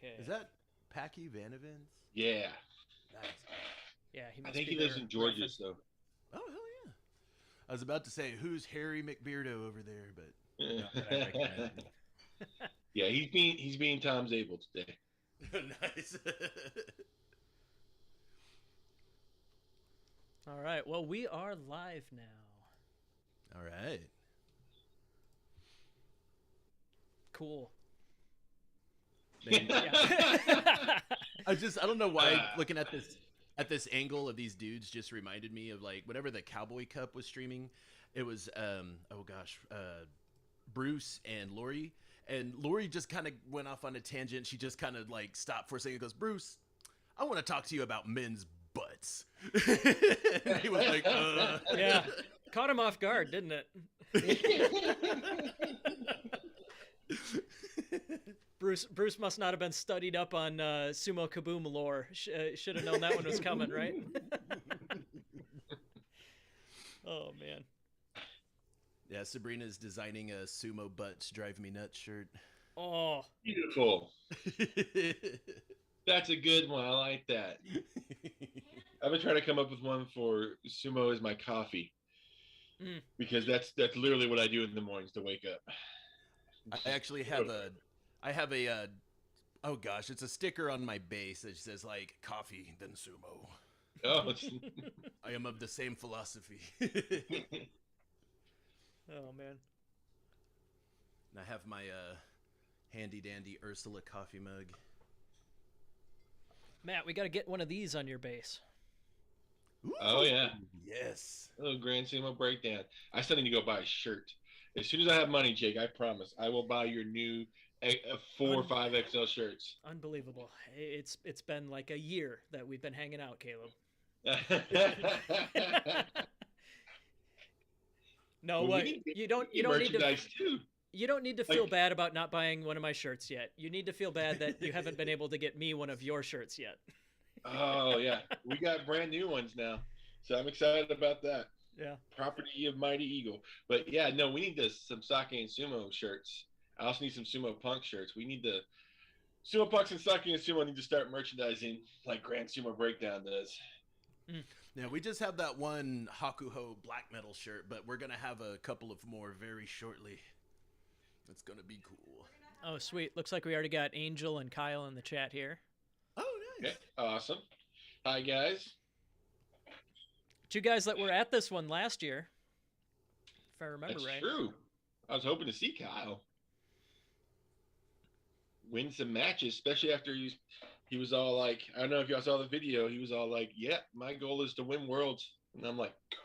Okay. Is that Packy Vanavins? Yeah. Nice. Yeah, he I must think be he lives there in Georgia, roughing. so. Oh hell yeah! I was about to say who's Harry McBeardo over there, but not that I recognize Yeah, any. he's being Tom's able today. Nice. All right. Well, we are live now. All right. Cool. Man, Yeah. I don't know why Uh, looking at this angle of these dudes just reminded me of like whenever the Cowboy Cup was streaming, it was oh gosh, Bruce and Lori. And Lori just kind of went off on a tangent. She just kind of like stopped for a second and goes, Bruce, I want to talk to you about men's butts. And he was like, Yeah. Caught him off guard, didn't it? Bruce must not have been studied up on sumo kaboom lore. Should have known that one was coming, right? Oh man. Yeah, Sabrina's designing a sumo butts drive me nuts shirt. Oh, Beautiful. That's a good one. I like that. I've been trying to come up with one for sumo is my coffee mm. because that's literally what I do in the mornings to wake up. I actually have a oh gosh, it's a sticker on my base that says like coffee then sumo. Oh, I am of the same philosophy. Oh man. And I have my handy dandy Ursula coffee mug. Matt, we got to get one of these on your base. Ooh, oh yeah, yes. a little Grand Sumo breakdown. I still need to go buy a shirt. As soon as I have money, Jake, I promise I will buy your new 4 or 5 XL shirts. Unbelievable. It's been like a year that we've been hanging out, Caleb. No, Well, what we need merchandise too. you don't need to Like, feel bad about not buying one of my shirts yet. You need to feel bad that you haven't been able to get me one of your shirts yet. oh yeah, we got brand new ones now, so I'm excited about that. Yeah. Property of Mighty Eagle, but yeah, no, we need some Sake and Sumo shirts. I also need some Sumo Punk shirts. We need the Sumo Punx and Sake and Sumo need to start merchandising like Grand Sumo Breakdown does. Mm. Now we just have that one Hakuho black metal shirt, but we're gonna have a couple of more very shortly. It's gonna be cool. Oh, sweet. Looks like we already got Angel and Kyle in the chat here. Oh, Okay, nice. awesome. Hi guys. Two guys that were at this one last year, if I remember That's right. true. I was hoping to see Kyle win some matches, especially after he was all like, I don't know if y'all saw the video. He was all like, "Yeah, my goal is to win worlds," and I'm like, "Go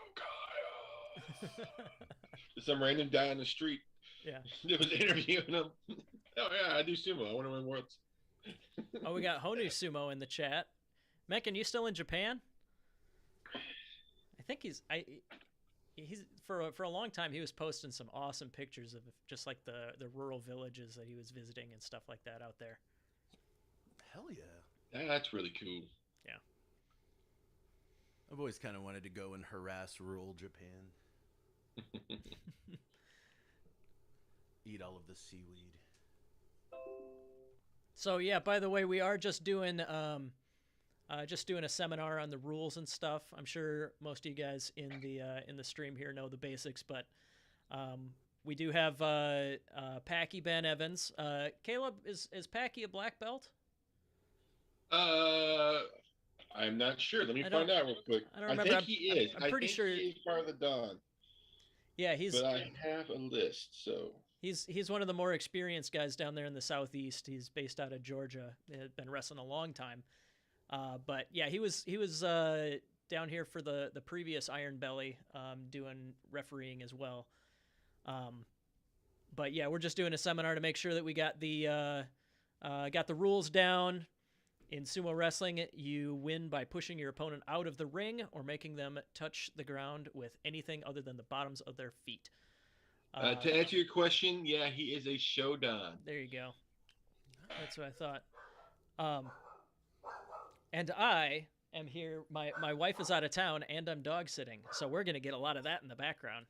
Kyle!" Some random guy on the street Yeah. that was interviewing him. Oh yeah, I do sumo. I want to win worlds. Oh, we got Honu Sumo in the chat. Mekan, you still in Japan? I think he's for a long time he was posting some awesome pictures of just like the rural villages that he was visiting and stuff like that out there. Hell yeah. That's really cool. Yeah. I've always kind of wanted to go and harass rural Japan. Eat all of the seaweed. So yeah, by the way, we are just doing a seminar on the rules and stuff. I'm sure most of you guys in the stream here know the basics, but we do have Packy Ben Evans. Caleb, is Packy a black belt? I'm not sure. Let me I don't- find out real quick. I don't I remember. think he is. I'm pretty think sure- he is part of the Dawn, Yeah, but I have a list. So he's one of the more experienced guys down there in the southeast. He's based out of Georgia. Had been wrestling a long time. But yeah, he was down here for the previous Iron Belly, doing refereeing as well. But yeah, we're just doing a seminar to make sure that we got the rules down. In sumo wrestling, you win by pushing your opponent out of the ring or making them touch the ground with anything other than the bottoms of their feet. to answer your question, yeah, he is a Shodan. There you go. That's what I thought. And I am here. My wife is out of town, and I'm dog sitting, so we're gonna get a lot of that in the background.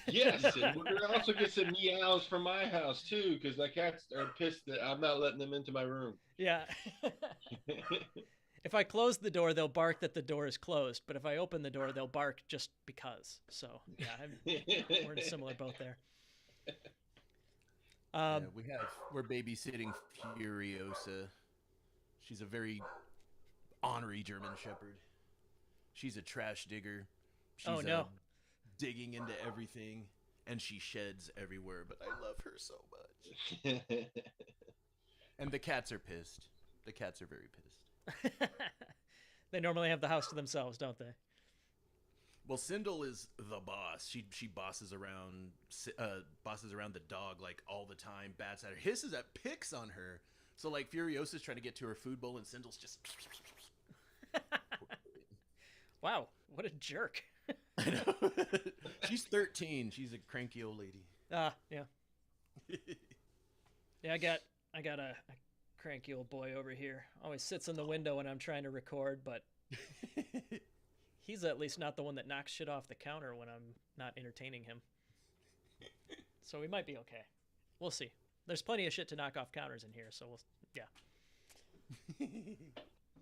Yes, and we're gonna also get some meows from my house too, because my cats are pissed that I'm not letting them into my room. Yeah. If I close the door, they'll bark that the door is closed. But if I open the door, they'll bark just because. So yeah, we're in a similar boat there. Yeah, we're babysitting Furiosa. She's a very ornery German Shepherd. She's a trash digger. She's Oh no. Digging into everything, and she sheds everywhere. But I love her so much. And the cats are pissed. The cats are very pissed. They normally have the house to themselves, don't they? Well, Sindel is the boss. She bosses around the dog like all the time. Bats at her, hisses at, picks on her. So like Furiosa's trying to get to her food bowl, and Sindel's just. Wow, what a jerk! I know. She's 13. She's a cranky old lady. Yeah. Yeah, I got a cranky old boy over here. Always sits in the window when I'm trying to record, but he's at least not the one that knocks shit off the counter when I'm not entertaining him. So we might be okay. We'll see. There's plenty of shit to knock off counters in here, so yeah.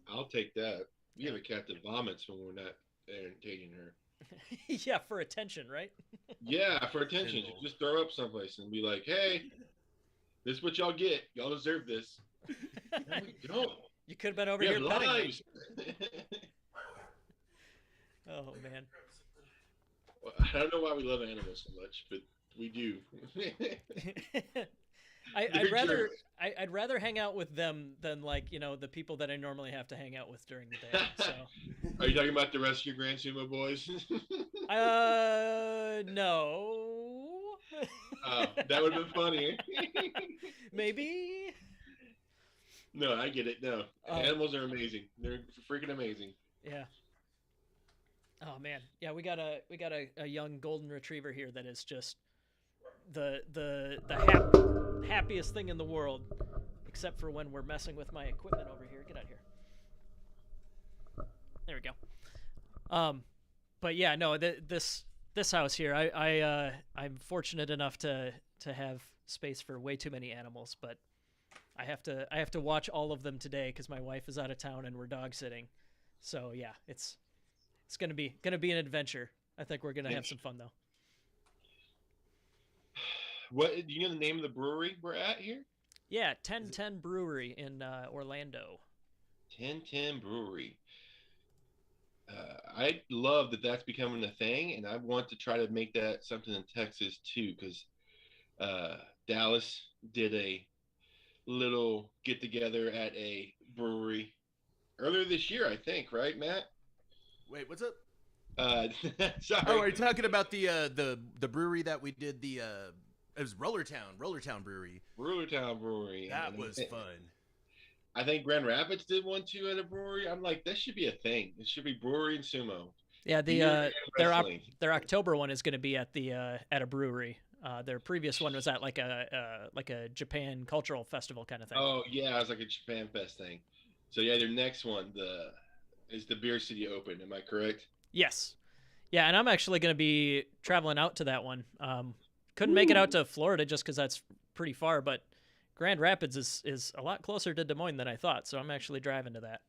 I'll take that. We have a cat that vomits when we're not entertaining her. Yeah, for attention, right? Yeah, for attention. You just throw up someplace and be like, "Hey, this is what y'all get. Y'all deserve this." No, we don't. You could have been over We here have petting me. lives. Oh man. Well, I don't know why we love animals so much, but we do. I'd rather hang out with them than like the people that I normally have to hang out with during the day. So. Are you talking about the rest of your Grand Sumo boys? No. That would have been funny. Maybe. No, I get it. No, animals are amazing. They're freaking amazing. Yeah. Oh man, yeah. We got a young golden retriever here that is just the happiest thing in the world, except for when we're messing with my equipment over here. Get out here. There we go. But yeah, no. This house here, I'm fortunate enough to have space for way too many animals, but I have to watch all of them today because my wife is out of town and we're dog sitting. So yeah, it's gonna be an adventure. I think we're gonna have some fun though. What do you know the name of the brewery we're at here? Yeah, 1010 Brewery in Orlando. 1010 Brewery. I love that that's becoming a thing, and I want to try to make that something in Texas too, because Dallas did a little get together at a brewery earlier this year, I think, right, Matt? Wait, what's up? Sorry. Oh, are you talking about the brewery that we did it was Rollertown Brewery. Rollertown Brewery. That was fun. I think Grand Rapids did one too at a brewery. I'm like, this should be a thing. It should be brewery and sumo. Yeah, their October one is going to be at a brewery. Their previous one was at like a Japan cultural festival kind of thing. Oh yeah, it was like a Japan Fest thing. So yeah, their next one is the Beer City Open. Am I correct? Yes. Yeah, and I'm actually going to be traveling out to that one. Couldn't make it out to Florida just because that's pretty far, but Grand Rapids is a lot closer to Des Moines than I thought, so I'm actually driving to that.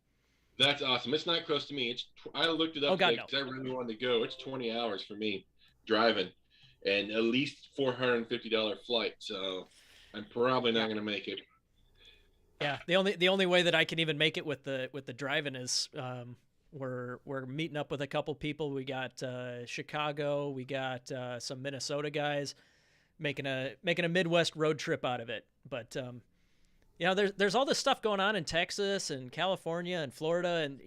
That's awesome. It's not close to me. I looked it up because I really wanted to go. It's 20 hours for me driving, and at least $450 flight. So I'm probably not going to make it. Yeah, the only way that I can even make it with the driving is we're meeting up with a couple people. We got Chicago, we got some Minnesota guys making a Midwest road trip out of it. But there's all this stuff going on in Texas and California and Florida, and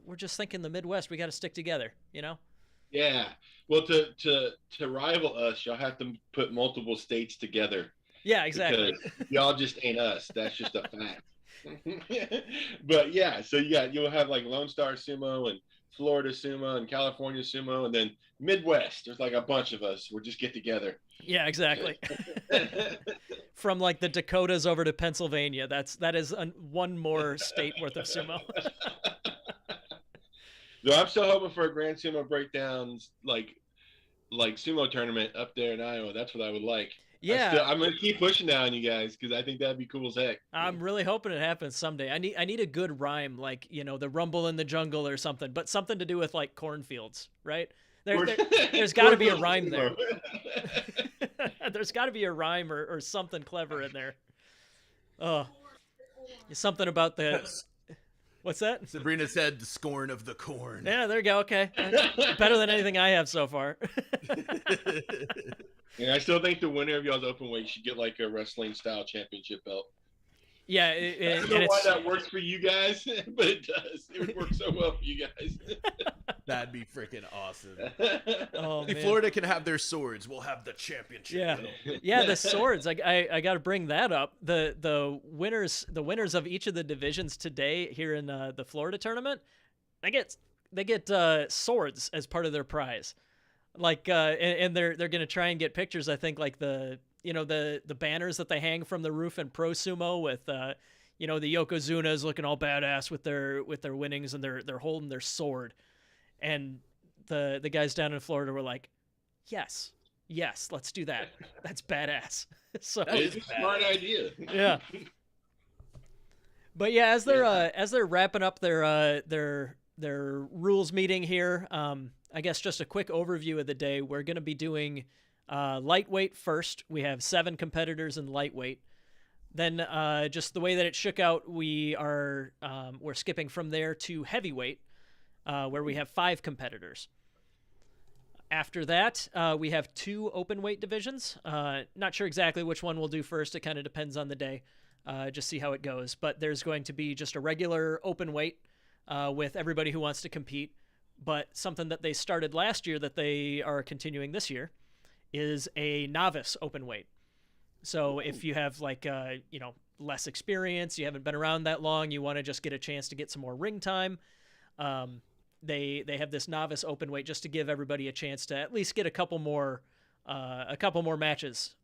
we're just thinking the Midwest. We got to stick together, Yeah. Well, to rival us, y'all have to put multiple states together. Yeah, exactly. Y'all just ain't us. That's just a fact. But yeah, so you'll have like Lone Star Sumo and Florida Sumo and California Sumo, and then Midwest. There's like a bunch of us. We'll just get together. Yeah, exactly. From like the Dakotas over to Pennsylvania, that is one more state worth of sumo. Though I'm still hoping for a Grand Sumo breakdowns like like sumo tournament up there in Iowa. That's what I would like. Yeah, I'm gonna keep pushing that on you guys because I think that'd be cool as heck. I'm really hoping it happens someday. I need a good rhyme, like, the rumble in the jungle or something, but something to do with like cornfields, right? There's got to be a rhyme there. There's got to be a rhyme or something clever in there. Oh, something about the. What's that? Sabrina said the scorn of the corn. Yeah, there you go. Okay, better than anything I have so far. And I still think the winner of y'all's open weight should get like a wrestling style championship belt. Yeah, I don't know why that works for you guys, but it does. It would work so well for you guys. That'd be freaking awesome. Oh, If man. Florida can have their swords, we'll have the championship. Yeah, yeah, the swords. I got to bring that up. The winners of each of the divisions today here in the Florida tournament, they get swords as part of their prize. Like and they're gonna try and get pictures. I think like the banners that they hang from the roof in Pro Sumo with the Yokozunas looking all badass with their winnings, and they're holding their sword. And the guys down in Florida were like, yes, let's do that. That's badass. So It's a smart idea. yeah. But yeah, as they're wrapping up their rules meeting here, I guess just a quick overview of the day. We're going to be doing lightweight first. We have 7 competitors in lightweight. Then just the way that it shook out, we're skipping from there to heavyweight, where we have 5 competitors. After that, we have 2 open weight divisions. Not sure exactly which one we'll do first. It kind of depends on the day. Just see how it goes. But there's going to be just a regular open weight with everybody who wants to compete. But something that they started last year that they are continuing this year is a novice open weight. So if you have like less experience, you haven't been around that long, you want to just get a chance to get some more ring time, they have this novice open weight just to give everybody a chance to at least get a couple more matches,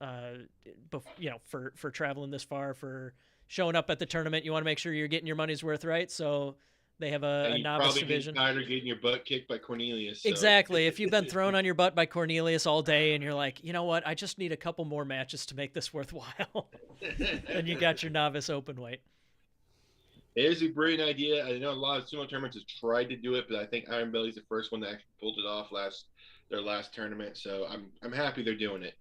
for traveling this far, for showing up at the tournament. You want to make sure you're getting your money's worth, right? So they have a novice division. Tired of getting your butt kicked by Cornelius. So. Exactly. If you've been thrown on your butt by Cornelius all day and you're like, you know what, I just need a couple more matches to make this worthwhile, then you got your novice open weight. It is a brilliant idea. I know a lot of sumo tournaments have tried to do it, but I think Iron Belly's the first one that actually pulled it off their last tournament. So I'm happy they're doing it.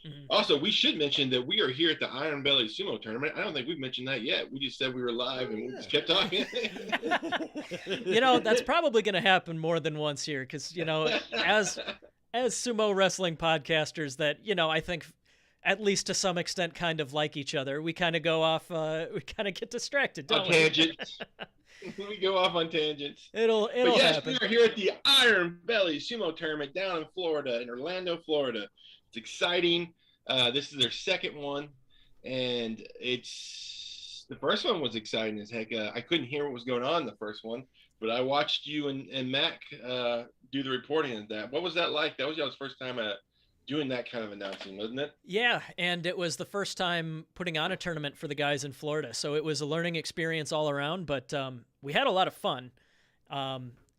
Mm-hmm. Also, we should mention that we are here at the Iron Belly Sumo Tournament. I don't think we've mentioned that yet. We just said we were live and we just kept talking. That's probably going to happen more than once here because, as sumo wrestling podcasters that, I think at least to some extent kind of like each other, we kind of go off, we kind of get distracted, don't we? Tangents. We go off on tangents. It'll happen. We are here at the Iron Belly Sumo Tournament down in Florida, in Orlando, Florida. It's exciting. This is their second one, and the first one was exciting as heck. I couldn't hear what was going on in the first one, but I watched you and Mac do the reporting of that. What was that like? That was y'all's first time doing that kind of announcing, wasn't it? Yeah, and it was the first time putting on a tournament for the guys in Florida, so it was a learning experience all around, but we had a lot of fun.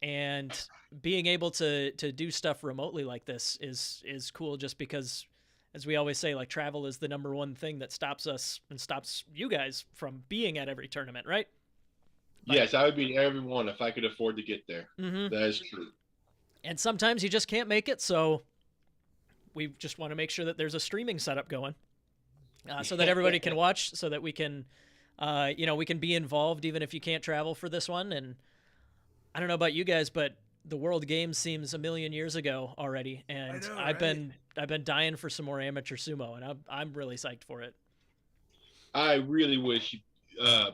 And being able to do stuff remotely like this is cool, just because, as we always say, like, travel is the number one thing that stops us and stops you guys from being at every tournament, right? Yes, I would be every one if I could afford to get there. Mm-hmm. That is true. And sometimes you just can't make it, so we just want to make sure that there's a streaming setup going, so that everybody can watch, so that we can, we can be involved even if you can't travel for this one. And I don't know about you guys, but the World Games seems a million years ago already, and I've been dying for some more amateur sumo, and I'm really psyched for it. I really wish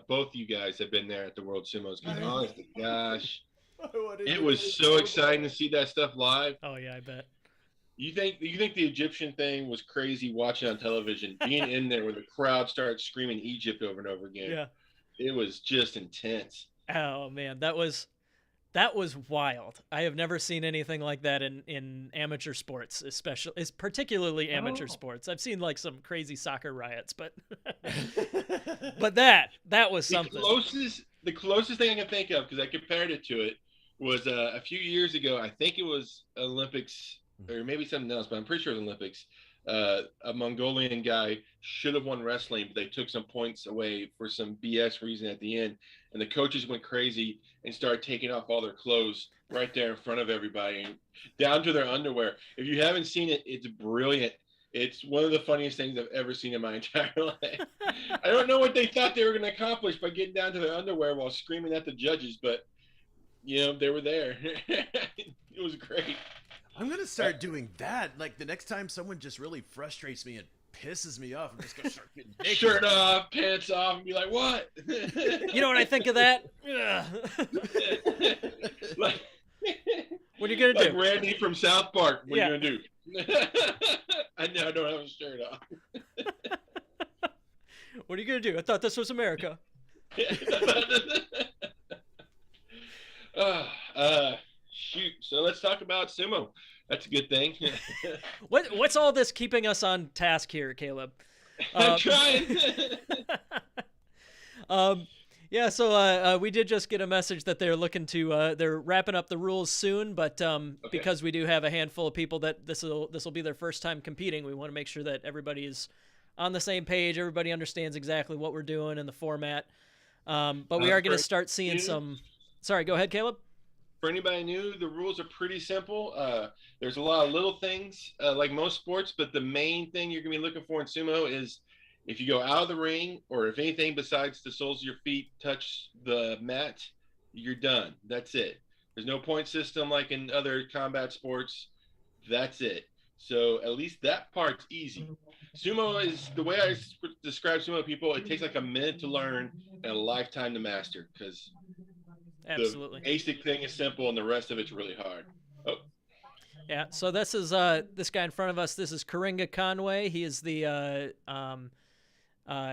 both you guys had been there at the World Sumos, because honest to gosh, it was so exciting to see that stuff live. Oh yeah, I bet. You think the Egyptian thing was crazy watching on television, being in there where the crowd started screaming Egypt over and over again? Yeah, it was just intense. Oh man, that was wild. I have never seen anything like that in amateur sports, particularly amateur sports. I've seen like some crazy soccer riots, but but that was something. The closest thing I can think of, because I compared it to it, was a few years ago. I think it was Olympics or maybe something else, but I'm pretty sure it was Olympics. A Mongolian guy should have won wrestling, but they took some points away for some BS reason at the end, and the coaches went crazy and started taking off all their clothes right there in front of everybody, down to their underwear. If you haven't seen it, it's brilliant. It's one of the funniest things I've ever seen in my entire life. I don't know what they thought they were going to accomplish by getting down to their underwear while screaming at the judges, but they were there. It was great. I'm gonna start doing that. Like the next time someone just really frustrates me and pisses me off, I'm just gonna start getting naked. Shirt off, pants off, and be like, "What?" You know what I think of that? Like, what are you gonna like do? Randy from South Park. What Yeah. are you gonna do? I know I don't have a shirt on. What are you gonna do? I thought this was America. Shoot. So let's talk about sumo. That's a good thing. What's all this keeping us on task here, Caleb? I'm trying. Yeah, so we did just get a message that they're looking to they're wrapping up the rules soon, but because we do have a handful of people that this will be their first time competing, we want to make sure that everybody is on the same page, everybody understands exactly what we're doing and the format. But we are going to start seeing some. Sorry, go ahead, Caleb. For anybody new, the rules are pretty simple. There's a lot of little things like most sports, but the main thing you're going to be looking for in sumo is if you go out of the ring or if anything besides the soles of your feet touch the mat, you're done. That's it. There's no point system like in other combat sports. That's it. So at least that part's easy. Sumo is the way I describe sumo to people. It takes like a minute to learn and a lifetime to master because Absolutely. the basic thing is simple and the rest of it's really hard. Oh. Yeah, so this is this guy in front of us. This is Karinga Conway. He is the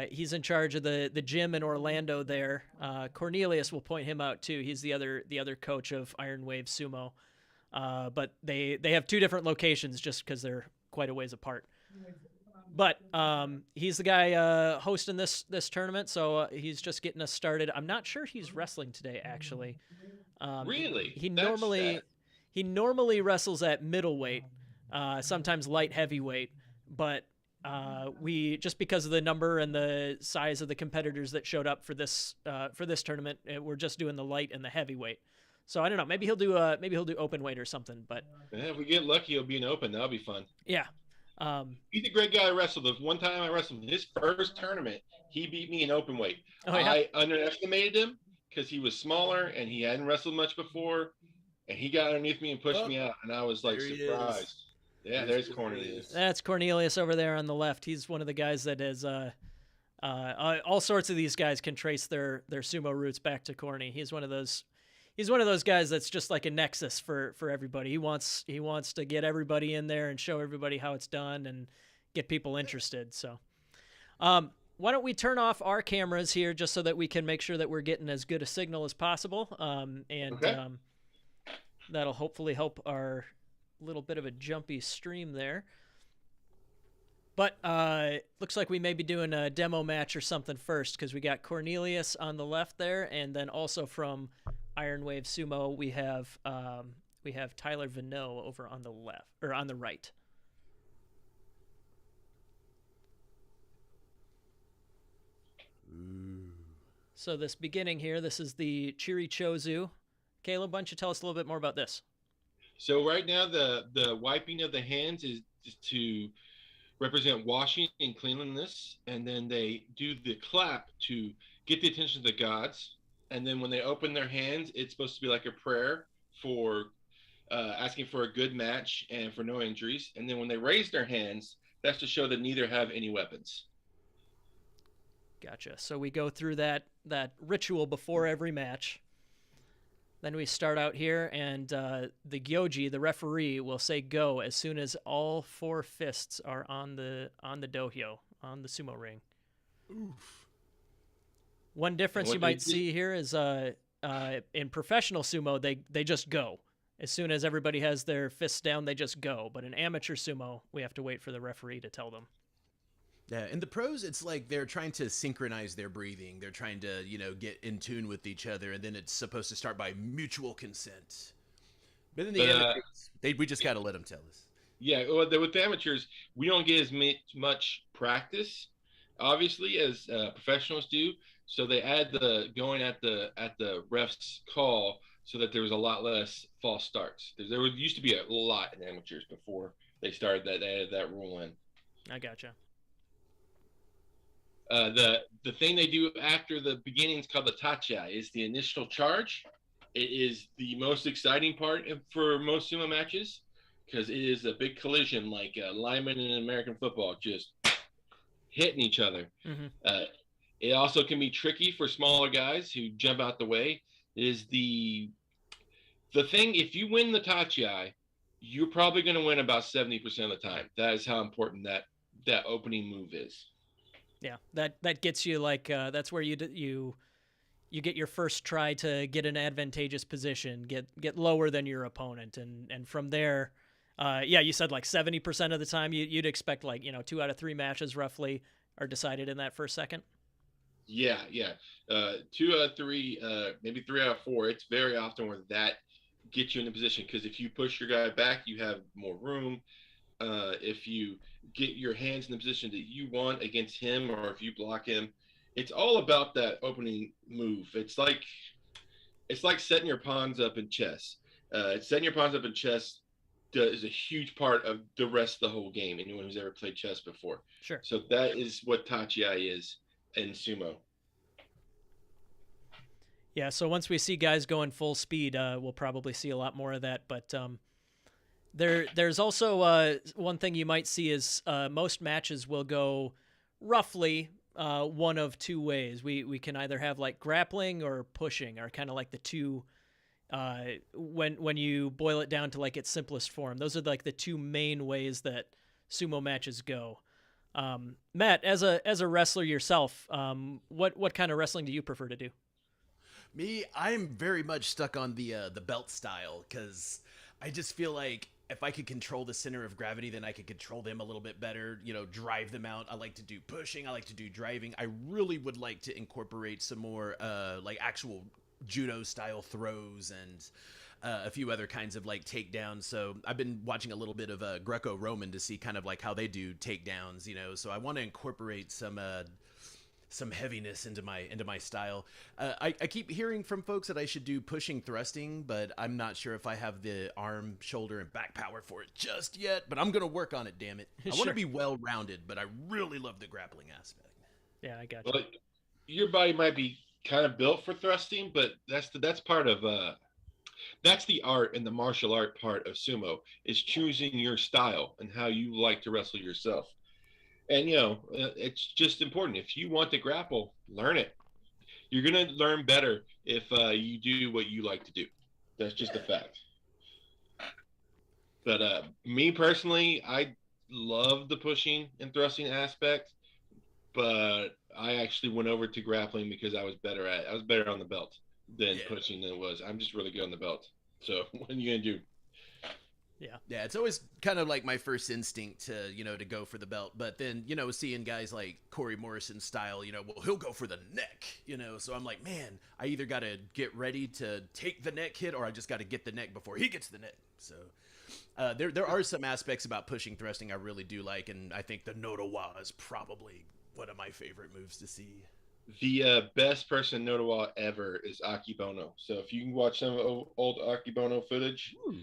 he's in charge of the gym in Orlando there. Cornelius will point him out too. He's the other coach of Ironwave Sumo. But they have two different locations just because they're quite a ways apart. But he's the guy hosting this tournament, so he's just getting us started. I'm not sure he's wrestling today, actually. Really? He normally wrestles at middleweight, sometimes light heavyweight, but we just because of the number and the size of the competitors that showed up for this tournament, we're just doing the light and the heavyweight. So I don't know. Maybe he'll do open weight or something. But yeah, if we get lucky, he'll be an open. That'll be fun. Yeah. He's a great guy to wrestle. The one time I wrestled in his first tournament, he beat me in open weight. Oh, yeah? I underestimated him because he was smaller and he hadn't wrestled much before, and he got underneath me and pushed me out, and I was like surprised. Yeah, there's Cornelius. That's Cornelius over there on the left. He's one of the guys that is all sorts of these guys can trace their sumo roots back to Corny. He's one of those guys that's just like a nexus for everybody. He wants to get everybody in there and show everybody how it's done and get people interested. So why don't we turn off our cameras here just so that we can make sure that we're getting as good a signal as possible. That'll hopefully help our little bit of a jumpy stream there. But looks like we may be doing a demo match or something first because we got Cornelius on the left there, and then also from Ironwave Sumo, we have Tyler Vinot over on the left or on the right. Ooh. So this beginning here, this is the Chiri Chozu. Caleb, why don't you tell us a little bit more about this? So right now, the wiping of the hands is to represent washing and cleanliness, and then they do the clap to get the attention of the gods. And then when they open their hands, it's supposed to be like a prayer for asking for a good match and for no injuries. And then when they raise their hands, that's to show that neither have any weapons. Gotcha. So we go through that ritual before every match. Then we start out here, and the Gyoji, the referee, will say go as soon as all four fists are on the dohyo, on the sumo ring. Oof. One difference you might see here is in professional sumo, they just go. As soon as everybody has their fists down, they just go. But in amateur sumo, we have to wait for the referee to tell them. Yeah, in the pros, it's like they're trying to synchronize their breathing. They're trying to, get in tune with each other, and then it's supposed to start by mutual consent. But in the amateurs, we just got to let them tell us. Yeah, well, with the amateurs, we don't get as much practice, obviously, as professionals do. So they add the going at the ref's call so that there was a lot less false starts. There used to be a lot in amateurs before they started that. They added that rule in. I gotcha. The thing they do after the beginning is called the tacha. Is the initial charge. It is the most exciting part for most sumo matches because it is a big collision, like linemen in American football, just hitting each other. Mm-hmm. Uh, it also can be tricky for smaller guys who jump out the way. It is the thing. If you win the tachi, you're probably going to win about 70% of the time. That is how important that opening move is. Yeah, that gets you like that's where you get your first try to get an advantageous position, get lower than your opponent, and from there, yeah, you said like 70% of the time you'd expect like 2 out of 3 matches roughly are decided in that first second. Yeah, yeah. 2 out of 3, maybe 3 out of 4. It's very often where that gets you in a position because if you push your guy back, you have more room. If you get your hands in the position that you want against him, or if you block him, it's all about that opening move. It's like setting your pawns up in chess. Setting your pawns up in chess is a huge part of the rest of the whole game. Anyone who's ever played chess before, Sure. so that is what tachi is in sumo. Yeah, so once we see guys going full speed, we'll probably see a lot more of that. But there's also one thing you might see is most matches will go roughly one of two ways. We can either have like grappling or pushing are kind of like the two when you boil it down to like its simplest form. Those are like the two main ways that sumo matches go. Matt, as a wrestler yourself, what kind of wrestling do you prefer to do? Me, I'm very much stuck on the belt style because I just feel like if I could control the center of gravity, then I could control them a little bit better. Drive them out. I like to do pushing. I like to do driving. I really would like to incorporate some more like actual judo style throws and a few other kinds of like takedowns. So I've been watching a little bit of Greco-Roman to see kind of like how they do takedowns. So I want to incorporate some heaviness into my style. I keep hearing from folks that I should do pushing thrusting, but I'm not sure if I have the arm, shoulder, and back power for it just yet. But I'm gonna work on it. Damn it! I want Sure. to be well rounded, but I really love the grappling aspect. Yeah, I got you. Well, your body might be kind of built for thrusting, but that's part of that's the art and the martial art part of sumo is choosing your style and how you like to wrestle yourself. And it's just important. If you want to grapple, learn it. You're gonna learn better if you do what you like to do. That's just a fact. But me personally, I love the pushing and thrusting aspect, but I actually went over to grappling because I was better on the belt than Yeah. pushing than it was. I'm just really good on the belt. So what are you gonna do? Yeah. Yeah, it's always kind of like my first instinct to go for the belt. But then, seeing guys like Corey Morrison style, well, he'll go for the neck. So I'm like, man, I either got to get ready to take the neck hit or I just got to get the neck before he gets the neck. So there are some aspects about pushing thrusting I really do like. And I think the Nodowa is probably one of my favorite moves to see. The best person Notawa ever is Akibono. So if you can watch some old Akibono footage, Ooh.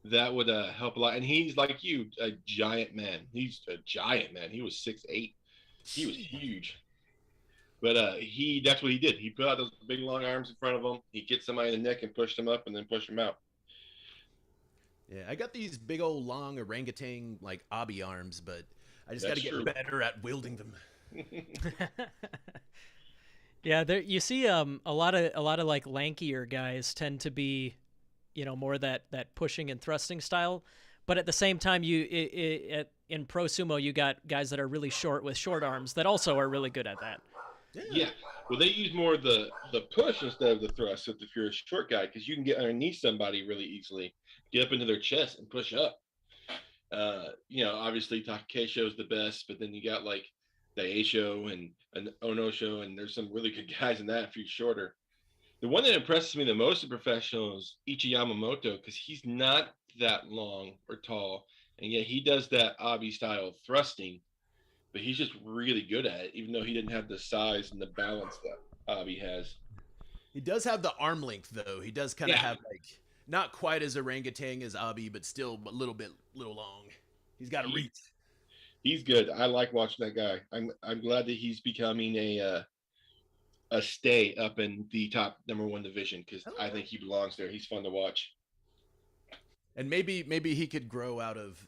that would help a lot. And he's like you, a giant man. He's a giant man. He was 6'8". He was huge. But that's what he did. He put out those big long arms in front of him. He gets somebody in the neck and pushed him up, and then pushed him out. Yeah, I got these big old long orangutan like obby arms, but I just got to That's get true. better at wielding them. Yeah, there you see a lot of like lankier guys tend to be, more that pushing and thrusting style, but at the same time in pro sumo you got guys that are really short with short arms that also are really good at that. Yeah. Yeah. Well, they use more of the push instead of the thrust. So if you're a short guy, because you can get underneath somebody really easily, get up into their chest and push up. Obviously Takesho is the best, but then you got like Daisho and Onosho, and there's some really good guys in that if you're shorter. The one that impresses me the most in professional is Ichi Yamamoto because he's not that long or tall, and yet he does that Abi style thrusting, but he's just really good at it, even though he didn't have the size and the balance that Abi has. He does have the arm length though. He does kind of Yeah, have like not quite as orangutan as Abi, but still a little long. He's got a he, reach. he's good. I like watching that guy. I'm glad that he's becoming a stay up in the top number 1 division because I think he belongs there. He's fun to watch. And maybe he could grow out of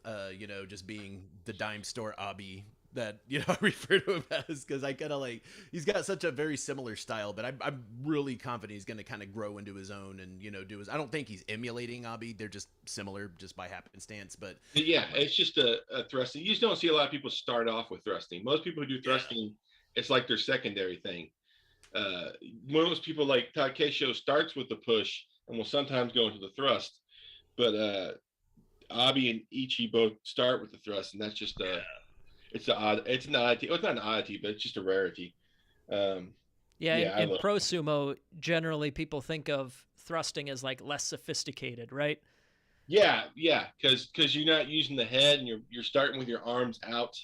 just being the dime store Abi that I refer to him as, because I kind of like he's got such a very similar style, but I'm really confident he's going to kind of grow into his own and do his. I don't think he's emulating Abi; they're just similar just by happenstance. But Yeah, it's just a thrusting. You just don't see a lot of people start off with thrusting. Most people who do yeah, thrusting, it's like their secondary thing. Uh, Most people like Takesho starts with the push and will sometimes go into the thrust, but Abi and Ichi both start with the thrust, and that's just it's a odd, it's an oddity. Well, it's not an oddity, but it's just a rarity. Um, Yeah, yeah, I in love. pro sumo, generally people think of thrusting as like less sophisticated, right? Yeah, because you're not using the head and you're starting with your arms out,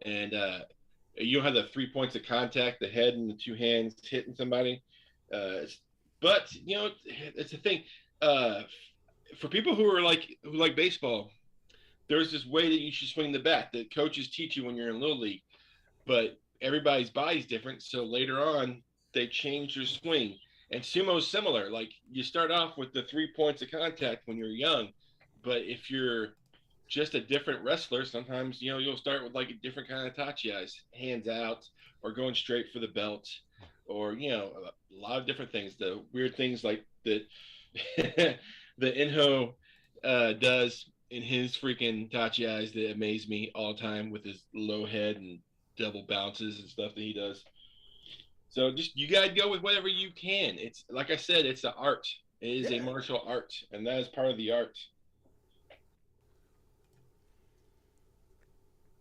and you don't have the 3 points of contact, the head and the two hands hitting somebody. But it's a thing. Uh, for people who like baseball, there's this way that you should swing the bat that coaches teach you when you're in little league, but everybody's body's different. So later on, they change your swing. And sumo's similar. Like you start off with the 3 points of contact when you're young, but if you're just a different wrestler, sometimes you'll start with like a different kind of tachias, hands out, or going straight for the belt, or a lot of different things. The weird things like that the Inho does in his freaking tachias that amaze me all the time with his low head and double bounces and stuff that he does. So just you gotta go with whatever you can. It's like I said, it's an art. It is a yeah. martial art, and that is part of the art.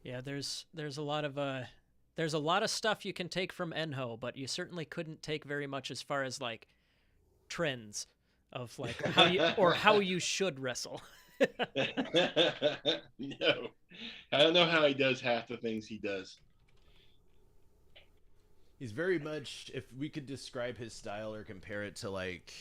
Yeah, there's a lot of stuff you can take from Enho, but you certainly couldn't take very much as far as like trends of like how you should wrestle. No, I don't know how he does half the things he does. He's very much, if we could describe his style or compare it to like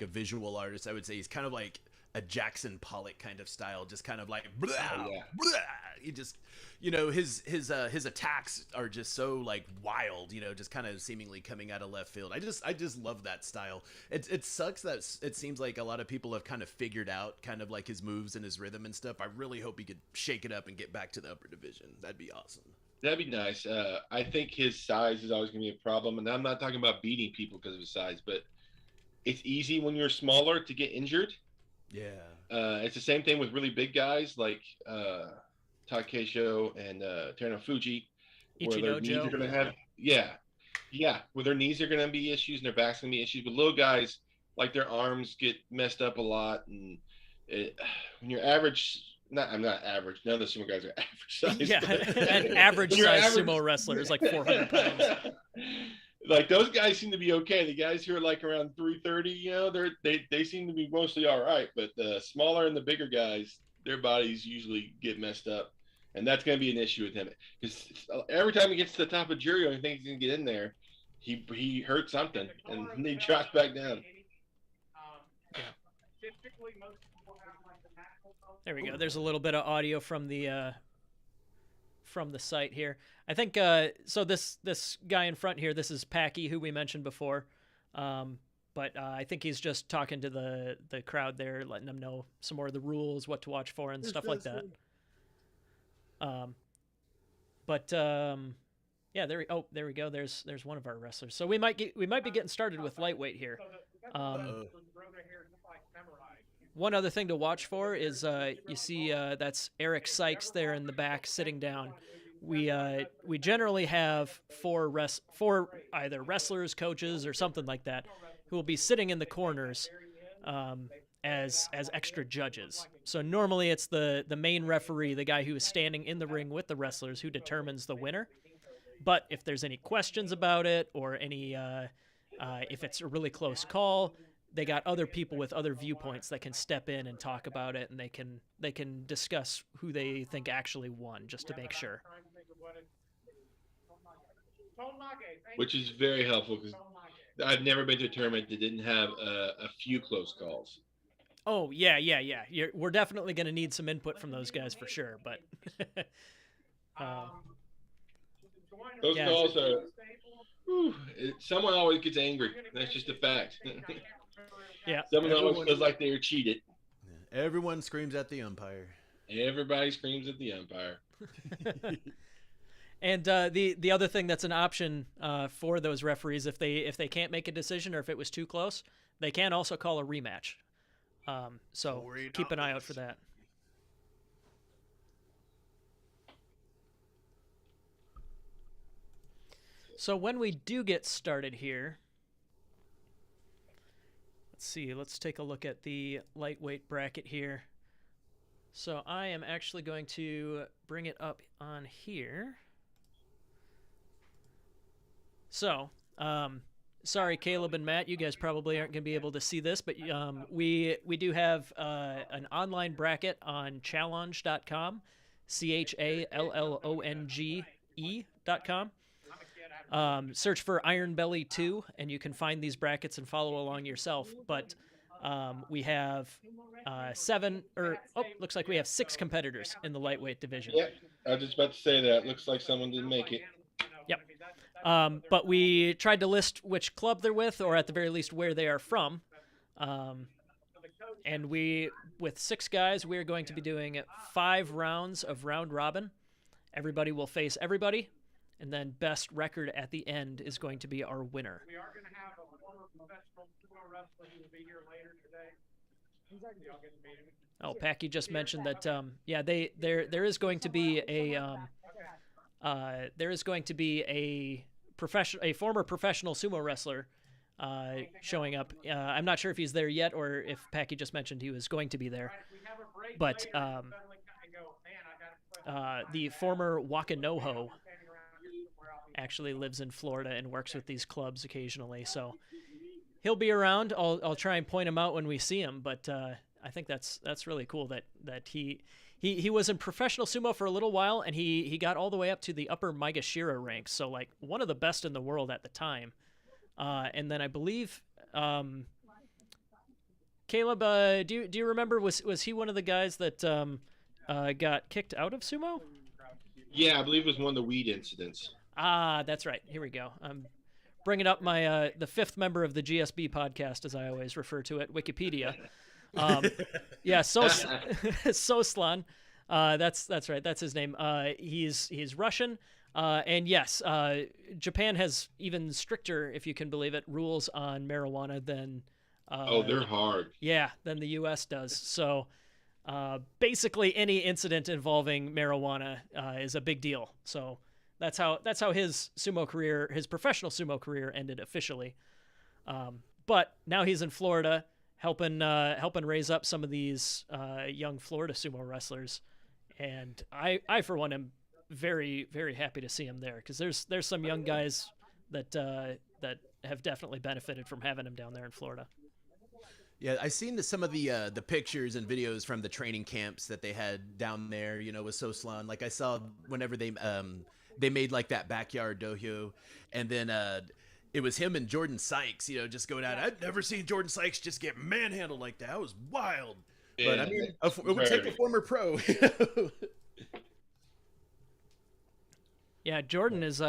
a visual artist, I would say he's kind of like a Jackson Pollock kind of style, just kind of like blah, Oh yeah, blah. He just his attacks are just so like wild, just kind of seemingly coming out of left field. I just love that style. It sucks that it seems like a lot of people have kind of figured out kind of like his moves and his rhythm and stuff. I really hope he could shake it up and get back to the upper division. That'd be awesome. that'd be nice. I think his size is always gonna be a problem, and I'm not talking about beating people because of his size, but it's easy when you're smaller to get injured. Yeah. It's the same thing with really big guys like Takesho and Terno Fuji, where their knees are Ichinojo. going to have, yeah, where their knees are going to be issues and their back's going to be issues. But little guys, like their arms get messed up a lot. And when you're average, I'm not average. None of the sumo guys are average size. Yeah, an average size sumo wrestler is like 400 pounds. Like those guys seem to be okay. The guys who are like around 330, they seem to be mostly all right. But the smaller and the bigger guys, their bodies usually get messed up, and that's going to be an issue with him. Because every time he gets to the top of Jirio and thinks he can get in there, he hurts something and then he drops back down. There we go. There's a little bit of audio from the site here. I think so. This guy in front here, this is Packy, who we mentioned before, but I think he's just talking to the crowd there, letting them know some more of the rules, what to watch for, and stuff like that. Yeah, there we go. There's one of our wrestlers. So we might be getting started with lightweight here. One other thing to watch for is you see that's Eric Sykes there in the back sitting down. We generally have four either wrestlers, coaches, or something like that who will be sitting in the corners as extra judges. So normally it's the main referee, the guy who is standing in the ring with the wrestlers, who determines the winner. But if there's any questions about it or any if it's a really close call, they got other people with other viewpoints that can step in and talk about it, and they can discuss who they think actually won, just to make sure. Which is very helpful because I've never been to a tournament that didn't have a few close calls. Oh yeah. We're definitely going to need some input from those guys for sure. But those calls are. Someone always gets angry. That's just a fact. Yeah. Someone always feels like they were cheated. Everyone screams at the umpire. Everybody screams at the umpire. And the other thing that's an option for those referees, if they can't make a decision or if it was too close, they can also call a rematch. So keep an eye out for that. So when we do get started here, let's see. Let's take a look at the lightweight bracket here. So I am actually going to bring it up on here. So, sorry, Caleb and Matt, you guys probably aren't going to be able to see this, but we do have an online bracket on challonge.com, CHALLONGE.com. Search for Iron Belly 2, and you can find these brackets and follow along yourself. But we have looks like we have 6 competitors in the lightweight division. Yep, I was just about to say that. Looks like someone didn't make it. Yep. But we tried to list which club they're with, or at the very least where they are from. And with 6 guys, we're going to be doing 5 rounds of round robin. Everybody will face everybody, and then best record at the end is going to be our winner. We are going to have a former professional sumo wrestler who will be here later today. Oh, Packy just mentioned that. There is going to be a former professional sumo wrestler showing up. I'm not sure if he's there yet or if Packy just mentioned he was going to be there. But the former Wakanoho actually lives in Florida and works with these clubs occasionally. So he'll be around. I'll try and point him out when we see him. But I think that's really cool that he was in professional sumo for a little while, and he got all the way up to the upper Maegashira ranks, so like one of the best in the world at the time. And then I believe Caleb, do you remember was he one of the guys that got kicked out of sumo? Yeah, I believe it was one of the weed incidents. Ah, that's right. Here we go. I'm bringing up my the 5th member of the GSB podcast, as I always refer to it, Wikipedia. Yeah, Soslan. That's right. That's his name. He's Russian. And yes, Japan has even stricter, if you can believe it, rules on marijuana than. They're hard. Yeah, than the U.S. does. So basically, any incident involving marijuana is a big deal. So that's how his professional sumo career ended officially. But now he's in Florida, helping raise up some of these young Florida sumo wrestlers, and I for one am very, very happy to see him there, because there's some young guys that have definitely benefited from having him down there in Florida. Yeah, I've seen some of the pictures and videos from the training camps that they had down there, with Soslan. Like I saw whenever they made like that backyard dojo, and then it was him and Jordan Sykes, just going out. I'd never seen Jordan Sykes just get manhandled like that. It was wild. Yeah, but I mean, it would take a former pro. Yeah, Jordan is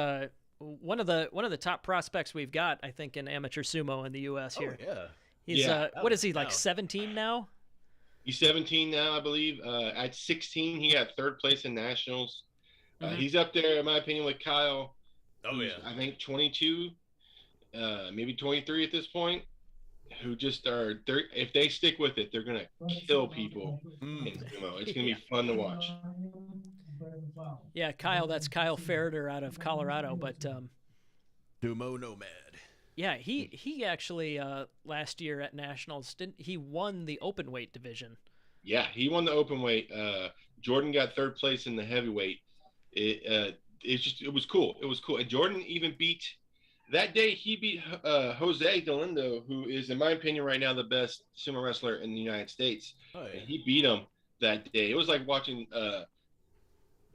one of the top prospects we've got, I think, in amateur sumo in the U.S. here. Oh, yeah. He's what is he, like 17 now? He's 17 now, I believe. At 16, he got 3rd place in nationals. Mm-hmm. He's up there, in my opinion, with Kyle. Oh yeah. I think 22, maybe 23 at this point. Who just are? If they stick with it, they're gonna kill people in sumo. It's gonna be fun to watch. Yeah, Kyle. That's Kyle Ferreter out of Colorado, but Sumo Nomad. Yeah, he actually last year at nationals he won the open weight division. Yeah, he won the open weight. Jordan got 3rd place in the heavyweight. It was cool. It was cool. And Jordan even beat that day he beat Jose Galindo, who is, in my opinion, right now the best sumo wrestler in the United States. Oh, yeah. And he beat him that day. It was like watching. It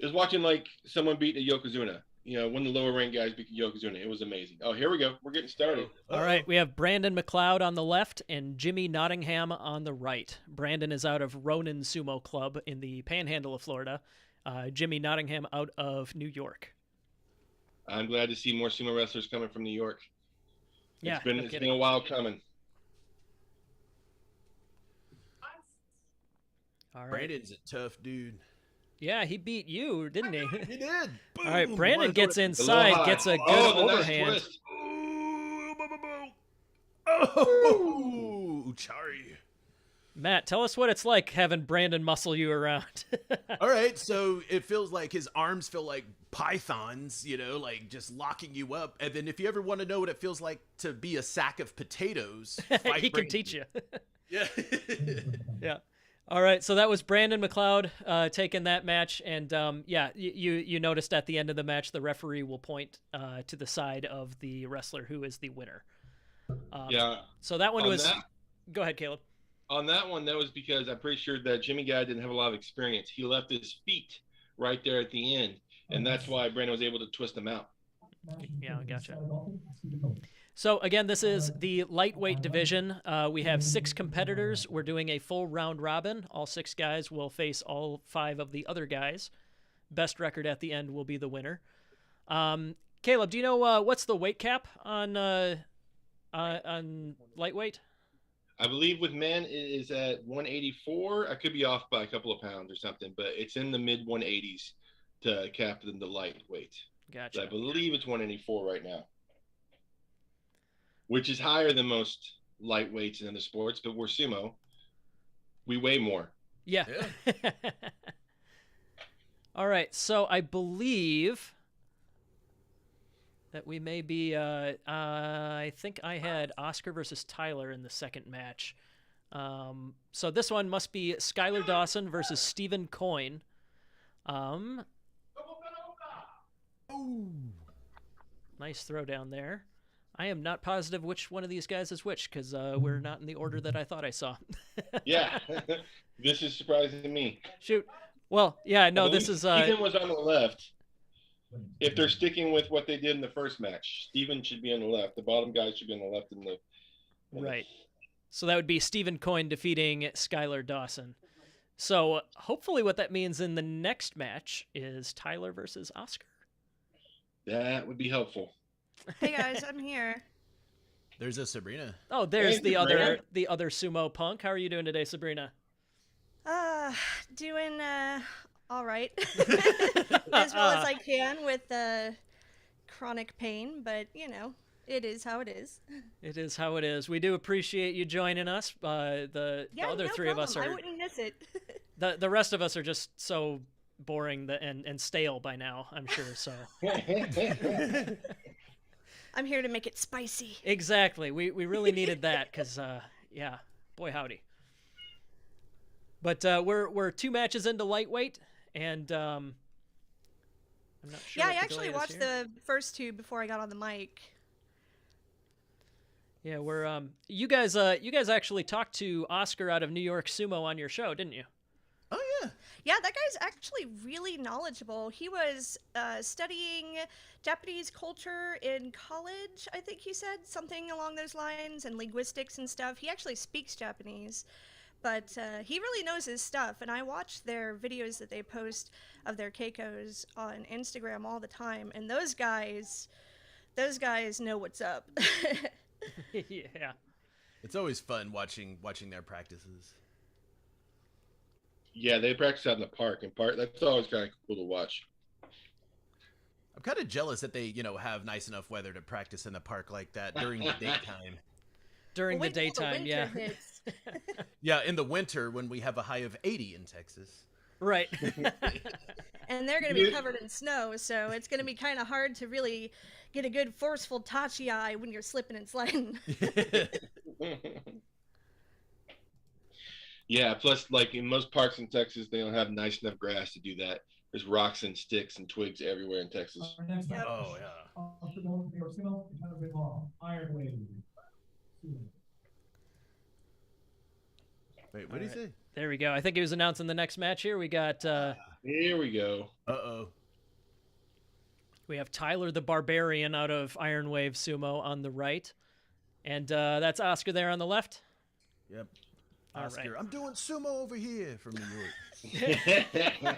was watching like someone beat a Yokozuna. You know, one of the lower ranked guys beat Yokozuna. It was amazing. Oh, here we go. We're getting started. All right, we have Brandon McLeod on the left and Jimmy Nottingham on the right. Brandon is out of Ronin Sumo Club in the Panhandle of Florida. Jimmy Nottingham out of New York. I'm glad to see more sumo wrestlers coming from New York. Yeah, It's been a while coming. All right. Brandon's a tough dude. Yeah, he beat you, didn't he? He did. Boom. All right, Brandon gets The inside, low gets a high. good the nice overhand. twist. Oh, Chari. Matt, tell us what it's like having Brandon muscle you around. All right, so it feels like his arms feel like pythons, you know, like just locking you up. And then if you ever want to know what it feels like to be a sack of potatoes, fight he can Brandon. teach you. Yeah. Yeah. All right, so that was Brandon McLeod taking that match, and yeah, you noticed at the end of the match the referee will point to the side of the wrestler who is the winner. Yeah. So that one On was. that- Go ahead, Caleb. On that one, that was because I'm pretty sure that Jimmy Guy didn't have a lot of experience. He left his feet right there at the end, and that's why Brandon was able to twist them out. Yeah, gotcha. So again, this is the lightweight division. We have 6 competitors. We're doing a full round robin. All 6 guys will face all 5 of the other guys. Best record at the end will be the winner. Caleb, do you know what's the weight cap on lightweight? I believe with men it is at 184. I could be off by a couple of pounds or something, but it's in the mid 180s to cap the lightweight. Gotcha. So I believe it's 184 right now, which is higher than most lightweights in other sports, but we're sumo. We weigh more. Yeah. All right, so I believe that we may be I think I had Oscar versus Tyler in the second match. So this one must be Skylar Dawson versus Stephen Coyne. Nice throw down there. I am not positive which one of these guys is which because we're not in the order that I thought I saw. Yeah. This is surprising me. Shoot. Well, yeah, no, this is Stephen was on the left. If they're sticking with what they did in the first match, Stephen should be on the left. The bottom guy should be on the left in the right. So that would be Stephen Coyne defeating Skylar Dawson. So hopefully what that means in the next match is Tyler versus Oscar. That would be helpful. Hey guys, I'm here. There's a Sabrina. Oh, there's Hey, the Sabrina. other sumo punk. How are you doing today, Sabrina? Doing all right. As well as I can with chronic pain, but you know, it is how it is. It is how it is. We do appreciate you joining us. The other no 3 of us problem. are I wouldn't miss it. the rest of us are just so boring and stale by now, I'm sure. So I'm here to make it spicy. exactly. We really needed that because yeah, boy howdy. But we're 2 matches into lightweight, and I'm not sure. Yeah, what I the actually delay is watched here. the first 2 before I got on the mic. Yeah, we're you guys actually talked to Oscar out of New York Sumo on your show, didn't you? Oh, yeah. Yeah, that guy's actually really knowledgeable. He was studying Japanese culture in college, I think he said, something along those lines, and linguistics and stuff. He actually speaks Japanese, but he really knows his stuff. And I watch their videos that they post of their keikos on Instagram all the time, and those guys know what's up. Yeah. It's always fun watching their practices. Yeah, they practice out in the park. That's always kind of cool to watch. I'm kind of jealous that they, you know, have nice enough weather to practice in the park like that during the daytime. During Wait the till daytime, winter yeah. hits. Yeah, in the winter when we have a high of 80 in Texas. Right. And they're going to be covered in snow, so it's going to be kind of hard to really get a good forceful tachi eye when you're slipping and sliding. Yeah, plus, like in most parks in Texas, they don't have nice enough grass to do that. there's rocks and sticks and twigs everywhere in Texas. Our next match. Oh yeah. Also going to New York Sumo, because Ironwave Sumo. Wait, what did he say? There we go. I think he was announcing the next match here. We got Here we go. we have Tyler the Barbarian out of Ironwave Sumo on the right, and that's Oscar there on the left. Yep. All Oscar, right. I'm doing sumo over here from New York.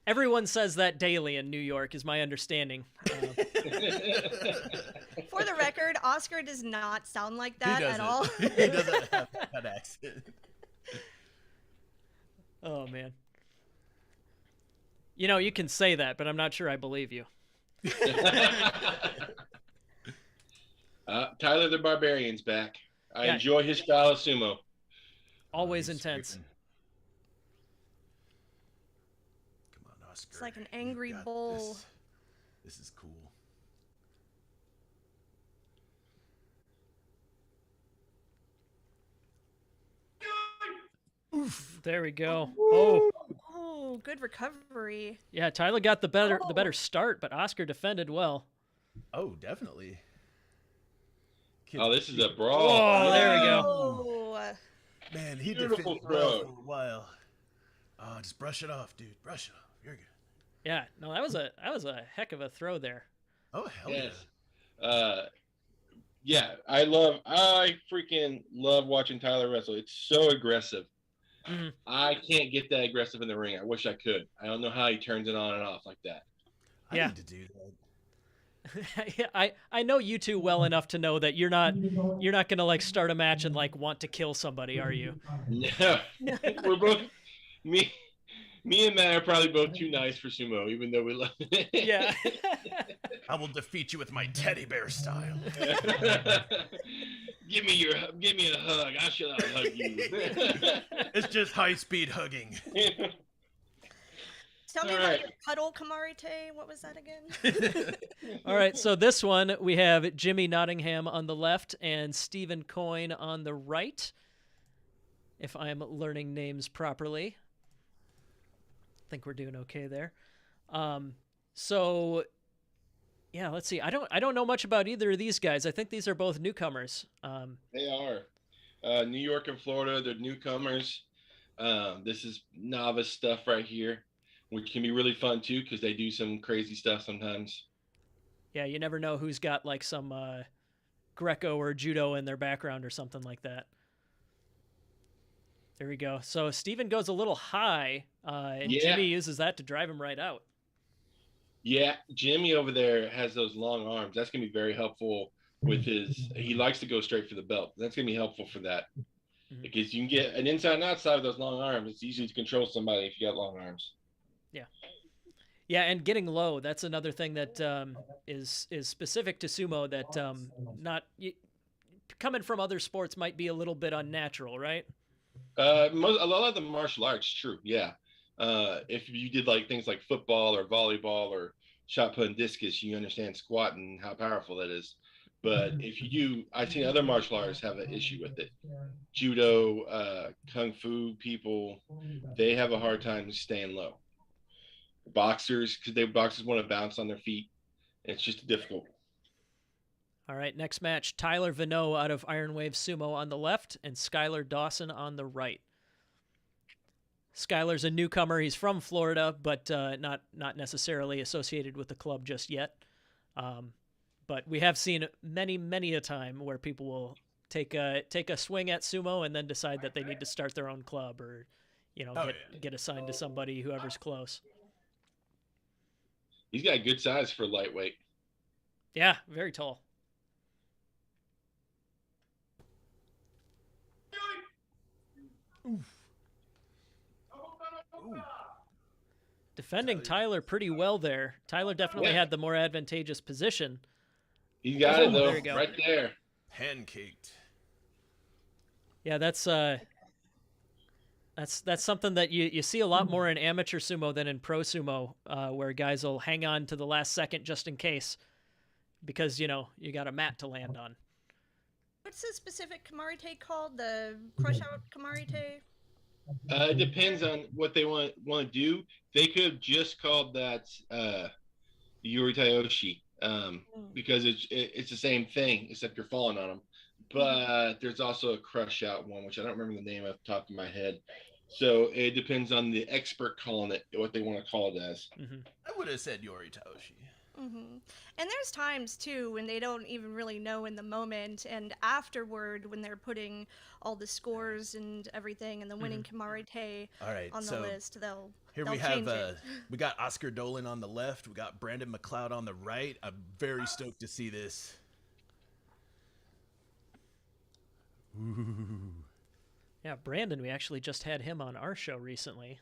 Everyone says that daily in New York, is my understanding. For the record, Oscar does not sound like He that doesn't. at all. He doesn't have that accent. Oh man. You know, you can say that, but I'm not sure I believe you. Tyler the Barbarian's back. I Yeah. enjoy his style of sumo. Always He's intense. scraping. Come on, Oscar. It's like an You angry got bull. This is cool. There we go. Oh, Oh, good recovery. yeah. Tyler got the better start, but Oscar defended well. Oh, definitely. Kids Oh, this is a Oh, brawl. there we go. Oh, Man, he Beautiful defended well throw. for a while. Oh, just brush it off, dude. Brush it off. You're good. Yeah. No, that was a heck of a throw there. Oh, hell Yes. yeah. Yeah, I freaking love watching Tyler wrestle. It's so aggressive. Mhm. I can't get that aggressive in the ring. I wish I could. I don't know how he turns it on and off like that. Yeah. I need to do that. Yeah, I know you two well enough to know that you're not gonna like start a match and like want to kill somebody, are you? No, we're both me and Matt are probably both too nice for sumo, even though we love it. Yeah. I will defeat you with my teddy bear style. Give me a hug. I shall hug you. It's just high-speed hugging. tell me All about right. your cuddle Kamarite. What was that again? All right, so this one we have Jimmy Nottingham on the left and Stephen Coyne on the right, if I'm learning names properly. I think we're doing okay there. So yeah, let's see. I don't know much about either of these guys. I think these are both newcomers. They are. New York and Florida, they're newcomers. This is novice stuff right here, which can be really fun too because they do some crazy stuff sometimes. Yeah, you never know who's got like some Greco or judo in their background or something like that. There we go. So Steven goes a little high, and Yeah. Jimmy uses that to drive him right out. Yeah, Jimmy over there has those long arms. That's gonna be very helpful with his. He likes to go straight for the belt. That's gonna be helpful for that Mhm. because you can get an inside and outside of those long arms. It's easy to control somebody if you got long arms. Yeah, and getting low, that's another thing that is specific to sumo that coming from other sports might be a little bit unnatural, right? A lot of the martial arts, true. Yeah. If you did like things like football or volleyball or shot put and discus, you understand squat and how powerful that is. But if you do, I've seen other martial artists have an issue with it. Judo, kung fu people, they have a hard time staying low. Boxers, because boxers want to bounce on their feet. It's just difficult. All right, next match, Tyler Vinot out of Ironwave Sumo on the left and Skylar Dawson on the right. Skylar's a newcomer. He's from Florida, but not necessarily associated with the club just yet. But we have seen many a time where people will take a swing at sumo and then decide that they need to start their own club or, get assigned to somebody, whoever's close. He's got good size for lightweight. Yeah, very tall. Defending Tyler pretty well there. Tyler definitely had the more advantageous position. He got it though, there you go. right there. Pancaked. Yeah, that's something that you see a lot more in amateur sumo than in pro sumo, where guys will hang on to the last second just in case, because you got a mat to land on. What's the specific Kamarite called? The crush out Kamarite? It depends on what they want to do. They could have just called that Yuri Tayoshi, because it's the same thing except you're falling on them. But there's also a crush out one, which I don't remember the name off the top of my head. So it depends on the expert calling it what they want to call it as. I would have said Yori Taoshi. And there's times too when they don't even really know in the moment, and afterward when they're putting all the scores and everything and the winning Kamarite All right, on the so list, they'll Here they'll we have change it. we got Oscar Dolan on the left, we got Brandon McLeod on the right. I'm very stoked to see this. Ooh. Yeah, Brandon, we actually just had him on our show recently.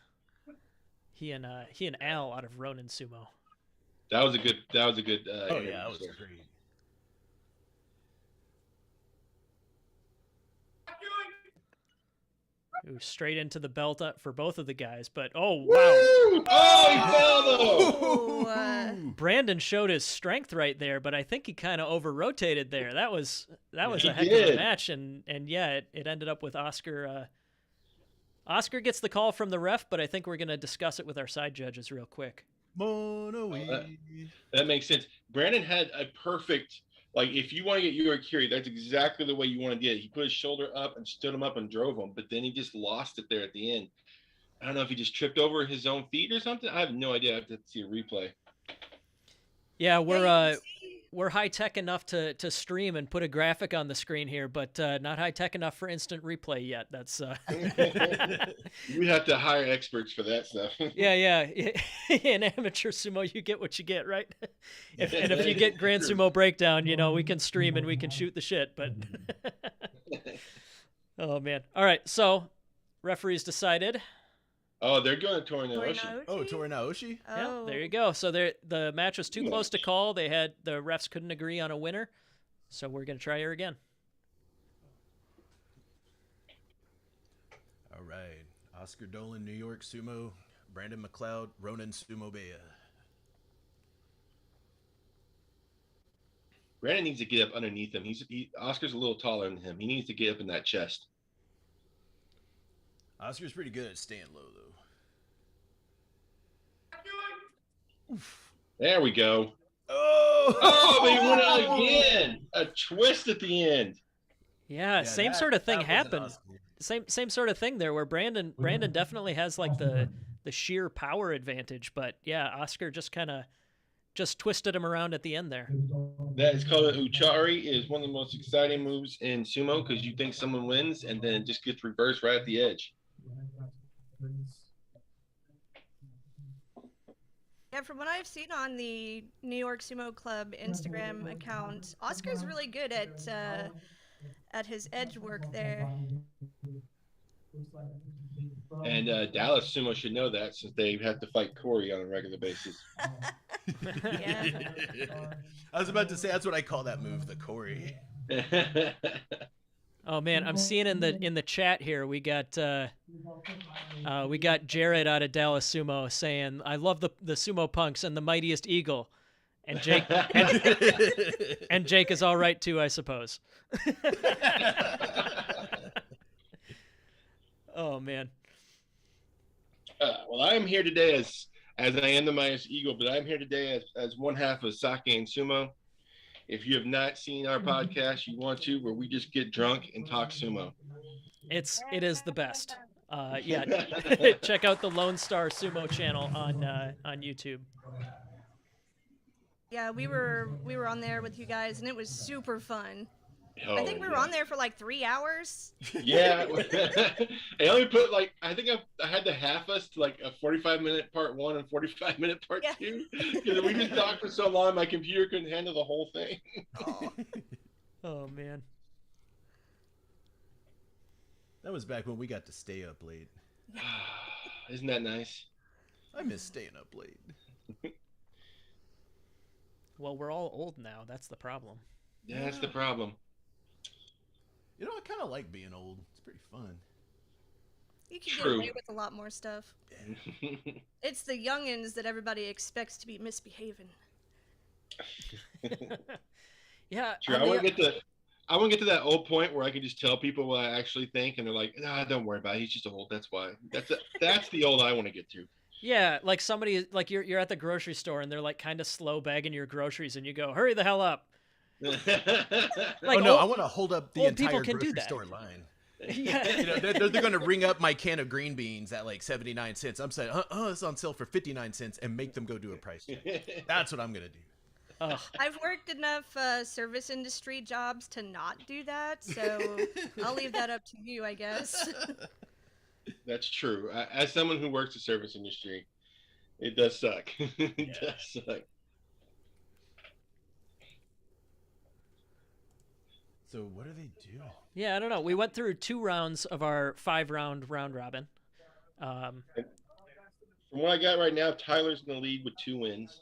He and Al out of Ronin Sumo. That was a good. Oh yeah, that was great. Ooh, straight into the belt up for both of the guys, but oh wow. Woo! Oh, he fell though. Oh, Brandon showed his strength right there, but I think he kind of over rotated there. That was He a heck of a did. match, and yeah, it ended up with Oscar. Oscar gets the call from the ref, but I think we're gonna discuss it with our side judges real quick. Mono-e. That makes sense. Brandon had a perfect, like, if you want to get Yuri Kiri, that's exactly the way you want to get it. He put his shoulder up and stood him up and drove him, but then he just lost it there at the end. I don't know if he just tripped over his own feet or something. I have no idea. I have to see a replay. Yeah, you can see- we're high tech enough to stream and put a graphic on the screen here, but not high tech enough for instant replay yet. That's We have to hire experts for that stuff. yeah. In amateur sumo, you get what you get, right? If you get Grand Sumo Breakdown, we can stream and we can shoot the shit. But oh man! All right, so referees decided. Oh, they're going to Torinoshi. Torinoshi? Oh, Torinaoshi? Yeah, there you go. So the match was too close to call. The refs couldn't agree on a winner, so we're gonna try her again. All right. Oscar Dolan, New York Sumo. Brandon McLeod, Ronin Sumo Bea. Brandon needs to get up underneath him. Oscar's a little taller than him. He needs to get up in that chest. Oscar's pretty good at staying low, though. There we go. Oh, but he won it again. A twist at the end. Yeah, same sort of thing that wasn't happened. Oscar. Same sort of thing there, where Brandon definitely has like the sheer power advantage, but yeah, Oscar just kind of twisted him around at the end there. That is called an uchari. It is one of the most exciting moves in sumo because you think someone wins and then it just gets reversed right at the edge. Yeah, from what I've seen on the New York Sumo Club Instagram account, Oscar's really good at his edge work there. And Dallas Sumo should know that since they have to fight Corey on a regular basis. Yeah. I was about to say that's what I call that move, the Corey. Oh man, I'm seeing in the chat here we got Jared out of Dallas Sumo saying, "I love the sumo punks and the mightiest eagle," and Jake and Jake is all right too, I suppose. Oh man. Well, I am here today as I am the mightiest eagle, but I'm here today as one half of Sake&Sumo. If you have not seen our podcast, you want to, where we just get drunk and talk sumo. It is the best. Yeah, check out the Lone Star Sumo channel on YouTube. Yeah, we were on there with you guys, and it was super fun. Oh, I think we were on there for like 3 hours. Yeah. I only put I think I had to half us to like a 45-minute part 1 and 45-minute part 2. Because we just talked for so long, my computer couldn't handle the whole thing. Oh man. That was back when we got to stay up late. Isn't that nice? I miss staying up late. Well, we're all old now. That's the problem. Yeah, that's the problem. You know, I kind of like being old. It's pretty fun. You can get True. away with a lot more stuff. It's the youngins that everybody expects to be misbehaving. Yeah. True. I want to get I want to get to that old point where I can just tell people what I actually think, and they're like, "Nah, don't worry about it. He's just old. That's why." That's the old I want to get to. Yeah, like somebody, like you're at the grocery store and they're like kind of slow bagging your groceries, and you go, "Hurry the hell up!" Like, oh no, I want to hold up the old people entire can do grocery that. store line. Yeah. You know, they're going to ring up my can of green beans at like 79 cents. I'm saying, it's on sale for 59 cents, and make them go do a price check. That's what I'm going to do. Ugh. I've worked enough service industry jobs to not do that, so I'll leave that up to you, I guess. That's true. As someone who works the service industry, it does suck. It does suck. So what are they doing? Yeah, I don't know. We went through 2 rounds of our 5-round round robin. From what I got right now, Tyler's in the lead with 2 wins.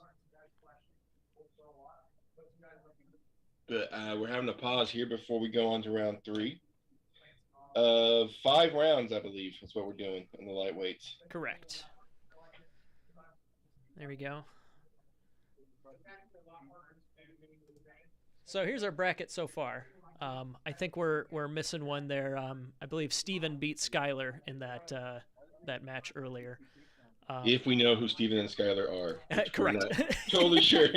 But we're having a pause here before we go on to round 3. 5 rounds, I believe, is what we're doing in the lightweights. Correct. There we go. So here's our bracket so far. I think we're missing one there. I believe Steven beat Skylar in that match earlier. If we know who Steven and Skylar are. Correct. We're not totally sure.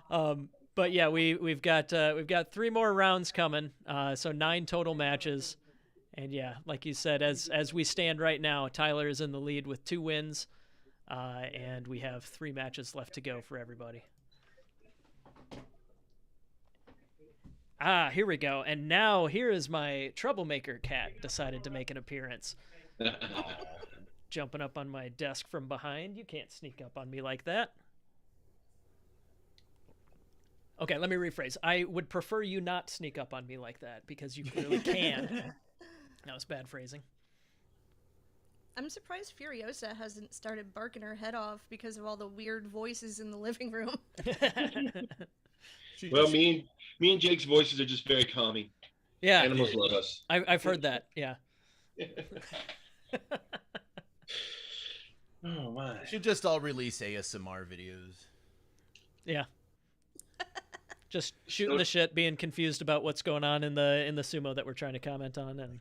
But yeah, we've got 3 more rounds coming. So 9 total matches. And yeah, like you said, as we stand right now, Tyler is in the lead with 2 wins. And we have 3 matches left to go for everybody. Here we go. And now here is my troublemaker cat decided to make an appearance. Jumping up on my desk from behind. You can't sneak up on me like that. Okay, let me rephrase. I would prefer you not sneak up on me like that because you clearly can. That was bad phrasing. I'm surprised Furiosa hasn't started barking her head off because of all the weird voices in the living room. Well, me and Jake's voices are just very calming. Yeah. Animals love us. I've heard that, yeah. Oh, my. We should just all release ASMR videos. Yeah. Just shooting the shit, being confused about what's going on in the sumo that we're trying to comment on, and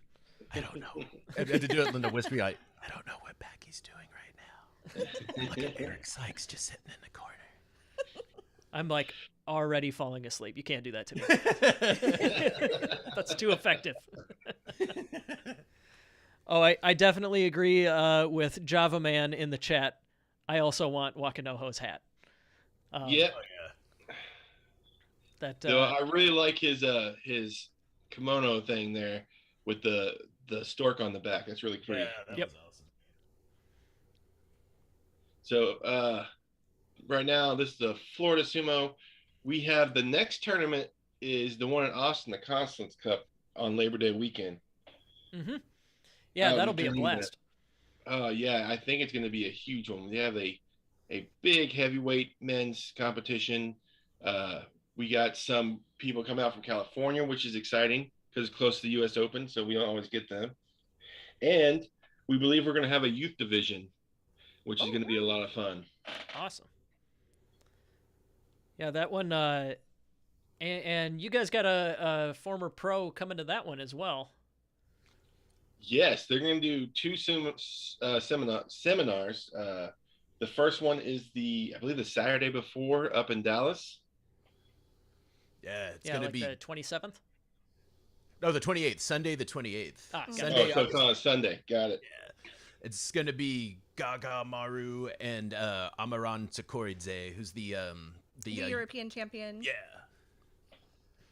I don't know. And to do it in the whispery, I don't know what Becky's doing right now. Look at Eric Sykes just sitting in the corner. I'm like already falling asleep. You can't do that to me. That's too effective. Oh, I definitely agree with Java Man in the chat. I also want Wakanoho's hat. Yeah. That No, I really like his kimono thing there with the stork on the back. That's really pretty. Yeah, that was awesome. So right now, this is the Florida Sumo. We have the next tournament is the one in Austin, the Constance Cup on Labor Day weekend. Mm-hmm. Yeah, that'll be a blast. Yeah, I think it's going to be a huge one. We have a big heavyweight men's competition. We got some people come out from California, which is exciting because it's close to the U.S. Open, so we don't always get them. And we believe we're going to have a youth division, which is going to be a lot of fun. Awesome. Yeah, that one. And you guys got a former pro coming to that one as well. Yes, they're going to do 2 seminars. The first one is I believe the Saturday before up in Dallas. Yeah, it's going to be the 27th. No, the 28th. Sunday, the 28th. Sunday. So it's on a Sunday. Got it. Yeah, it's going to be Gaga Maru and Amaran Tsakoridze, who's the European champion. Yeah.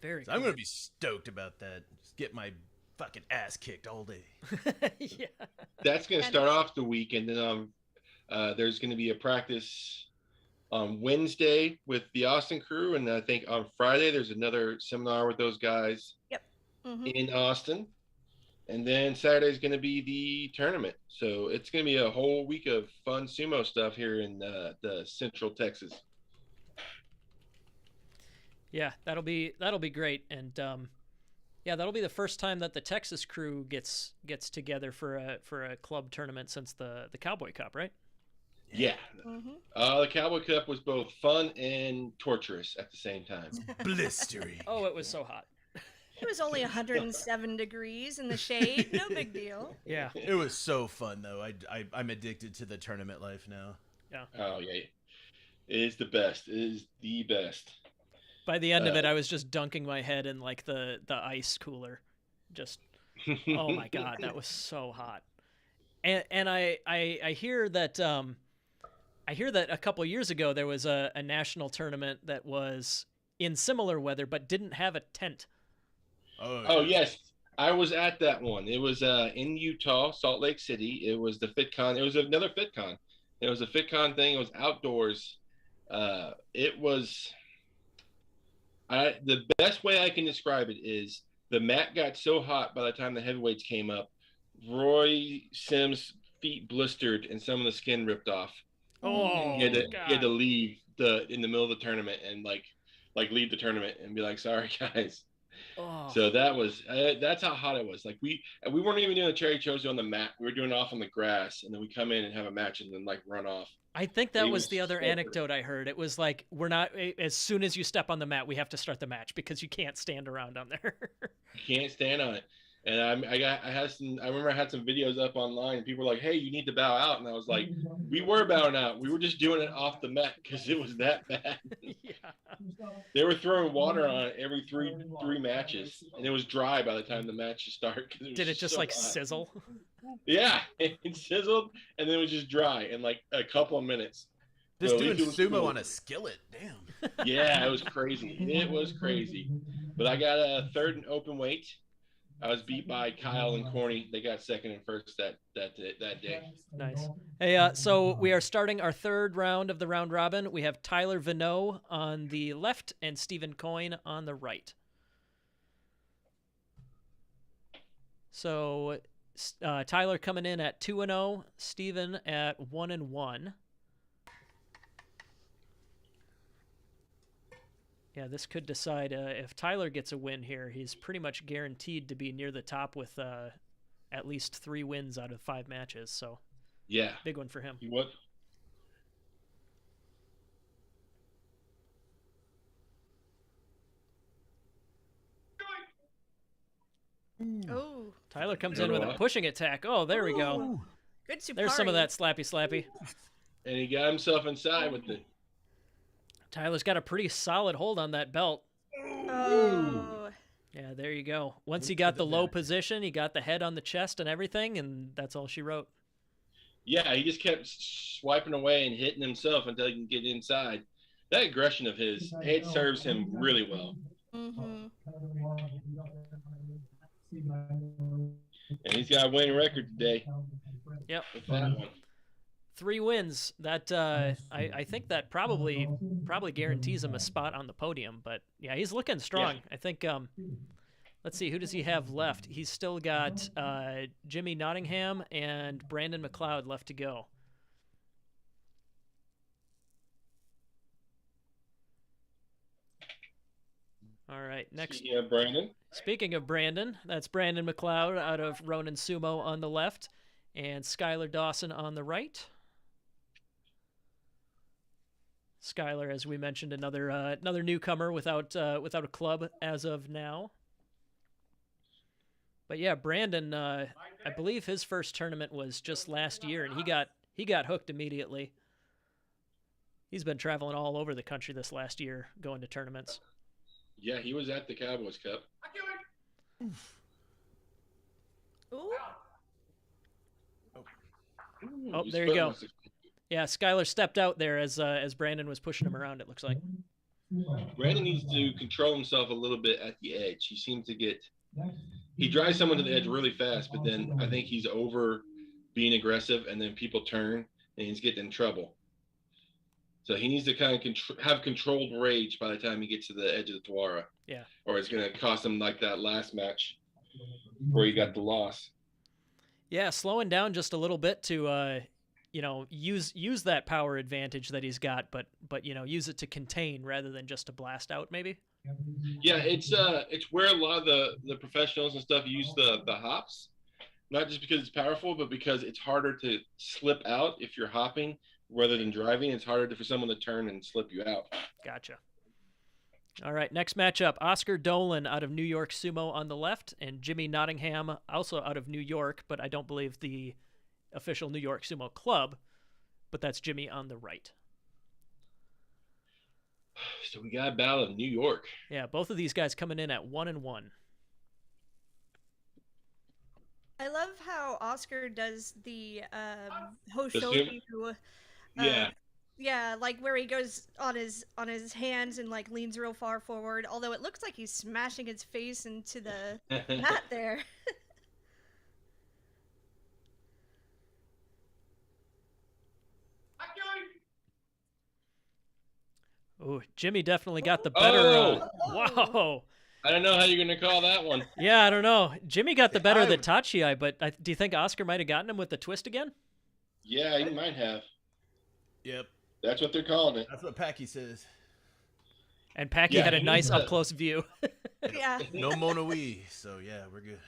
Very. So I'm going to be stoked about that. Just get my fucking ass kicked all day. Yeah. That's going to start off the week, and then there's going to be a practice on Wednesday with the Austin crew, and I think on Friday there's another seminar with those guys. Yep. Mm-hmm. In Austin, and then Saturday is going to be the tournament. So it's going to be a whole week of fun sumo stuff here in the Central Texas. Yeah, that'll be great, and yeah, that'll be the first time that the Texas crew gets together for a club tournament since the Cowboy Cup, right? Yeah. Hmm. The Cowboy Cup was both fun and torturous at the same time. Blistery. Oh, it was so hot. It was only 107 degrees in the shade. No big deal. Yeah. It was so fun though. I'm addicted to the tournament life now. Yeah. Oh yeah, it is the best. It is the best. By the end of it, I was just dunking my head in like the ice cooler. Just oh my god, that was so hot. And I hear that a couple years ago there was a national tournament that was in similar weather but didn't have a tent. Oh yes, I was at that one. It was in Utah, Salt Lake City. It was the FitCon. It was another FitCon. It was a FitCon thing. It was outdoors. It was. The best way I can describe it is the mat got so hot by the time the heavyweights came up, Roy Sims' feet blistered and some of the skin ripped off. Oh, He had to leave in the middle of the tournament and like leave the tournament and be like, sorry guys. Oh. So that's how hot it was. Like we weren't even doing a cherry chosen on the mat. We were doing it off on the grass, and then we come in and have a match and then like run off. I think that It was was the other so anecdote I heard. It was like, we're not, as soon as you step on the mat, we have to start the match because you can't stand around on there. You can't stand on it. And I remember I had some videos up online and people were like, hey, you need to bow out. And I was like, we were bowing out. We were just doing it off the mat because it was that bad. Yeah. They were throwing water on it every three matches. And it was dry by the time the matches started. Did it just so like hot. sizzle? Yeah, it sizzled and then it was just dry in like a couple of minutes. Just So at doing least it was sumo cool. on a skillet. Damn. Yeah, it was crazy. It was crazy. But I got a third in open weight. I was beat by Kyle and Corny. They got second and first that day. Nice. Hey, so we are starting our third round of the round robin. We have Tyler Vinot on the left and Stephen Coyne on the right. So Tyler coming in at 2-0, Stephen at 1-1. Yeah, this could decide if Tyler gets a win here. He's pretty much guaranteed to be near the top with at least 3 wins out of 5 matches. So Yeah, big one for him. what? Oh, Tyler comes in with a pushing attack. Oh, there we go. good Supari. There's some of that slappy. And he got himself inside with it. Tyler's got a pretty solid hold on that belt. Oh. Yeah, there you go. Once he got the low position, he got the head on the chest and everything, and that's all she wrote. Yeah, he just kept swiping away and hitting himself until he can get inside. That aggression of his, it serves him really well. Mm-hmm. And he's got a winning record today. Yep. With that one. 3 wins. That I think that probably guarantees him a spot on the podium. But yeah, he's looking strong. Yeah. I think. Let's see, who does he have left? He's still got Jimmy Nottingham and Brandon McLeod left to go. All right, next. Yeah, Brandon. Speaking of Brandon, that's Brandon McLeod out of Ronin Sumo on the left, and Skylar Dawson on the right. Skylar, as we mentioned, another newcomer without a club as of now. But yeah, Brandon, I believe his first tournament was just last year, and he got hooked immediately. He's been traveling all over the country this last year, going to tournaments. Yeah, he was at the Cowboys Cup. Ooh. Oh, there you go. Yeah, Skylar stepped out there as Brandon was pushing him around, it looks like. Brandon needs to control himself a little bit at the edge. He seems to he drives someone to the edge really fast, but then I think he's over being aggressive, and then people turn, and he's getting in trouble. So he needs to kind of have controlled rage by the time he gets to the edge of the Tawara. Yeah. Or it's going to cost him like that last match where he got the loss. Yeah, slowing down just a little bit to use that power advantage that he's got, but use it to contain rather than just to blast out maybe. Yeah, it's where a lot of the professionals and stuff use the hops, not just because it's powerful, but because it's harder to slip out if you're hopping rather than driving. It's harder for someone to turn and slip you out. Gotcha. All right, next matchup, Oscar Dolan out of New York Sumo on the left, and Jimmy Nottingham, also out of New York, but I don't believe the official New York Sumo Club, but that's Jimmy on the right. So we got a battle of New York. Yeah, both of these guys coming in at 1-1. I love how Oscar does the Hoshoryu. Yeah. Yeah, like where he goes on his hands and like leans real far forward. Although it looks like he's smashing his face into the mat there. Oh, Jimmy definitely got the better. Wow. I don't know how you're going to call that one. Yeah, I don't know. Jimmy got the better of the Tachi, but do you think Oscar might have gotten him with the twist again? Yeah, he might have. Yep. That's what they're calling it. That's what Packy says. And Packy had a nice up-close view. Yeah. No Monoi, so yeah, we're good.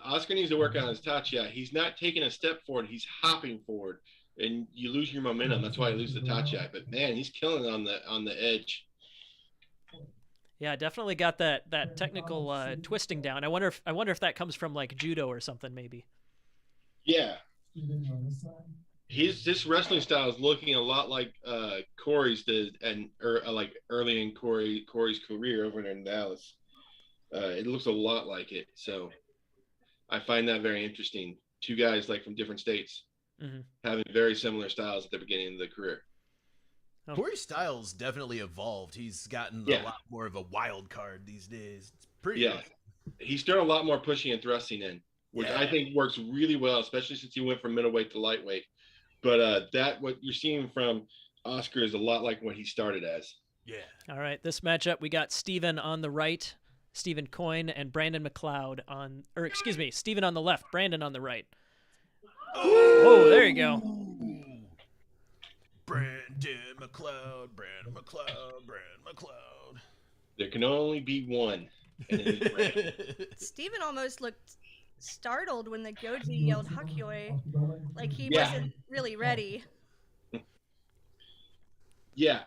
Oscar needs to work on his tachi. He's not taking a step forward. He's hopping forward, and you lose your momentum. That's why you lose the tachi. But man, he's killing it on the edge. Yeah, definitely got that technical twisting down. I wonder if that comes from like judo or something maybe. Yeah. This wrestling style is looking a lot like Corey's did, like early in Corey's career over there in Dallas. It looks a lot like it, so I find that very interesting. Two guys like from different states having very similar styles at the beginning of the career. Oh. Corey Styles definitely evolved. He's gotten a lot more of a wild card these days. It's pretty awesome. He's done a lot more pushing and thrusting in, which I think works really well, especially since he went from middleweight to lightweight. But what you're seeing from Oscar is a lot like what he started as. Yeah. All right, this matchup, we got Steven on the right, Stephen Coyne, and Brandon McLeod on, or excuse me, Steven on the left, Brandon on the right. Oh, there you go. Brandon McLeod. There can only be one. And it is Brandon. Steven almost looked startled when the Goji yelled Hakyoi, like he wasn't really ready. Yeah,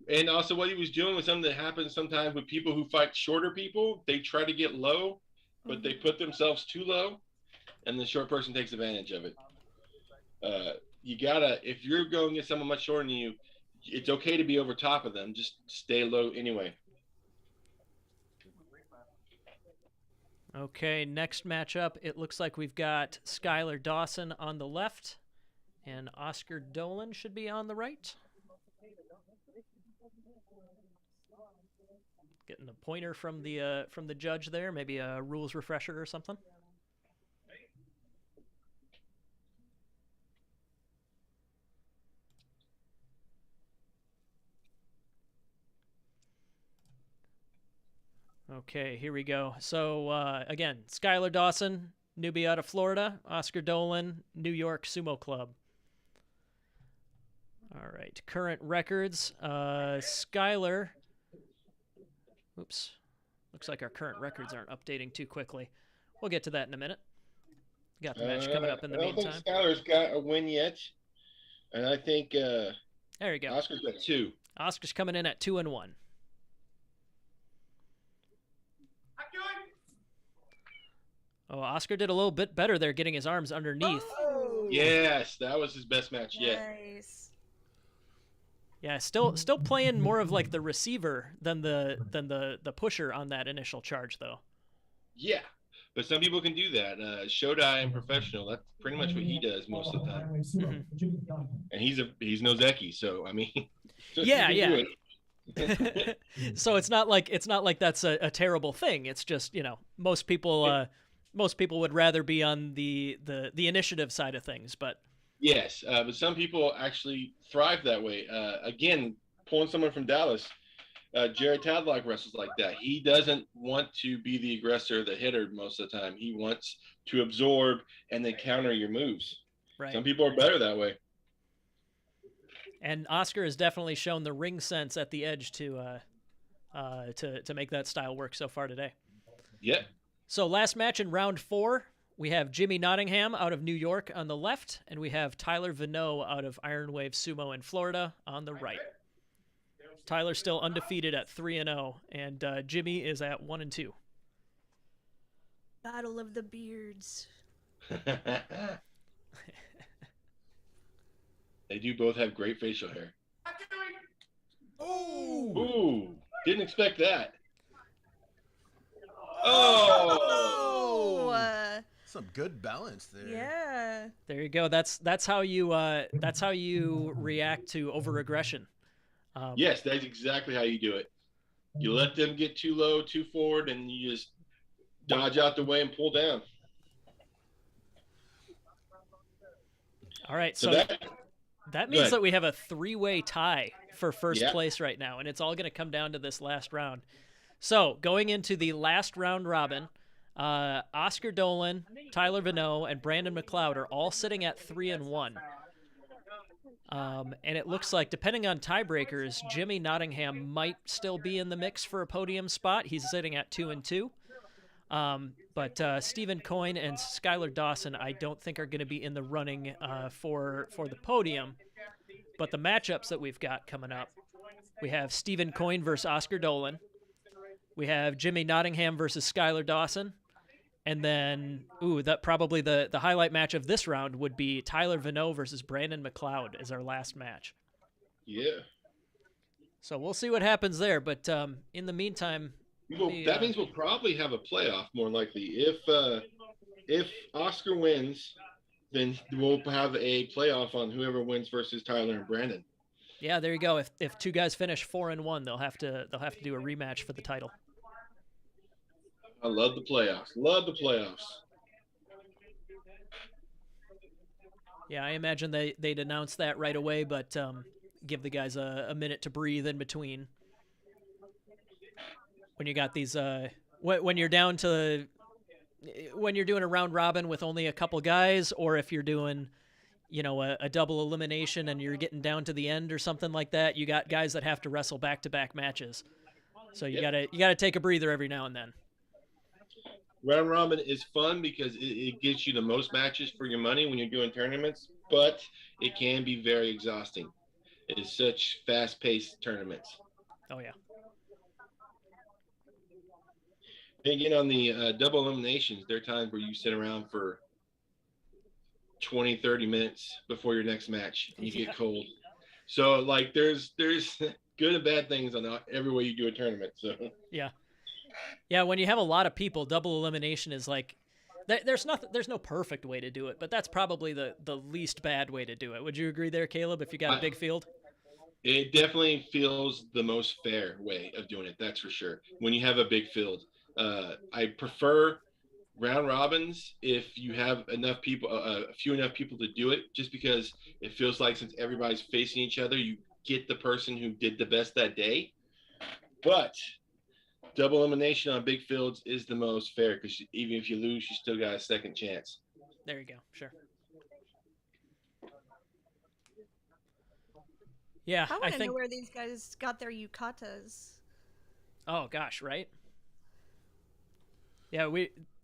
and also what he was doing was something that happens sometimes with people who fight shorter people. They try to get low, but they put themselves too low, and the short person takes advantage of it. You gotta, if you're going to get someone much shorter than you, it's okay to be over top of them. Just stay low anyway. Okay, next matchup, it looks like we've got Skylar Dawson on the left, and Oscar Dolan should be on the right. Getting a pointer from the judge there, maybe a rules refresher or something. Okay, here we go. So, again, Skylar Dawson, newbie out of Florida. Oscar Dolan, New York Sumo Club. All right, current records. Skylar. Oops. Looks like our current records aren't updating too quickly. We'll get to that in a minute. Got the match coming up in the meantime. I don't think Skylar's got a win yet. And I think there you go. Oscar's got 2. Oscar's coming in at 2-1. Oh, Oscar did a little bit better there, getting his arms underneath. Oh. Yes, that was his best match yet. Nice. Yeah, still playing more of like the receiver than the pusher on that initial charge, though. Yeah, but some people can do that. Shodai and professional, that's pretty much what he does most of the time. And he's no Zeki, so I mean. Yeah. So it's not like that's a terrible thing. It's just, most people would rather be on the initiative side of things, but. Yes, but some people actually thrive that way. Again, pulling someone from Dallas, Jared Tadlock wrestles like that. He doesn't want to be the aggressor, the hitter most of the time. He wants to absorb and then counter your moves. Right. Some people are better that way. And Oscar has definitely shown the ring sense at the edge to make that style work so far today. Yep. So last match in round 4, we have Jimmy Nottingham out of New York on the left, and we have Tyler Vano out of Ironwave Sumo in Florida on the right. Tyler's still undefeated at 3-0, and Jimmy is at 1-2. Battle of the Beards. They do both have great facial hair. Oh! Ooh, didn't expect that. Oh! Some good balance there. Yeah. There you go. That's how you react to over-aggression. Yes, that's exactly how you do it. You let them get too low, too forward, and you just dodge out the way and pull down. All right, so that means that we have a 3-way tie for first place right now, and it's all going to come down to this last round. So going into the last round robin, Oscar Dolan, Tyler Vano, and Brandon McLeod are all sitting at 3-1. And it looks like, depending on tiebreakers, Jimmy Nottingham might still be in the mix for a podium spot. He's sitting at 2-2. But Stephen Coyne and Skylar Dawson, I don't think are going to be in the running for the podium. But the matchups that we've got coming up, we have Stephen Coyne versus Oscar Dolan. We have Jimmy Nottingham versus Skylar Dawson. And then, that probably the highlight match of this round would be Tyler Vano versus Brandon McLeod as our last match. Yeah. So we'll see what happens there. But in the meantime, that means we'll probably have a playoff more likely. If Oscar wins, then we'll have a playoff on whoever wins versus Tyler and Brandon. Yeah, there you go. If two guys finish 4-1, they'll have to do a rematch for the title. I love the playoffs. Love the playoffs. Yeah, I imagine they'd announce that right away, but give the guys a minute to breathe in between. When you got these, when you're down to, when you're doing a round robin with only a couple guys, or if you're doing, a double elimination and you're getting down to the end or something like that, you got guys that have to wrestle back-to-back matches. So you gotta take a breather every now and then. Round robin is fun because it gets you the most matches for your money when you're doing tournaments, but it can be very exhausting. It is such fast-paced tournaments. Oh, yeah. And again, on the double eliminations, there are times where you sit around for 20, 30 minutes before your next match and you get cold. So, like, there's good and bad things on every way you do a tournament. So yeah. Yeah, when you have a lot of people, double elimination is like, there's no perfect way to do it, but that's probably the least bad way to do it. Would you agree there, Caleb, if you got a big field? It definitely feels the most fair way of doing it, that's for sure. When you have a big field, I prefer round robins if you have enough people, a few enough people to do it, just because it feels like since everybody's facing each other, you get the person who did the best that day. But double elimination on big fields is the most fair because even if you lose, you still got a second chance. There you go. Sure. Yeah, I want to know where these guys got their yukatas. Oh gosh, right? Yeah,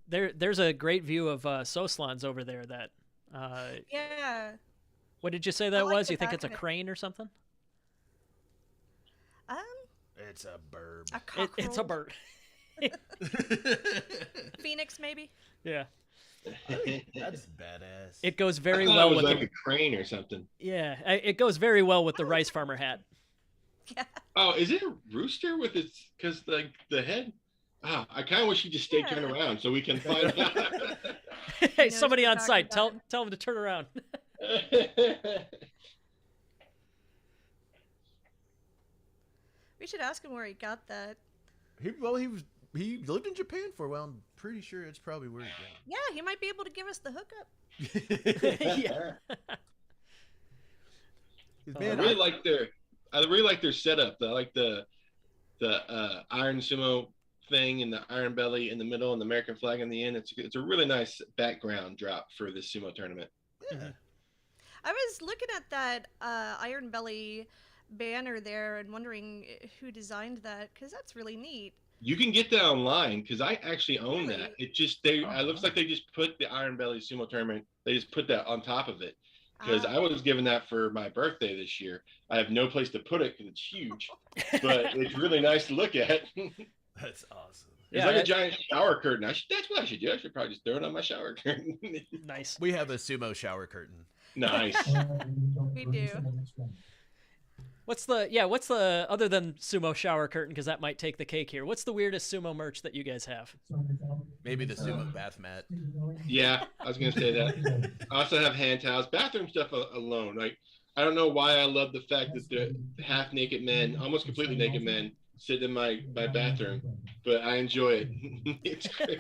there's a great view of Soslans over there. That. Yeah. What did you say that was? You think it's a crane or something? It's a bird. A cockerel. It's a bird. Phoenix, maybe. Yeah. That's badass. It goes very I well it was with like a crane or something. Yeah, it goes very well with the rice farmer hat. Yeah. Oh, is it a rooster with its? Because like the head. Ah, I kind of wish you just stayed turned around so we can find out. Hey, somebody on site, tell him to turn around. We should ask him where he got that. He lived in Japan for a while. I'm pretty sure it's probably where he got it. Yeah, he might be able to give us the hookup. Yeah. I really like their setup. I like the Iron Sumo thing and the Iron Belly in the middle and the American flag in the end. It's a really nice background drop for this sumo tournament. Yeah. I was looking at that Iron Belly banner there and wondering who designed that, because that's really neat. You can get that online because I actually own Really? that. It just it looks like they just put the Iron Belly Sumo tournament. They just put that on top of it because I was given that for my birthday this year. I have no place to put it because it's huge, but it's really nice to look at. That's awesome. It's like a giant shower curtain. That's what I should do. I should probably just throw it on my shower curtain. Nice. We have a sumo shower curtain. Nice. We do. What's the other than sumo shower curtain, because that might take the cake here? What's the weirdest sumo merch that you guys have? Maybe the sumo bath mat. Yeah, I was gonna say that. I also have hand towels, bathroom stuff alone. Like I don't know why I love the fact that the half naked men, almost completely naked men, sit in my bathroom, but I enjoy it. It's great.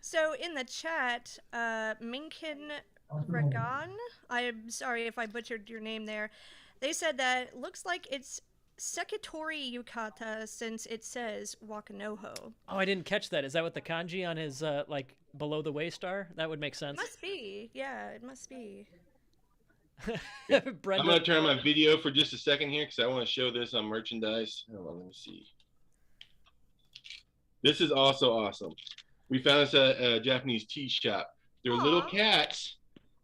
So in the chat, Minkin Ragan, I'm sorry if I butchered your name there. They said that looks like it's Sekitori Yukata since it says Wakanoho. Oh, I didn't catch that. Is that what the kanji on his like below the waist are? That would make sense. Must be. Yeah, it must be. I'm gonna turn on my video for just a second here because I want to show this on merchandise. Hold on, let me see. This is also awesome. We found this at a Japanese tea shop. They're little cats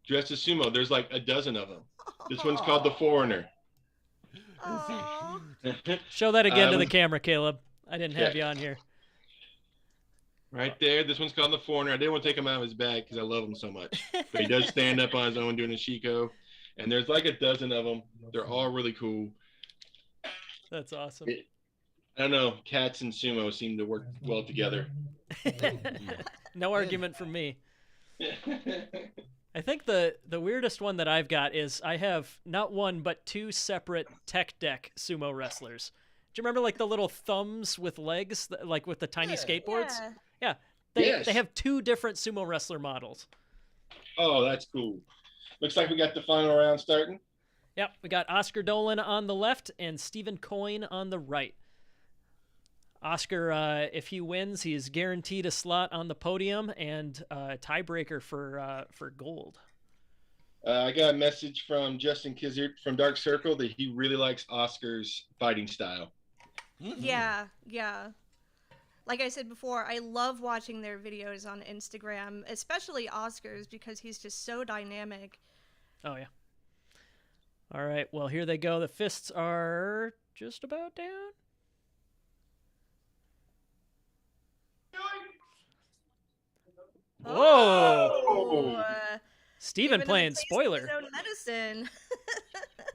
dressed as sumo. There's like a dozen of them. This one's called the Foreigner. Show that again to the camera, Caleb. I didn't have Okay. you on here. Right there. This one's called the Foreigner. I didn't want to take him out of his bag because I love him so much. But he does stand up on his own doing a Shiko. And there's like a dozen of them. They're all really cool. That's awesome. I don't know. Cats and sumo seem to work well together. No argument from me. I think the weirdest one that I've got is I have not one but two separate tech deck sumo wrestlers. Do you remember like the little thumbs with legs, like with the tiny skateboards? Yeah. They have two different sumo wrestler models. Oh, that's cool. Looks like we got the final round starting. Yep, we got Oscar Dolan on the left and Stephen Coyne on the right. Oscar, if he wins, he's guaranteed a slot on the podium and a tiebreaker for gold. I got a message from Justin Kizzard from Dark Circle that he really likes Oscar's fighting style. Yeah. Like I said before, I love watching their videos on Instagram, especially Oscar's, because he's just so dynamic. Oh, yeah. All right, well, here they go. The fists are just about down. Whoa! Steven playing spoiler. His own medicine.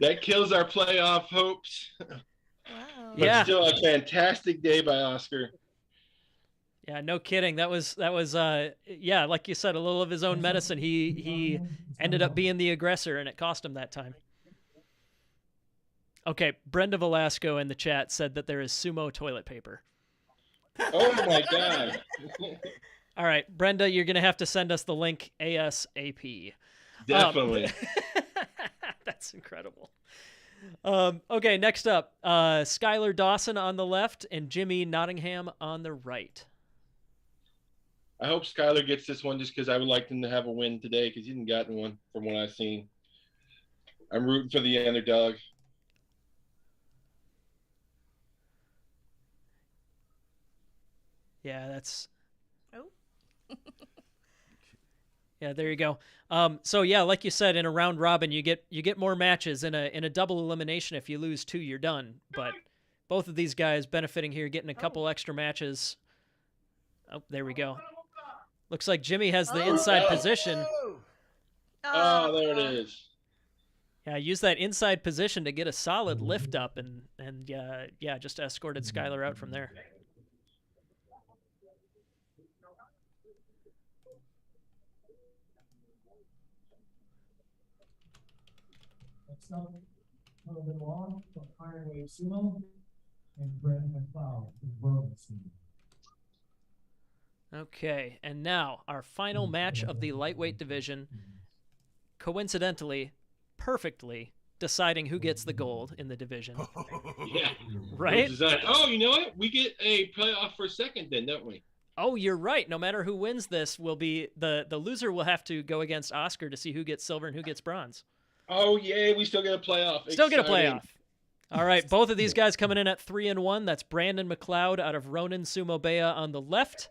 That kills our playoff hopes. Wow. But Yeah. still a fantastic day by Oscar. Yeah, no kidding. That was yeah, like you said, a little of his own medicine. He ended up being the aggressor, and it cost him that time. Okay, Brenda Velasco in the chat said that there is sumo toilet paper. Oh my god. All right, Brenda, you're going to have to send us the link ASAP. Definitely. That's incredible. Okay, next up, Skylar Dawson on the left and Jimmy Nottingham on the right. I hope Skylar gets this one just because I would like him to have a win today because he hasn't gotten one from what I've seen. I'm rooting for the underdog. Yeah, that's... Oh. Yeah, there you go. So yeah, like you said, in a round robin, you get more matches. In a double elimination, if you lose two, you're done. But both of these guys benefiting here, getting a couple extra matches. Oh, there we go. Looks like Jimmy has the inside position. Oh, there it is. Yeah, use that inside position to get a solid lift up, and yeah, just escorted Skylar out from there. Next up, Caleb Long from Ironwave Sumo and Brent McLeod from World Sumo. Okay, and now our final match of the lightweight division. Coincidentally, perfectly deciding who gets the gold in the division. Yeah. Right? Oh, you know what? We get a playoff for second then, don't we? Oh, you're right. No matter who wins this, will be the loser will have to go against Oscar to see who gets silver and who gets bronze. Oh, yay. We still get a playoff. Still get a Exciting. playoff. All right, both of these guys coming in at 3-1. That's Brandon McLeod out of Ronin Sumo Bea on the left,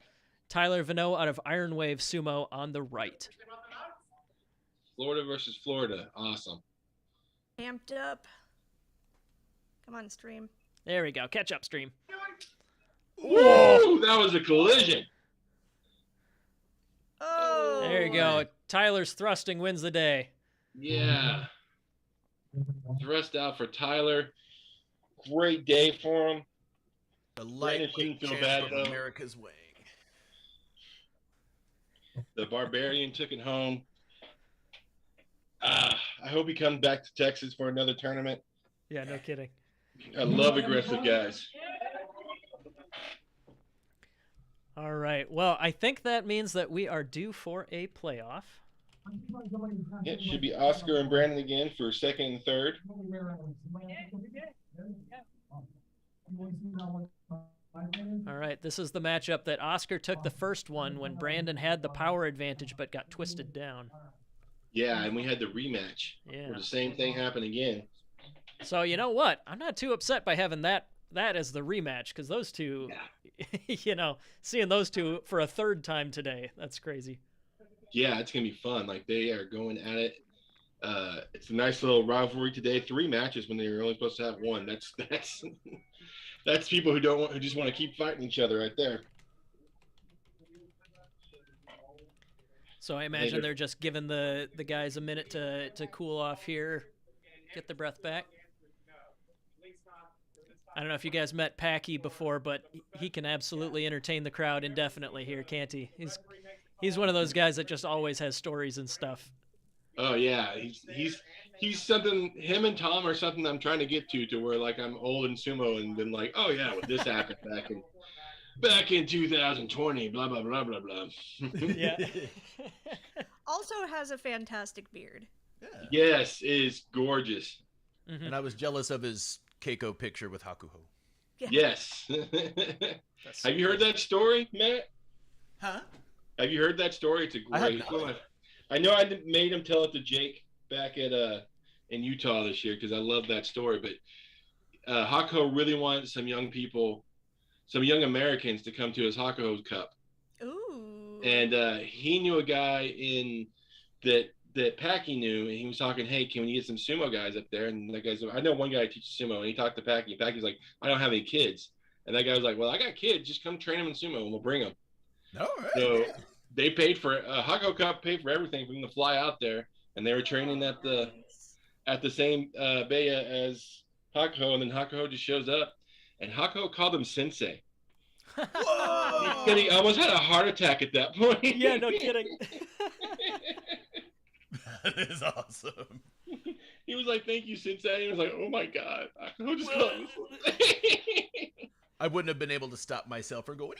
Tyler Vano out of Ironwave Sumo on the right. Florida versus Florida. Awesome. Amped up. Come on, stream. There we go. Catch up, stream. Whoa! That was a collision. Oh. There you go. Tyler's thrusting wins the day. Yeah. Thrust out for Tyler. Great day for him. The Brandon lightweight shouldn't feel champ bad, of though. America's weighing. The Barbarian took it home. I hope he comes back to Texas for another tournament. Yeah, no kidding. I love aggressive guys. All right. Well, I think that means that we are due for a playoff. Yeah, it should be Oscar and Brandon again for second and third. All right. This is the matchup that Oscar took the first one when Brandon had the power advantage but got twisted down. Yeah, and we had the rematch. Yeah. Where the same thing happened again. So you know what? I'm not too upset by having that as the rematch, because those two, you know, seeing those two for a third time today, that's crazy. Yeah, it's gonna be fun. Like, they are going at it. It's a nice little rivalry today. 3 matches when they were only supposed to have 1. That's people who just want to keep fighting each other right there. So I imagine they're just giving the guys a minute to cool off here, get their breath back. I don't know if you guys met Packy before, but he can absolutely entertain the crowd indefinitely here, can't he? He's one of those guys that just always has stories and stuff. Oh yeah, he's something. Him and Tom are something I'm trying to get to where, like, I'm old in sumo and been like, oh yeah, well, this happened back in 2020, blah blah blah blah blah. Yeah. Also has a fantastic beard. Yeah. Yes, it is gorgeous. Mm-hmm. And I was jealous of his Keiko picture with Hakuho. Yeah. Yes. Have you heard that story, Matt? Huh? Have you heard that story? It's a I have great not. one. I know I made him tell it to Jake back at in Utah this year because I love that story. But Hakuho really wanted some young people, some young Americans to come to his Hakuho Cup. Ooh. And he knew a guy that Packy knew, and he was talking, hey, can we get some sumo guys up there? And that guy's, I know one guy who teaches sumo, and he talked to Packy, and Packy's like, I don't have any kids. And that guy was like, well, I got kids, just come train them in sumo, and we'll bring them. All right. So they paid for Hakuho Cup, paid for everything for them to fly out there, and they were training at the same Bea as Hakuho, and then Hakuho just shows up, and Hakuho called him sensei. Whoa! And he almost had a heart attack at that point. Yeah, no kidding. That is awesome. He was like, thank you, sensei. He was like, oh my God. Hakuho just called me sensei. I wouldn't have been able to stop myself from going.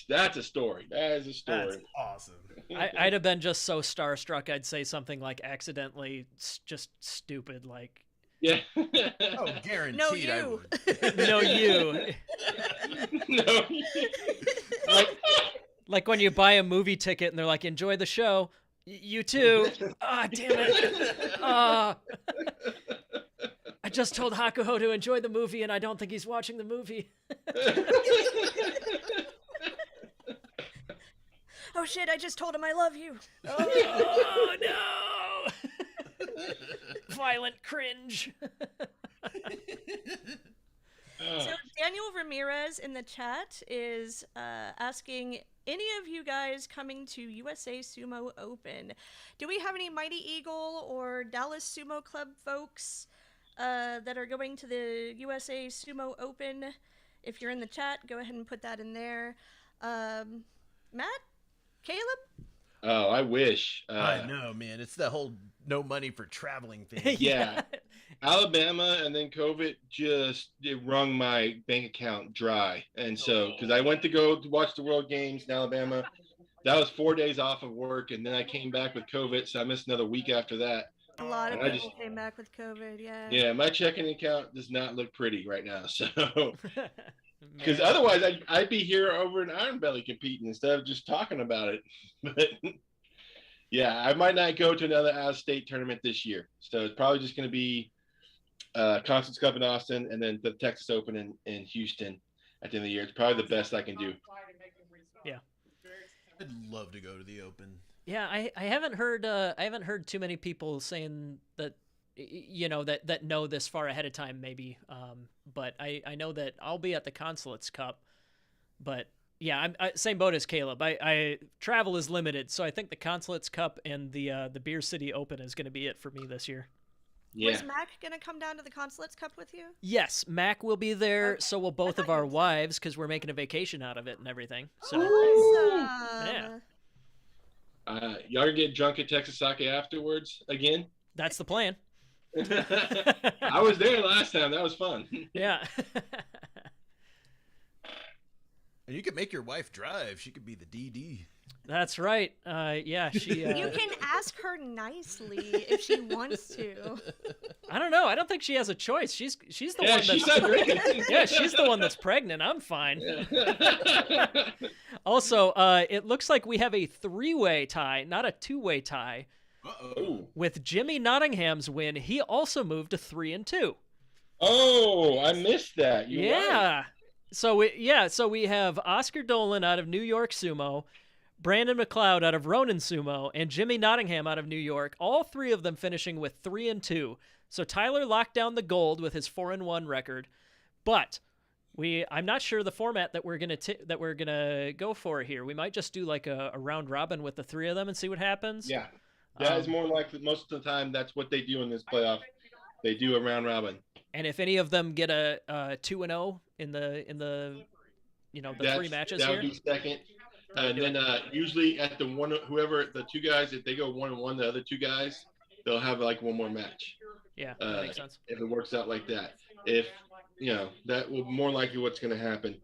That's a story. That is a story. That's awesome. I'd have been just so starstruck, I'd say something like accidentally just stupid, like, Yeah. Oh, guaranteed I you. would. no, you. No. Like when you buy a movie ticket and they're like, enjoy the show. You too. Ah, damn it. I just told Hakuho to enjoy the movie, and I don't think he's watching the movie. Oh shit, I just told him I love you. Oh, no. Violent cringe. So Daniel Ramirez in the chat is asking, any of you guys coming to USA Sumo Open? Do we have any Mighty Eagle or Dallas Sumo Club folks that are going to the USA Sumo Open? If you're in the chat, go ahead and put that in there. Matt? Caleb? Oh, I wish. I know, man. It's the whole no money for traveling thing. Yeah. Alabama and then COVID it wrung my bank account dry. And so, because I went to go to watch the World Games in Alabama, that was 4 days off of work. And then I came back with COVID, so I missed another week after that. A lot of And I people came back with COVID, yeah. Yeah, my checking account does not look pretty right now. So, because otherwise I'd be here over in Iron Belly competing instead of just talking about it. But Yeah, I might not go to another out-of-state tournament this year. So it's probably just going to be Conference Cup in Austin and then the Texas Open in Houston at the end of the year. It's probably the best I can do. Yeah. I'd love to go to the Open. Yeah, I haven't heard too many people saying that, you know, that know this far ahead of time maybe. But I know that I'll be at the Consulates Cup, but yeah, I'm same boat as Caleb. I travel is limited, so I think the Consulates Cup and the Beer City Open is going to be it for me this year. Yeah. Was Mac gonna come down to the Consulates Cup with you? Yes, Mac will be there. Okay. So will both of our wives because we're making a vacation out of it and everything. So Awesome. yeah, Y'all gonna get drunk at Texas Sake afterwards again? that's the plan. I was there last time. That was fun. Yeah. And you could make your wife drive. She could be the DD. That's right. Yeah, she. You can ask her nicely if she wants to. I don't know. I don't think she has a choice. She's the Yeah, one that's. she's not drinking. Yeah, she's the one that's pregnant. I'm fine. Also, it looks like we have a 3-way tie, not a 2-way tie, Uh-oh. with Jimmy Nottingham's win. He also moved to 3-2. Oh, I missed that. You're Yeah. right. So we have Oscar Dolan out of New York Sumo, Brandon McLeod out of Ronin Sumo, and Jimmy Nottingham out of New York. All three of them finishing with 3-2. So Tyler locked down the gold with his 4-1 record, but I'm not sure the format that we're gonna go for here. We might just do like a round robin with the three of them and see what happens. Yeah, that is more likely. Most of the time, that's what they do in this playoff. They do a round robin. And if any of them get a 2-0 in the the 3 matches that here, would be second. And then usually at the the two guys, if they go 1-1, the other two guys, they'll have like one more match. yeah, that makes sense. If it works out like that. If that will more likely what's going to happen.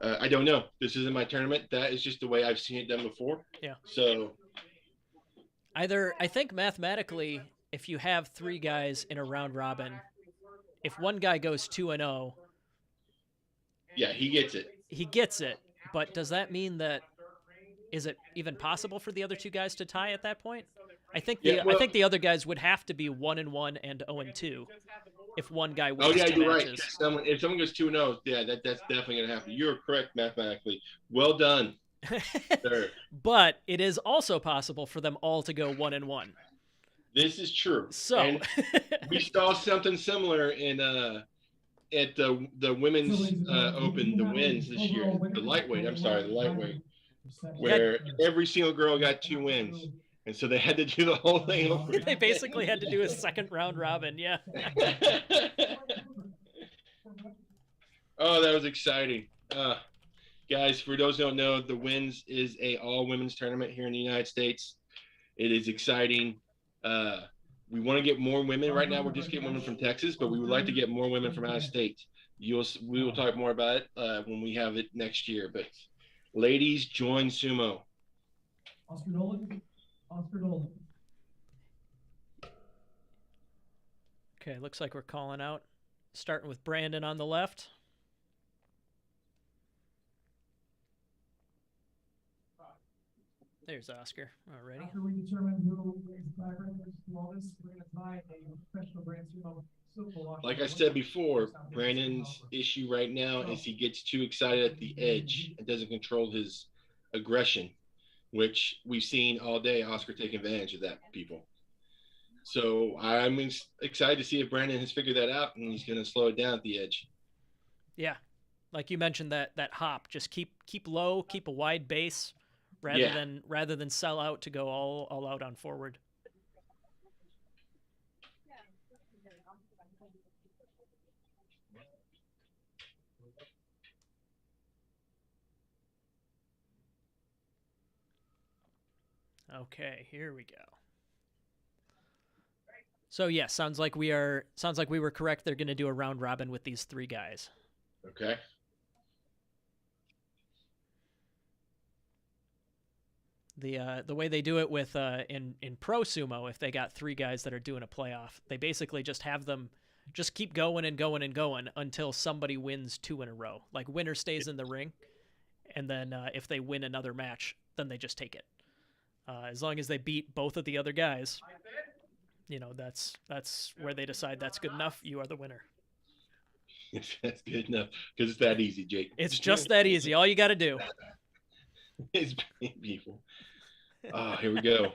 I don't know. This isn't my tournament. That is just the way I've seen it done before. Yeah. So I think mathematically, if you have 3 guys in a round robin, if one guy goes 2-0, yeah, he gets it. he gets it. But does that mean that is it even possible for the other 2 guys to tie at that point? I think I think the other guys would have to be 1-1 and 0-2 if one guy wins. Oh yeah, 2 you're right. matches. If someone goes 2-0, yeah, that's definitely going to happen. You're correct mathematically. Well done, sir. But it is also possible for them all to go 1-1. This is true. So And we saw something similar in at the women's open, the wins this year, the lightweight, where every single girl got 2 wins, and so they had to do the whole thing over. they basically had to do a second round robin. Yeah. Oh, that was exciting. Guys, for those who don't know, the Wins is a all women's tournament here in the United States. It is exciting. We want to get more women. Right now, we're just getting women from Texas, but we would like to get more women from out of state. We will talk more about it when we have it next year. But ladies, join sumo. Oscar Dolan. Okay, looks like we're calling out. Starting with Brandon on the left. There's Oscar already. After we determine who is the tiebreakers to all this, we're going to tie a professional Grand Sumo silver watch. Like I said before, Brandon's issue right now is he gets too excited at the edge and doesn't control his aggression, which we've seen all day. Oscar take advantage of that, people. So I'm excited to see if Brandon has figured that out and he's going to slow it down at the edge. Yeah, like you mentioned that hop, just keep low, keep a wide base, rather than sell out to go all out on forward. Okay, here we go. So yeah, sounds like we were correct. They're going to do a round robin with these 3 guys. Okay. The way they do it with in pro sumo, if they got 3 guys that are doing a playoff, they basically just have them just keep going and going and going until somebody wins 2 in a row. Like winner stays in the ring, and then if they win another match, then they just take it. As long as they beat both of the other guys, that's where they decide that's good enough. You are the winner. That's good enough because it's that easy, Jake. It's just that easy. All you got to do. It's people. Oh, here we go.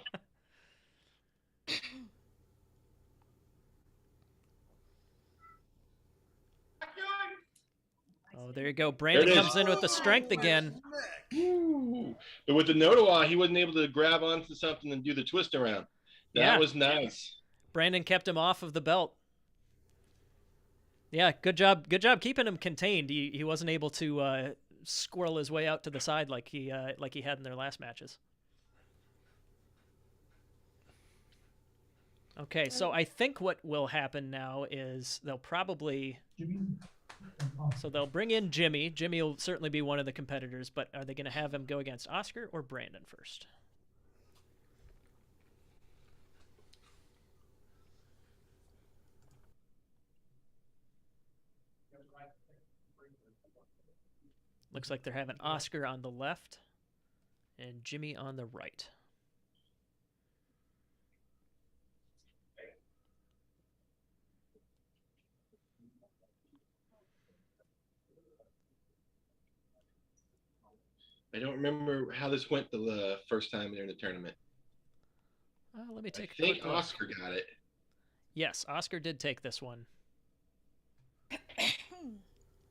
Oh, there you go. Brandon comes in with the strength again. Woo. But with the Nodowa, he wasn't able to grab onto something and do the twist around. That was nice. Brandon kept him off of the belt. Yeah, good job. Good job keeping him contained. He wasn't able to squirrel his way out to the side like he had in their last matches. Okay, so I think what will happen now is they'll bring in Jimmy. Jimmy will certainly be one of the competitors, but are they going to have him go against Oscar or Brandon first? Looks like they're having Oscar on the left and Jimmy on the right. I don't remember how this went the first time they're in the tournament. Let me take I think Oscar got it. Yes, Oscar did take this one.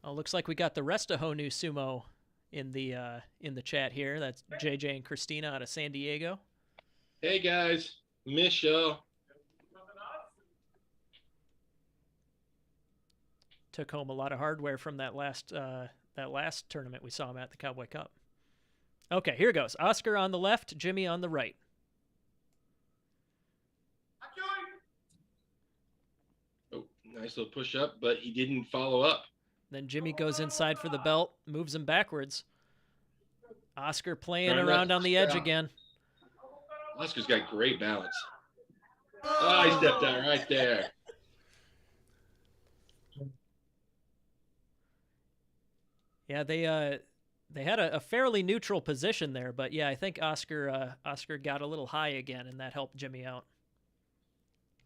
Oh, looks like we got the rest of Honu Sumo in the chat here. That's JJ and Christina out of San Diego. Hey guys, miss y'all. Took home a lot of hardware from that last tournament we saw him at, the Cowboy Cup. Okay, here goes. Oscar on the left, Jimmy on the right. Oh, nice little push up, but he didn't follow up. Then Jimmy goes inside for the belt, moves him backwards. Oscar playing around on the edge again. Oscar's got great balance. Oh, he stepped out right there. Yeah, they had a fairly neutral position there, but yeah, I think Oscar got a little high again, and that helped Jimmy out.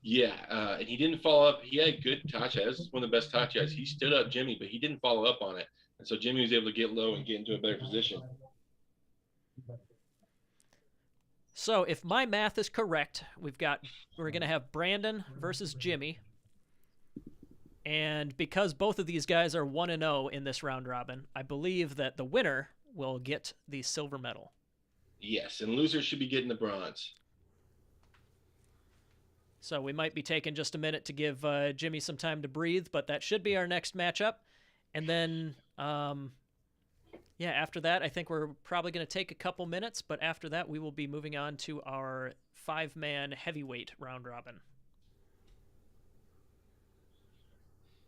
Yeah, and he didn't follow up. He had good tachi. This is one of the best tachis. He stood up Jimmy, but he didn't follow up on it. And so Jimmy was able to get low and get into a better position. So if my math is correct, we're going to have Brandon versus Jimmy. And because both of these guys are 1-0 in this round robin, I believe that the winner will get the silver medal. Yes, and losers should be getting the bronze. So we might be taking just a minute to give Jimmy some time to breathe, but that should be our next matchup. And then, after that, I think we're probably going to take a couple minutes, but after that, we will be moving on to our 5-man heavyweight round robin.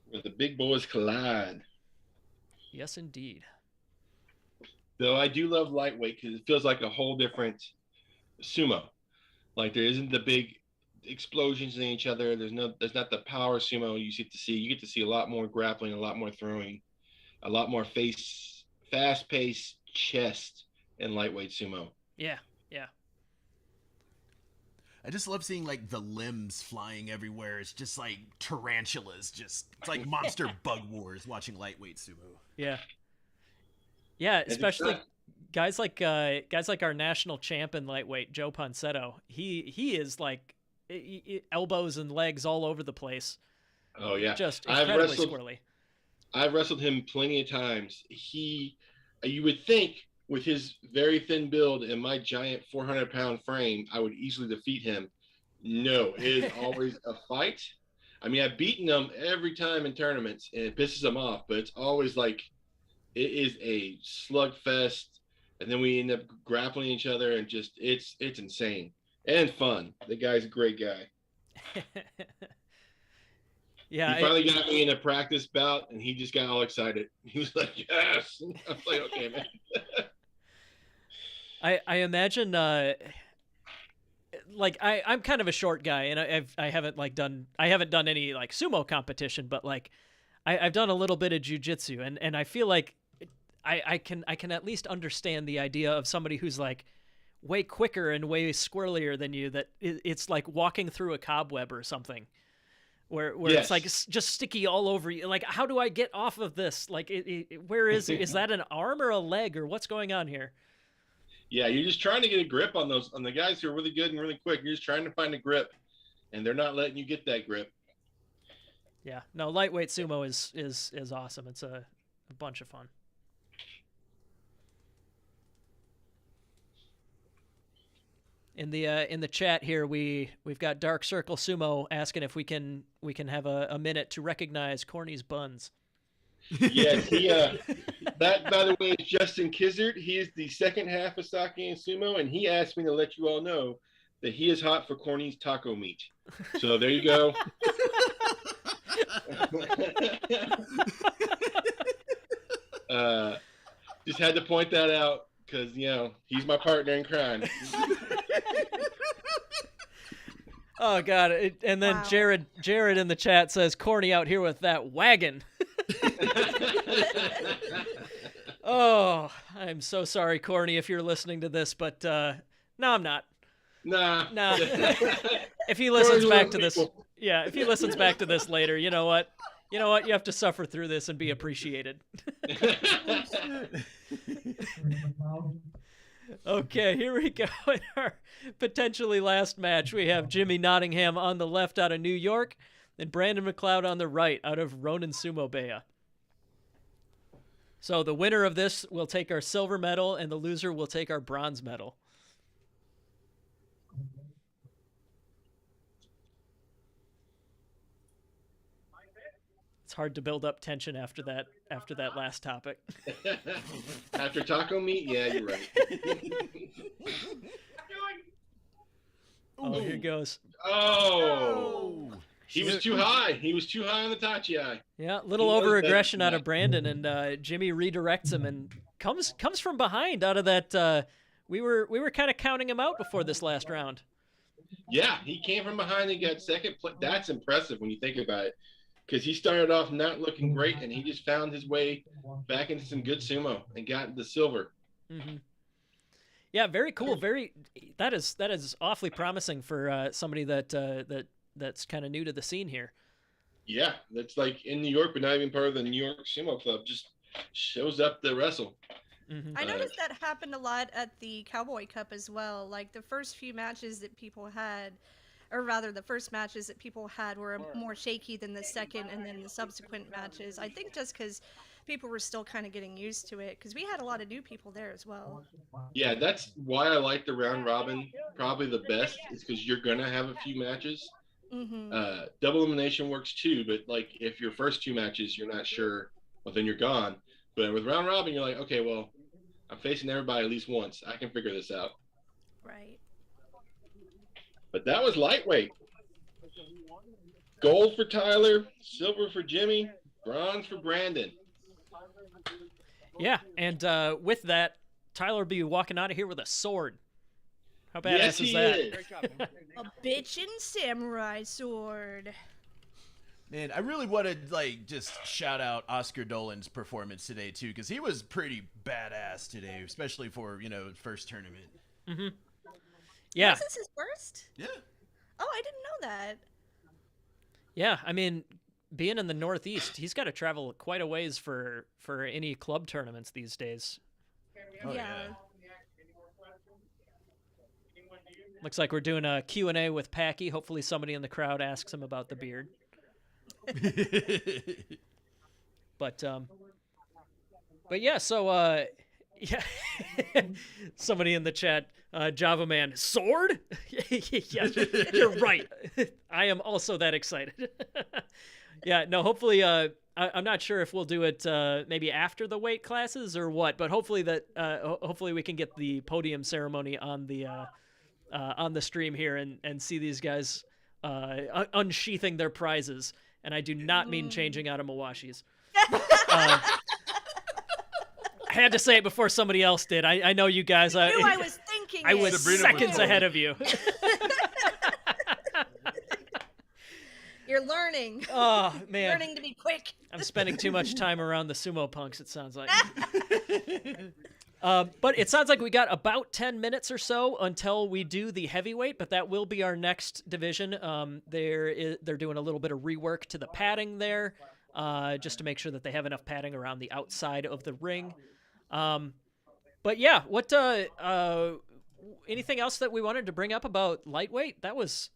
Where the big boys collide. Yes, indeed. Though I do love lightweight because it feels like a whole different sumo. Like there isn't the big explosions in each other. There's not the power sumo you get to see. You get to see a lot more grappling, a lot more throwing, a lot more fast-paced chest in lightweight sumo. Yeah. I just love seeing like the limbs flying everywhere. It's just like tarantulas. It's like monster bug wars watching lightweight sumo. Yeah, especially guys like our national champ in lightweight, Joe Ponsetto. He is like elbows and legs all over the place. Oh yeah, just incredibly squirrely. I've wrestled him plenty of times. You would think with his very thin build and my giant 400-pound frame, I would easily defeat him. No, it is always a fight. I mean, I've beaten him every time in tournaments, and it pisses him off. But it's always like it is a slugfest, and then we end up grappling each other, and just it's insane and fun. The guy's a great guy. Yeah, he finally got me in a practice bout, and he just got all excited. He was like, "Yes!" I was like, "Okay, man." I imagine, like I'm kind of a short guy, and I haven't done any like sumo competition, but like I've done a little bit of jujitsu, and I feel like I can at least understand the idea of somebody who's like way quicker and way squirrelier than you that it's like walking through a cobweb or something. Where Yes. it's like just sticky all over you. Like, how do I get off of this? Like, where is that an arm or a leg or what's going on here? Yeah, you're just trying to get a grip on the guys who are really good and really quick. You're just trying to find a grip, and they're not letting you get that grip. Yeah, no, lightweight sumo is awesome. It's a bunch of fun. In the chat here, we've got Dark Circle Sumo asking if we can have a minute to recognize Corny's buns. Yes, that, by the way, is Justin Kizzard. He is the second half of Sake&Sumo, and he asked me to let you all know that he is hot for Corny's taco meat. So there you go. Just had to point that out because, he's my partner in crime. Oh, God. And then Wow. Jared in the chat says, Corny out here with that wagon. Oh, I'm so sorry, Corny, if you're listening to this, but no, I'm not. Nah. If he listens Corny's back to little this, people. yeah, if he listens back to this later, you know what? You have to suffer through this and be appreciated. Okay, here we go. In our potentially last match, we have Jimmy Nottingham on the left out of New York, and Brandon McLeod on the right out of Ronin Sumo Bea. So the winner of this will take our silver medal, and the loser will take our bronze medal. It's hard to build up tension after that last topic. After taco meat, yeah, you're right. Oh, here goes. Oh, he was too high. He was too high on the tachi eye. Yeah, little He was over-aggression better out than of Brandon, and Jimmy redirects him and comes from behind out of that. We were kind of counting him out before this last round. Yeah, he came from behind and got second place. That's impressive when you think about it, because he started off not looking great, and he just found his way back into some good sumo and got the silver. Mm-hmm. Yeah, very cool. That is awfully promising for somebody that's kind of new to the scene here. Yeah, that's like in New York, but not even part of the New York Sumo Club. Just shows up to wrestle. Mm-hmm. I noticed that happened a lot at the Cowboy Cup as well. Like the first few matches that people had, or rather the first matches that people had were more shaky than the second and then the subsequent matches. I think just because people were still kind of getting used to it, because we had a lot of new people there as well. Yeah, that's why I like the round robin probably the best, is because you're going to have a few matches. Mm-hmm. Double elimination works too, but like if your first two matches you're not sure, well then you're gone. But with round robin, you're like, okay, well, I'm facing everybody at least once. I can figure this out. Right. But that was lightweight. Gold for Tyler, silver for Jimmy, bronze for Brandon. Yeah, and with that, Tyler will be walking out of here with a sword. How badass Yes, is he that? is. A bitchin' samurai sword. Man, I really want to just shout out Oscar Dolan's performance today too, because he was pretty badass today, especially for first tournament. Mm-hmm. Yeah. Was this his first? Yeah. Oh, I didn't know that. Yeah, I mean, being in the Northeast, he's got to travel quite a ways for any club tournaments these days. Oh, Yeah. Looks like we're doing a Q&A with Packy. Hopefully somebody in the crowd asks him about the beard. But yeah, so yeah. Somebody in the chat, Java Man, sword? Yeah, you're right. I am also that excited. Yeah, no, hopefully I'm not sure if we'll do it maybe after the weight classes or what, but hopefully hopefully we can get the podium ceremony on the stream here and see these guys unsheathing their prizes. And I do not mean changing out of Mawashis. I had to say it before somebody else did. I know you guys. I knew I was thinking I it. was Sabrina seconds was ahead of you. You're learning. Oh, man. Learning to be quick. I'm spending too much time around the sumo punks, it sounds like. But it sounds like we got about 10 minutes or so until we do the heavyweight, but that will be our next division. They're doing a little bit of rework to the padding there, just to make sure that they have enough padding around the outside of the ring. But yeah, what anything else that we wanted to bring up about lightweight? That was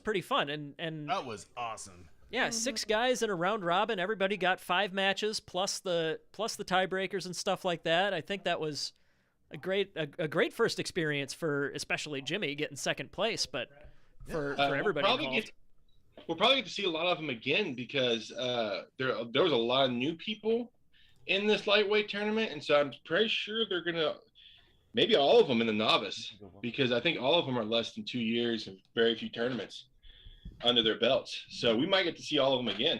pretty fun, and That was awesome. yeah, 6 guys in a round robin. Everybody got 5 matches plus the tiebreakers and stuff like that. I think that was a great first experience for especially Jimmy getting second place, but for everybody involved. We'll probably get to see a lot of them again because there was a lot of new people in this lightweight tournament, and so I'm pretty sure they're gonna maybe all of them in the novice, because I think all of them are less than 2 years and very few tournaments under their belts. So we might get to see all of them again.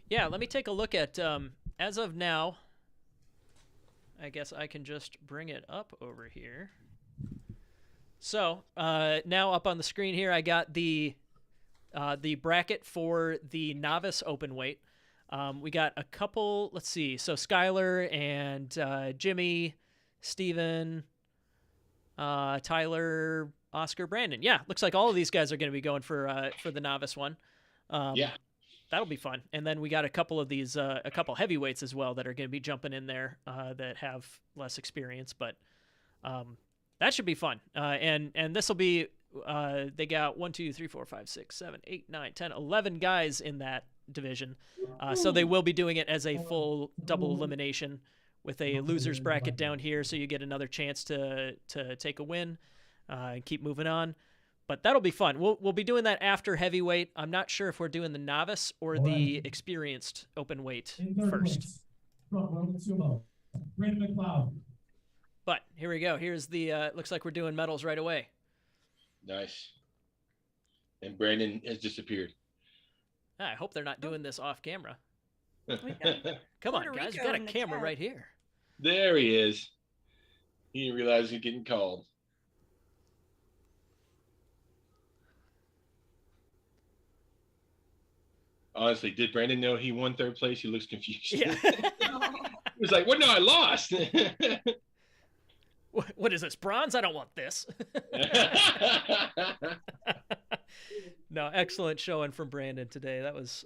Yeah, let me take a look at as of now. I guess I can just bring it up over here. So now up on the screen here, I got the bracket for the novice open weight. We got a couple. Let's see. So Skylar and Jimmy, Steven, Tyler, Oscar, Brandon. Yeah, looks like all of these guys are going to be going for the novice one. Yeah, that'll be fun. And then we got a couple of these, a couple heavyweights as well that are going to be jumping in there that have less experience, but that should be fun. And this will be they got 1, 2, 3, 4, 5, 6, 7, 8, 9, 10, 11 guys in that division. So they will be doing it as a full double elimination with a loser's bracket down here, so you get another chance to take a win and keep moving on. But that'll be fun. We'll be doing that after heavyweight. I'm not sure if we're doing the novice or the experienced open weight first. Sumo, Brandon McLeod. But here we go. Here's the looks like we're doing medals right away. nice. And Brandon has disappeared. I hope they're not doing this off camera. There Come on, Puerto guys. Rico We've got a in the camera chat. right here. he is. He didn't realize he's getting called. Honestly, did Brandon know he won third place? He looks confused. Yeah. He was like, "What? No, I lost." What is this, bronze? I don't want this. No, excellent showing from Brandon today. That was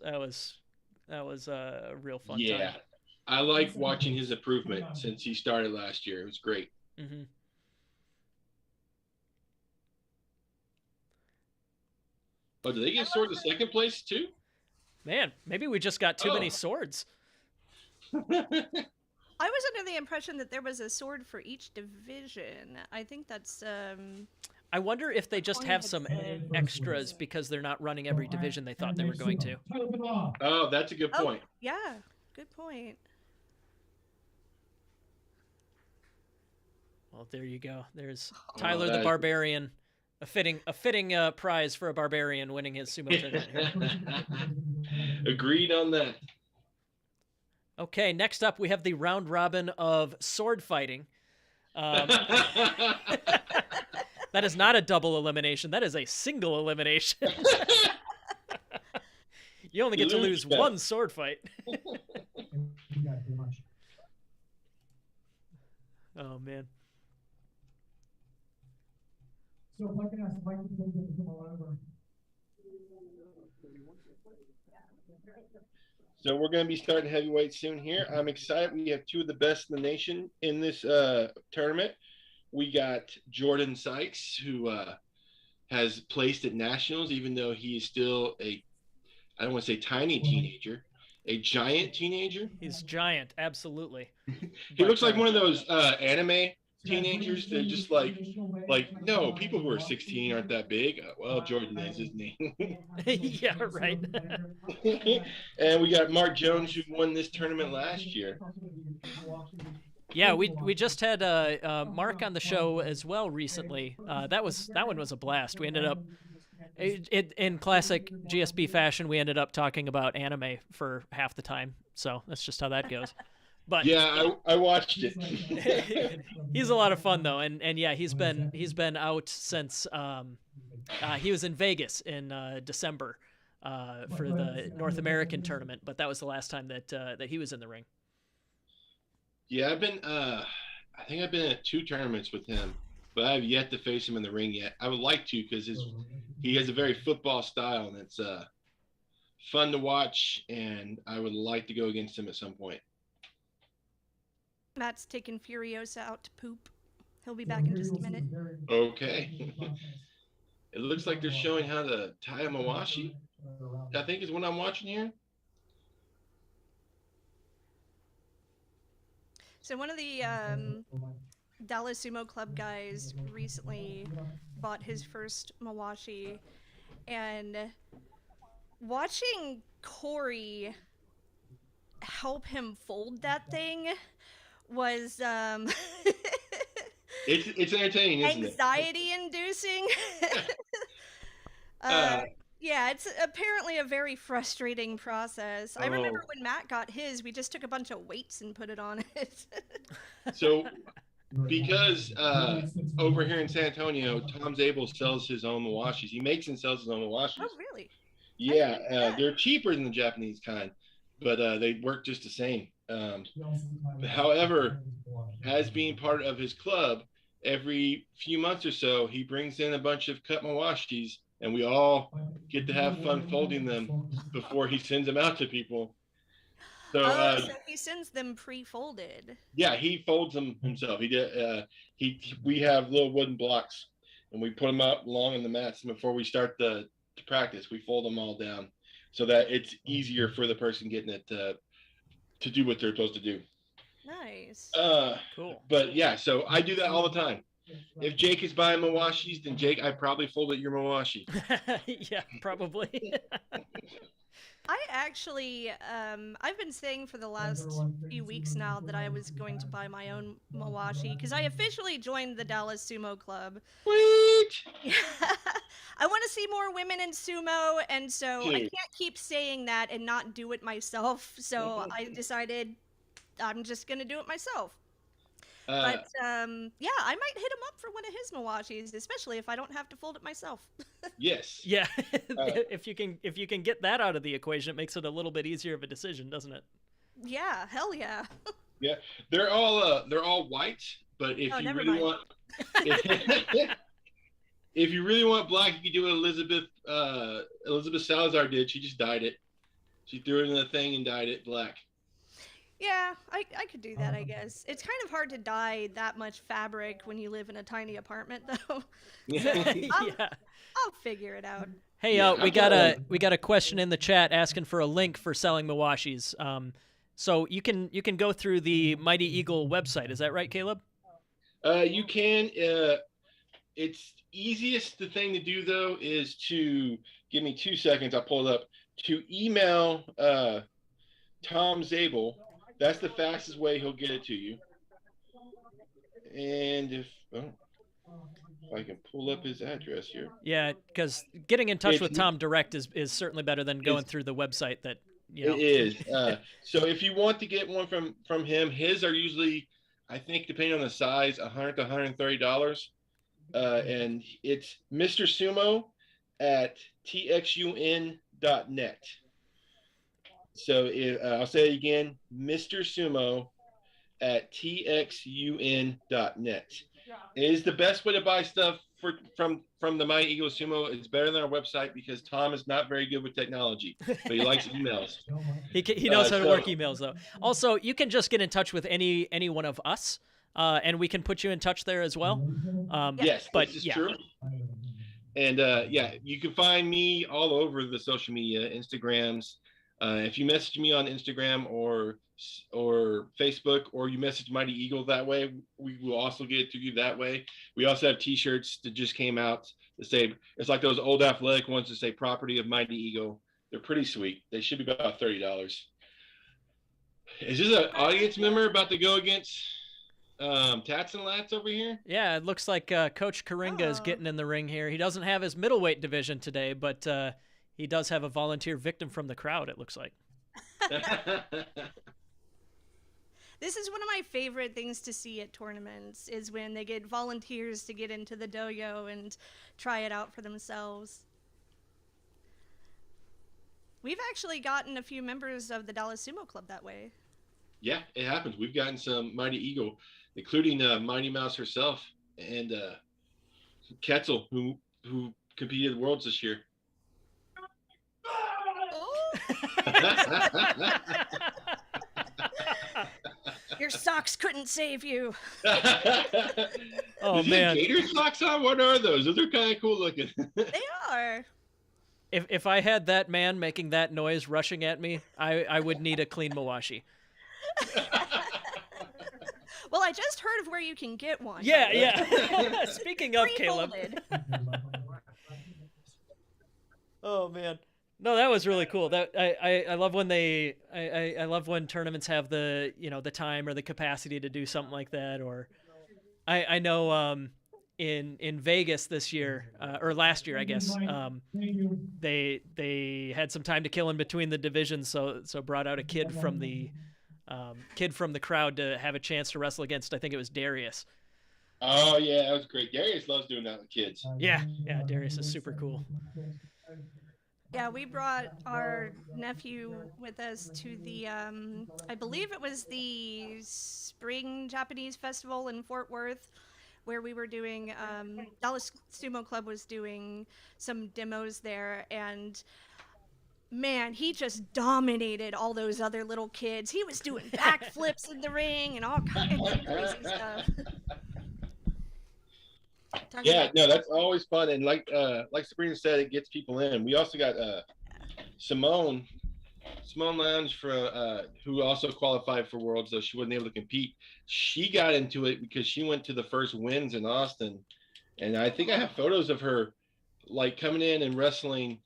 a real fun Yeah, time. I like watching his improvement since he started last year. It was great. Mm-hmm. Oh, did they get sword to second place too? Man, maybe we just got too many swords. I was under the impression that there was a sword for each division. I think that's I wonder if they just have some extras because they're not running every division they thought they were going to. Oh, that's a good point. yeah, good point. Well, there you go. There's Tyler that the is- Barbarian, a fitting prize for a barbarian winning his sumo tournament here. Agreed on that. Okay, next up we have the round robin of sword fighting. That is not a double elimination. That is a single elimination. You only get to lose one sword fight. Oh, man. So if I can ask Mike to come over. So we're going to be starting heavyweight soon here. I'm excited. We have two of the best in the nation in this tournament. We got Jordan Sykes, who has placed at nationals, even though he is still I don't want to say tiny teenager, a giant teenager. He's giant, absolutely. He looks like one of those anime teenagers. They're just like, no, people who are 16 aren't that big. Well, Jordan is, isn't he? Yeah, right. And we got Mark Jones, who won this tournament last year. Yeah, we just had Mark on the show as well recently. That one was a blast. We ended up in classic GSB fashion. We ended up talking about anime for half the time. So that's just how that goes. But yeah, I watched it. He's a lot of fun though, and yeah, he's been out since he was in Vegas in December for the North American tournament. But that was the last time that he was in the ring. Yeah, I've been I think I've been at 2 tournaments with him, but I have yet to face him in the ring yet. I would like to because he has a very football style, and it's fun to watch, and I would like to go against him at some point. Matt's taking Furiosa out to poop. He'll be back in just a minute. Okay. It looks like they're showing how to tie a mawashi. I think is what I'm watching here. So one of the Dallas Sumo Club guys recently bought his first mawashi, and watching Corey help him fold that thing was It's entertaining, isn't it? anxiety inducing. Yeah, it's apparently a very frustrating process. I remember when Matt got his, we just took a bunch of weights and put it on it. So because over here in San Antonio, Tom Zabel sells his own mawashis. He makes and sells his own mawashis. Oh, really? Yeah, they're cheaper than the Japanese kind, but they work just the same. However, as being part of his club, every few months or so, he brings in a bunch of cut mawashis, and we all get to have fun folding them before he sends them out to people. So, so he sends them pre-folded. yeah, he folds them himself. We have little wooden blocks, and we put them up along in the mats. And before we start the practice, we fold them all down so that it's easier for the person getting it to do what they're supposed to do. Nice. Cool. But yeah, so I do that all the time. If Jake is buying mawashis, then Jake, I probably folded your mawashi. Yeah, probably. I actually, I've been saying for the last few weeks now that I was going to buy my own mawashi because I officially joined the Dallas Sumo Club. Sweet. Yeah. I want to see more women in sumo, and so I can't keep saying that and not do it myself. So I decided I'm just gonna do it myself. But yeah, I might hit him up for one of his mawashis, especially if I don't have to fold it myself. Yes. Yeah, if you can get that out of the equation, it makes it a little bit easier of a decision, doesn't it? Yeah, hell yeah. Yeah, they're all white, but if you really want, if you really want black, you can do what Elizabeth Salazar did. She just dyed it. She threw it in the thing and dyed it black. Yeah, I could do that, I guess. It's kind of hard to dye that much fabric when you live in a tiny apartment, though. Yeah. I'll figure it out. Hey, we got a question in the chat asking for a link for selling mawashis. So you can go through the Mighty Eagle website. Is that right, Caleb? You can. It's easiest. The thing to do though is to give me 2 seconds. I'll pull it up. To email Tom Zabel. That's the fastest way he'll get it to you. And if I can pull up his address here. Yeah, because getting in touch with Tom direct is certainly better than going through the website that, you know. It is. So if you want to get one from him, his are usually, I think, depending on the size, $100 to $130. And it's Mr. Sumo at txun.net. So I'll say it again, Mr. Sumo at txun.net. It is the best way to buy stuff from the Mighty Eagle Sumo. It's better than our website because Tom is not very good with technology, but he likes emails. He knows how to work emails, though. Also, you can just get in touch with any one of us, and we can put you in touch there as well. Yes, but this is true. And you can find me all over the social media, Instagrams. If you message me on Instagram or Facebook, or you message Mighty Eagle that way, we will also get it to you that way. We also have T-shirts that just came out that say, it's like those old athletic ones that say "Property of Mighty Eagle." They're pretty sweet. They should be about $30. Is this an audience member about to go against Tats and Lats over here? Yeah, it looks like Coach Karinga is getting in the ring here. He doesn't have his middleweight division today, but he does have a volunteer victim from the crowd, it looks like. This is one of my favorite things to see at tournaments, is when they get volunteers to get into the dojo and try it out for themselves. We've actually gotten a few members of the Dallas Sumo Club that way. Yeah, it happens. We've gotten some Mighty Eagle, including Mighty Mouse herself and Ketzel, who competed at Worlds this year. Oh, your socks couldn't save you. Oh, Does he man. have gator socks on? What are those? Those are kind of cool looking. They are. If I had that man making that noise rushing at me, I would need a clean Mawashi. Well, I just heard of where you can get one. Yeah, yeah. Speaking of Caleb. Pre-folded. Oh man. No, that was really cool. That I love when I love when tournaments have the the time or the capacity to do something like that. Or I know in Vegas this year or last year I guess they had some time to kill in between the divisions, so brought out a kid from the crowd to have a chance to wrestle against. I think it was Darius. Oh yeah, that was great. Darius loves doing that with kids. Yeah, Darius is super cool. Yeah, we brought our nephew with us to the, I believe it was the Spring Japanese Festival in Fort Worth, where we were doing, Dallas Sumo Club was doing some demos there, and man, he just dominated all those other little kids. He was doing backflips in the ring and all kinds of crazy stuff. Yeah, no, that's always fun, and like Sabrina said, it gets people in. We also got Simone Lounge for who also qualified for Worlds, though she wasn't able to compete. She got into it because she went to the first wins in Austin, and I think I have photos of her like coming in and wrestling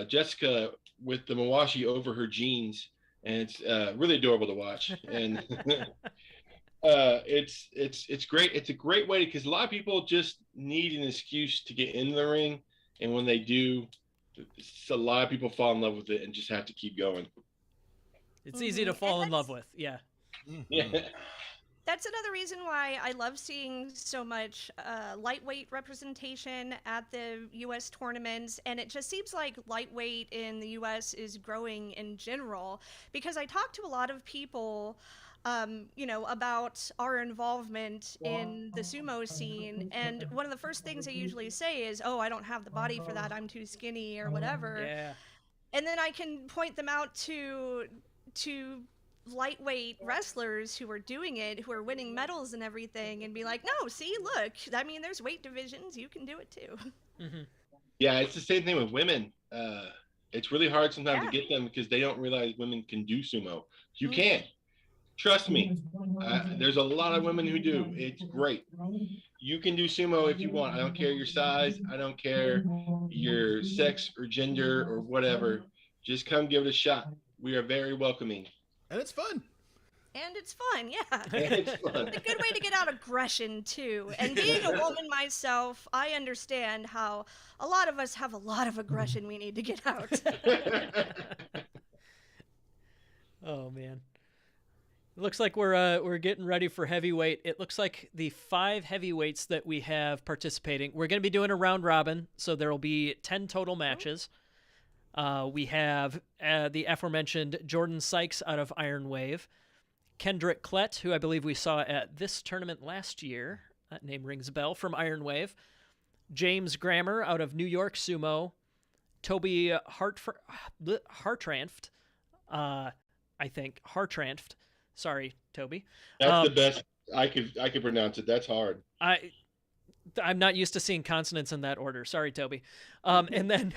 Jessica with the Mawashi over her jeans, and it's really adorable to watch. And it's great. It's a great way because a lot of people just need an excuse to get in the ring, and when they do, a lot of people fall in love with it and just have to keep going. It's easy to fall in love with. Yeah. Yeah. That's another reason why I love seeing so much lightweight representation at the U.S. tournaments, and it just seems like lightweight in the U.S. is growing in general, because I talk to a lot of people about our involvement in the sumo scene, and one of the first things they usually say is, oh, I don't have the body for that, I'm too skinny or whatever. Yeah. And then I can point them out to lightweight wrestlers who are doing it, who are winning medals and everything, and be like, no, see, look, I mean, there's weight divisions, you can do it too. Mm-hmm. Yeah, it's the same thing with women. It's really hard sometimes to get them because they don't realize women can do sumo. You can. Trust me, there's a lot of women who do. It's great. You can do sumo if you want. I don't care your size. I don't care your sex or gender or whatever. Just come give it a shot. We are very welcoming. And it's fun. And it's fun, yeah. It's fun. It's a good way to get out aggression, too. And being a woman myself, I understand how a lot of us have a lot of aggression we need to get out. Oh, man. It looks like we're getting ready for heavyweight. It looks like the 5 heavyweights that we have participating, we're going to be doing a round robin, so there will be 10 total matches. We have the aforementioned Jordan Sykes out of Ironwave, Kendrick Klett, who I believe we saw at this tournament last year. That name rings a bell, from Ironwave. James Grammer out of New York Sumo. Toby Hartranft, I think. Hartranft. Sorry, Toby. That's the best I could pronounce it. That's hard. I'm not used to seeing consonants in that order. Sorry, Toby. And then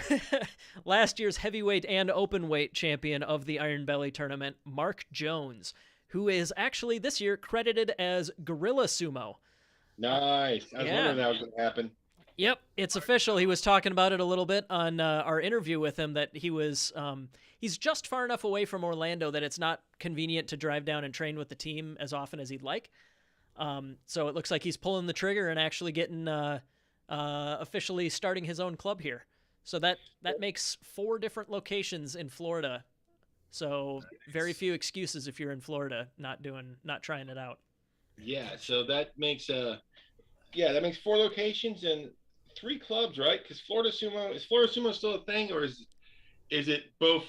last year's heavyweight and openweight champion of the Iron Belly tournament, Mark Jones, who is actually this year credited as Gorilla Sumo. Nice. I was wondering that was going to happen. Yep, it's official. He was talking about it a little bit on our interview with him, that he was he's just far enough away from Orlando that it's not convenient to drive down and train with the team as often as he'd like. So it looks like he's pulling the trigger and actually getting officially starting his own club here. So that makes 4 different locations in Florida. So very few excuses if you're in Florida not trying it out. Yeah, so that makes 4 locations and 3 clubs, right? Because is Florida Sumo still a thing, or is it both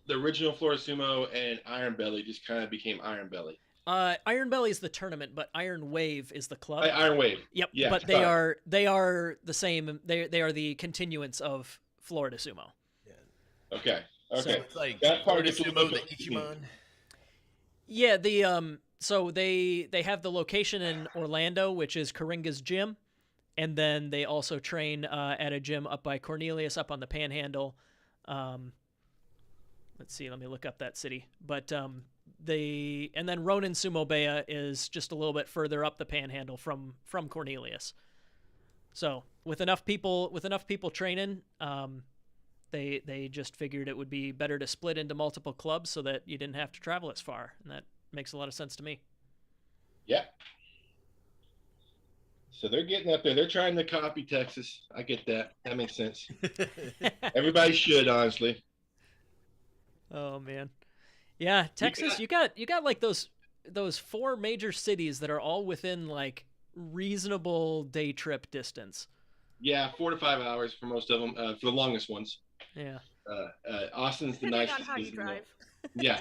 the original Florida Sumo and Iron Belly just kind of became Iron Belly. Iron Belly is the tournament, but Iron Wave is the club. Iron Wave. Yep. Yeah, but they are the same. They are the continuance of Florida Sumo. Okay. So Okay. It's like That part Florida gets a Sumo, little the confusing. Ichiman. Yeah, the so they have the location in Orlando, which is Coringa's gym, and then they also train at a gym up by Cornelius, up on the Panhandle. Let's see, let me look up that city. But and then Ronin Sumo Bea is just a little bit further up the Panhandle from Cornelius. So with enough people training, they just figured it would be better to split into multiple clubs so that you didn't have to travel as far, and that makes a lot of sense to me. Yeah. So they're getting up there. They're trying to copy Texas. I get that. That makes sense. Everybody should, honestly. Oh man, yeah, Texas. You got like those 4 major cities that are all within like reasonable day trip distance. Yeah, 4 to 5 hours for most of them. For the longest ones. Yeah. Austin's the Depending nicest. on how you city in the world. drive.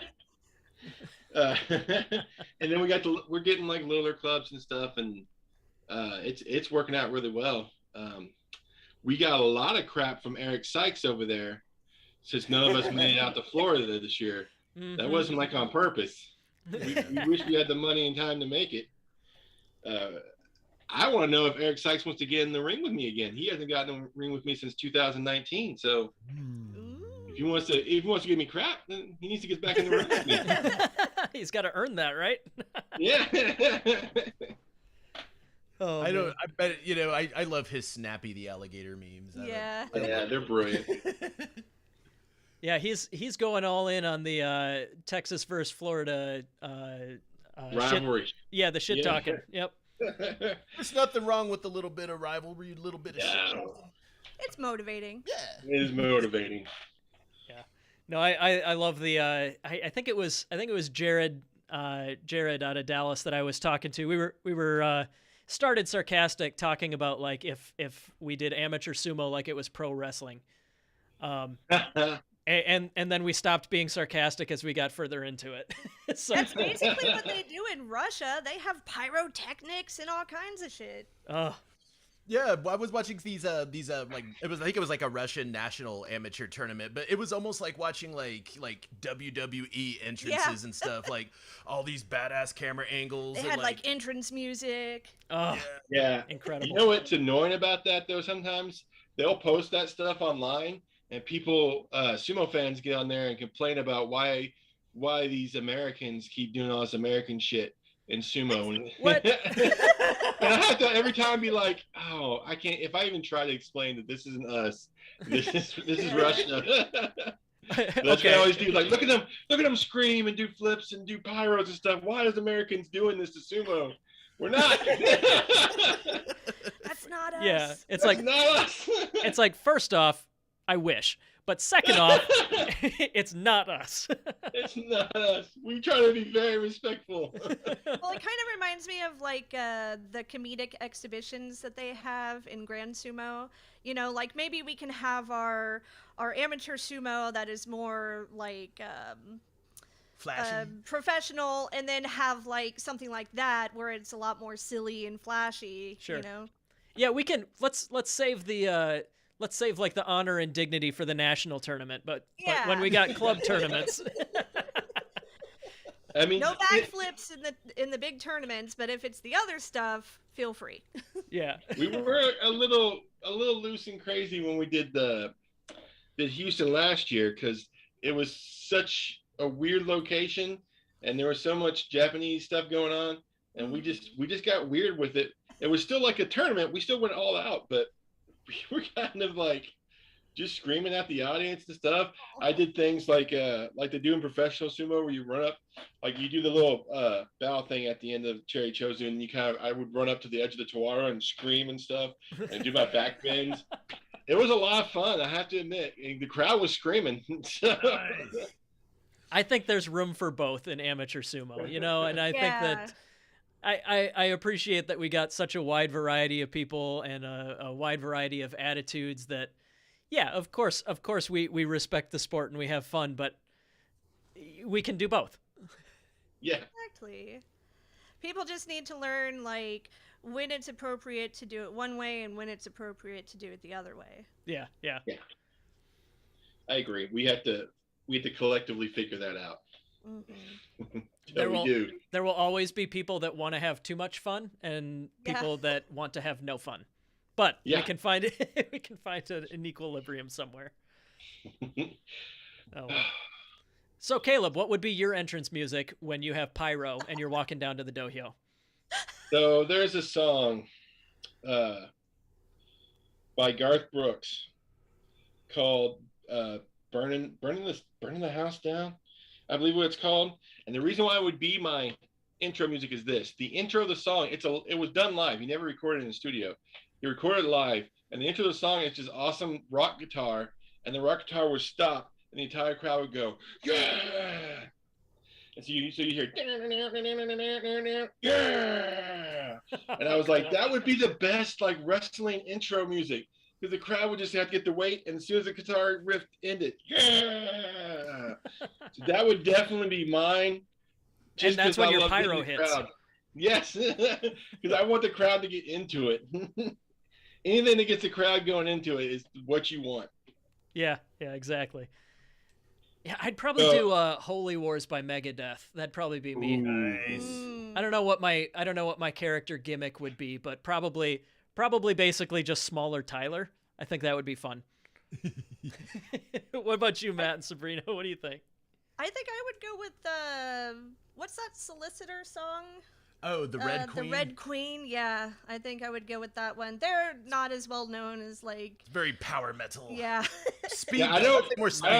Yeah. And then we're getting like littler clubs and stuff, and it's working out really well. We got a lot of crap from Eric Sykes over there, since none of us made it out to Florida this year. Mm-hmm. That wasn't like on purpose. We wish we had the money and time to make it. I want to know if Eric Sykes wants to get in the ring with me again. He hasn't gotten in the ring with me since 2019. So if he wants to give me crap, then he needs to get back in the ring with me. He's got to earn that, right? Yeah. Oh, I don't. man. I bet I love his Snappy the alligator memes. Yeah. Yeah, they're brilliant. Yeah, he's going all in on the Texas versus Florida Rivalry. the shit Yeah. talking. Yep. There's nothing wrong with a little bit of rivalry, a little bit of shit. It's motivating. Yeah. It is motivating. No, I love the I think it was Jared out of Dallas that I was talking to. We were started sarcastic talking about like if we did amateur sumo like it was pro wrestling. And then we stopped being sarcastic as we got further into it. So, That's basically what they do in Russia. They have pyrotechnics and all kinds of shit. Yeah, I was watching these like I think it was like a Russian national amateur tournament, but it was almost like watching like WWE entrances and stuff, like all these badass camera angles. They and had like entrance music. Yeah. Incredible. You know what's annoying about that though? Sometimes they'll post that stuff online, and people, sumo fans, get on there and complain about why these Americans keep doing all this American shit in sumo. What? And I have to every time be like, oh, I can't. If I even try to explain that this isn't us, this is Russia. That's what I always do. Like, look at them scream and do flips and do pyros and stuff. Why is Americans doing this to sumo? We're not. That's not us. Yeah, it's That's like not us. it's like first off, I wish, but second off, it's not us. It's not us. We try to be very respectful. Well, it kind of reminds me of like the comedic exhibitions that they have in Grand Sumo. You know, like maybe we can have our amateur sumo that is more like flashy. professional, and then have like something like that where it's a lot more silly and flashy. Sure. You know. Yeah, we can. Let's save the. Let's save like the honor and dignity for the national tournament, but when we got club tournaments, I mean, no backflips in the big tournaments, but if it's the other stuff, feel free. yeah, we were a little loose and crazy when we did Houston last year, because it was such a weird location and there was so much Japanese stuff going on, and we just got weird with it. It was still like a tournament. We still went all out, but we were kind of like just screaming at the audience and stuff. I did things like they do in professional sumo, where you run up, like you do the little bow thing at the end of Cherry Chozu, and I would run up to the edge of the Tawara and scream and stuff and do my back bends. It was a lot of fun, I have to admit. And the crowd was screaming. I think there's room for both in amateur sumo, you know, and I think that I appreciate that we got such a wide variety of people and a wide variety of attitudes that, yeah, of course we respect the sport and we have fun, but we can do both. Yeah. Exactly. People just need to learn like when it's appropriate to do it one way and when it's appropriate to do it the other way. Yeah. I agree. We have to collectively figure that out. Mm-hmm. There we will do. there will always be people that want to have too much fun and people that want to have no fun. But we can find an equilibrium somewhere. Oh. Well. So Caleb, what would be your entrance music when you have pyro and you're walking down to the dojo? So there's a song by Garth Brooks called "Burning the House Down," I believe what it's called. And the reason why it would be my intro music is this: the intro of the song. It was done live. He never recorded it in the studio. He recorded it live, and the intro of the song is just awesome rock guitar, and the rock guitar would stop, and the entire crowd would go, "Yeah!" And so you hear, "Yeah!" And I was like, that would be the best like wrestling intro music, because the crowd would just have to get the weight, and as soon as the guitar riff ended, "Yeah!" So that would definitely be mine. And that's when your pyro hits. Crowd. Yes, because I want the crowd to get into it. Anything that gets the crowd going into it is what you want. Yeah, exactly. Yeah, I'd probably do Holy Wars by Megadeth. That'd probably be me. Nice. I don't know what my character gimmick would be, but probably basically just smaller Tyler. I think that would be fun. What about you, Matt and Sabrina? What do you think? I think I would go with what's that Solicitor song? Oh, the Red Queen. The Red Queen, yeah. I think I would go with that one. They're not as well known as like. It's very power metal. Yeah. Speed. Yeah, I don't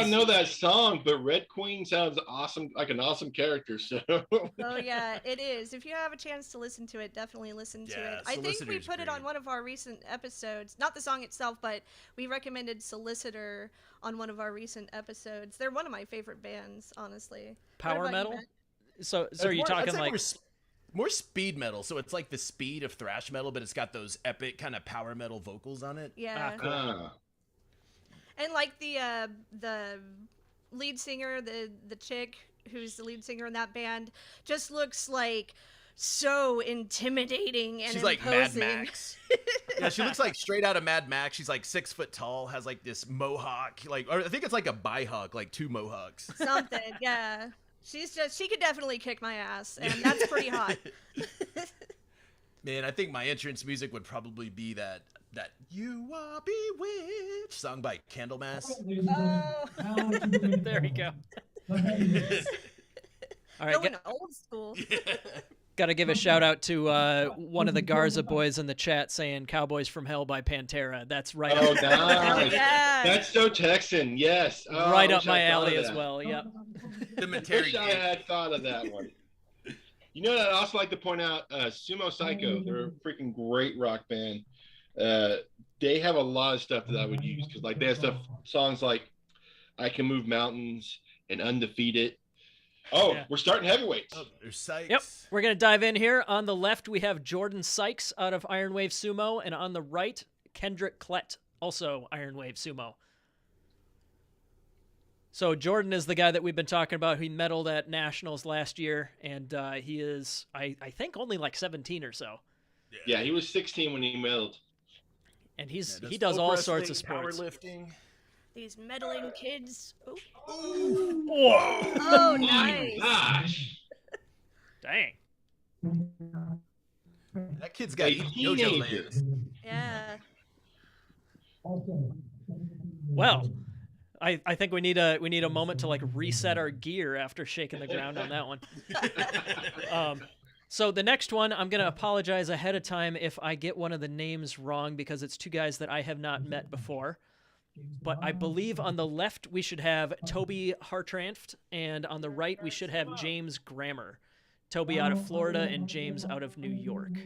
know that. that song, but Red Queen sounds awesome, like an awesome character. So. Oh yeah, it is. If you have a chance to listen to it, definitely listen to it. I think we put it on one of our recent episodes. Not the song itself, but we recommended Solicitor on one of our recent episodes. They're one of my favorite bands, honestly. Power metal. So are you talking like? More speed metal, so it's like the speed of thrash metal, but it's got those epic kind of power metal vocals on it. Yeah. Cool. And like the lead singer, the chick who's the lead singer in that band, just looks like so intimidating and she's imposing. Like Mad Max. Yeah, she looks like straight out of Mad Max. She's like 6 foot tall, has like this mohawk, or I think it's like a bihawk, like 2 mohawks. Something, yeah. She could definitely kick my ass, and that's pretty hot. Man, I think my entrance music would probably be that "You Are Bewitched" song by Candlemass. Oh. There we go. All right, going old school. Got to give a shout out to one of the Garza boys in the chat saying "Cowboys from Hell" by Pantera. That's right. Oh, up nice. Yeah. That's so Texan. Yes. Oh, right up my alley as well. Yep. The Wish I had thought of that one. You know what I'd also like to point out? Sumo Psycho. They're a freaking great rock band. They have a lot of stuff that I would use, because like they have songs like "I Can Move Mountains" and "Undefeated." Oh, yeah. We're starting heavyweights. Oh, there's Sykes. Yep. We're going to dive in here. On the left, we have Jordan Sykes out of Ironwave Sumo. And on the right, Kendrick Klett, also Ironwave Sumo. So Jordan is the guy that we've been talking about. He medaled at Nationals last year. And he is, I think, only like 17 or so. Yeah, he was 16 when he medaled. And he does all sorts of sports. Powerlifting. These meddling kids. Ooh. Whoa. Oh, nice. Gosh. Dang. That kid's got JoJo land. Yeah. Well, I think we need a moment to like reset our gear after shaking the ground on that one. So the next one, I'm going to apologize ahead of time if I get one of the names wrong, because it's 2 guys that I have not met before. But I believe on the left we should have Toby Hartranft, and on the right we should have James Grammer. Toby out of Florida and James out of New York.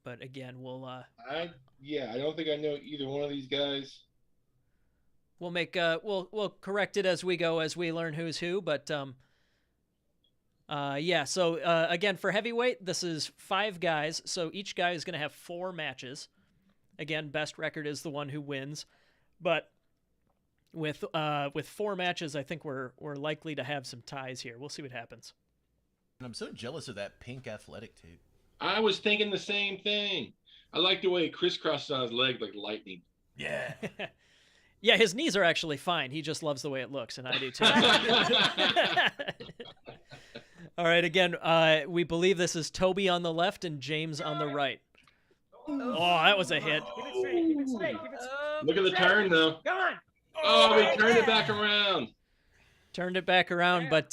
But again, we'll I don't think I know either one of these guys. we'll make we'll correct it as we go, as we learn who's who. But yeah. So again, for heavyweight, this is 5 guys. So each guy is going to have 4 matches Again, best record is the one who wins. But with 4 matches, I think we're likely to have some ties here. We'll see what happens. And I'm so jealous of that pink athletic tape. I was thinking the same thing. I like the way it crisscrosses on his leg like lightning. Yeah. Yeah, his knees are actually fine. He just loves the way it looks, and I do too. All right, again, we believe this is Toby on the left and James on the right. Oh, that was a hit. Keep it straight. Keep it straight. Keep it straight. Look at the turn, though. Come on. Oh, he turned it back around. Turned it back around, but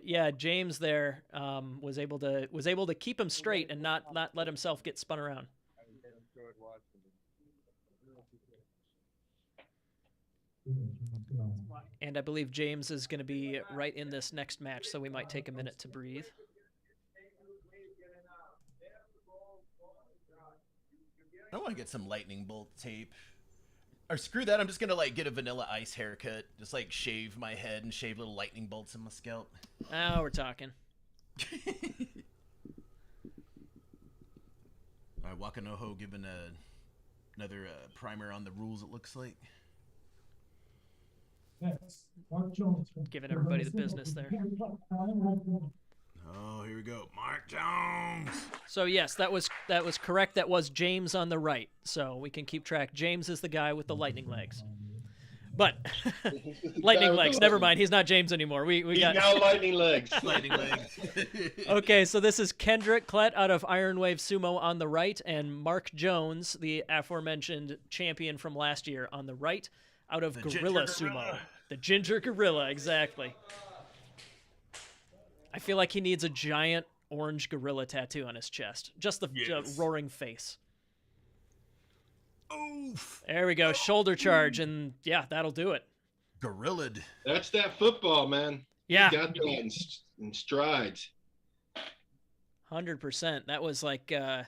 yeah, James there was able to keep him straight and not let himself get spun around. And I believe James is going to be right in this next match, so we might take a minute to breathe. I want to get some lightning bolt tape. Or screw that, I'm just going to like get a vanilla ice haircut. Just like shave my head and shave little lightning bolts in my scalp. Now we're talking. All right, Wakanoho giving another primer on the rules, it looks like. Next, Mark Jones. Giving everybody the business there. Oh, here we go. Mark Jones. So yes, that was correct. That was James on the right. So we can keep track. James is the guy with the lightning legs. But lightning legs. Never mind. He's not James anymore. We got now lightning legs. Lightning legs. Okay, so this is Kendrick Klett out of Ironwave Sumo on the right, and Mark Jones, the aforementioned champion from last year, on the right, out of Gorilla Sumo. The Ginger Gorilla, exactly. I feel like he needs a giant orange gorilla tattoo on his chest. Just the roaring face. Oof. There we go. Shoulder charge, and yeah, that'll do it. Gorilla'd. That's that football, man. Yeah. He got that in strides. 100%. That was like, yeah,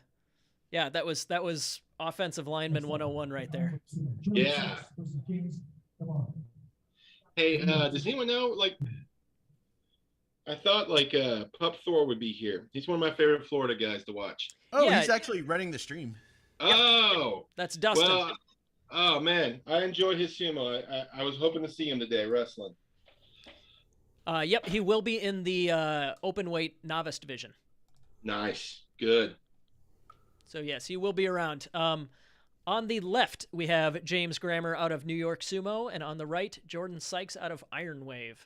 that was offensive lineman 101 right there. Yeah. Hey, does anyone know, like, I thought, like, Pup Thor would be here. He's one of my favorite Florida guys to watch. Oh, Yeah. he's actually running the stream. Oh. That's Dustin. Well, oh, man. I enjoyed his sumo. I was hoping to see him today wrestling. Yep, he will be in the open weight novice division. Nice. Good. So yes, he will be around. On the left, we have James Grammer out of New York Sumo, and on the right, Jordan Sykes out of Ironwave.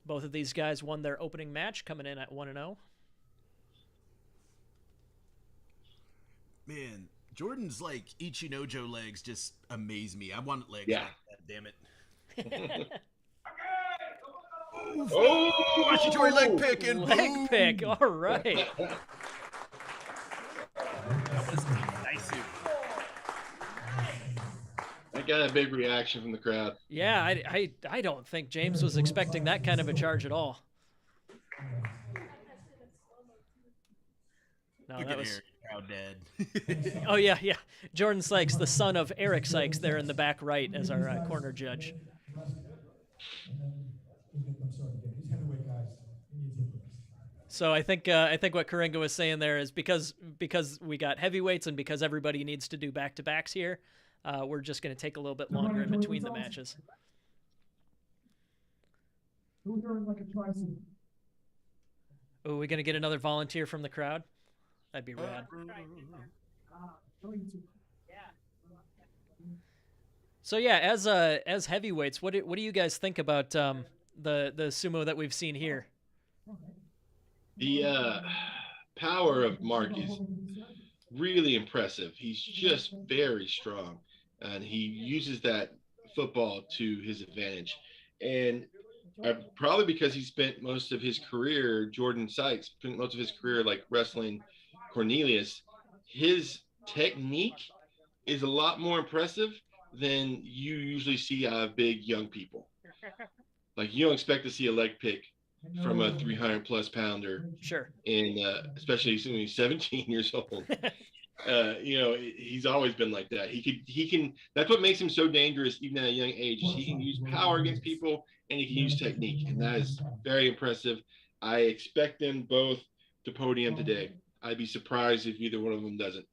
Both of these guys won their opening match, coming in at 1-0. Man, Jordan's like Ichinojo legs just amaze me. I want legs Yeah. like that, damn it. Oh! Ashitari leg pick and Leg boom! pick, all right. That was nice. I got a big reaction from the crowd. Yeah, I don't think James was expecting that kind of a charge at all. No, Look that at was... here, crowd dead. Oh, yeah. Jordan Sykes, the son of Eric Sykes, there in the back right as our corner judge. So I think what Karinga was saying there is because we got heavyweights and because everybody needs to do back-to-backs here, we're just going to take a little bit longer in between the matches. Oh, we going to get another volunteer from the crowd? That'd be rad. So yeah, as heavyweights, what do you guys think about the sumo that we've seen here? The power of Mark is really impressive. He's just very strong, and he uses that football to his advantage. And probably because he spent most of his career, Jordan Sykes spent most of his career like wrestling Cornelius, his technique is a lot more impressive than you usually see out of big young people. Like, you don't expect to see a leg pick from a 300-plus pounder. Sure. And especially when he's 17 years old. He's always been like that. He can. That's what makes him so dangerous, even at a young age. He can use power against people, and he can use technique, and that is very impressive. I expect them both to podium today. I'd be surprised if either one of them doesn't.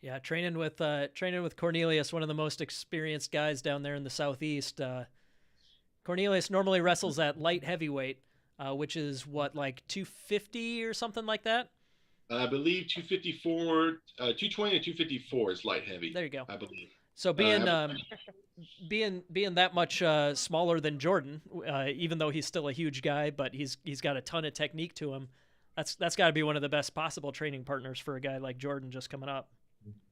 Yeah, training with Cornelius, one of the most experienced guys down there in the southeast. Cornelius normally wrestles at light heavyweight, which is what, like 250 or something like that. I believe 254, 220 to 254 is light heavy. There you go. I believe. So being that much smaller than Jordan, even though he's still a huge guy, but he's got a ton of technique to him. That's got to be one of the best possible training partners for a guy like Jordan just coming up.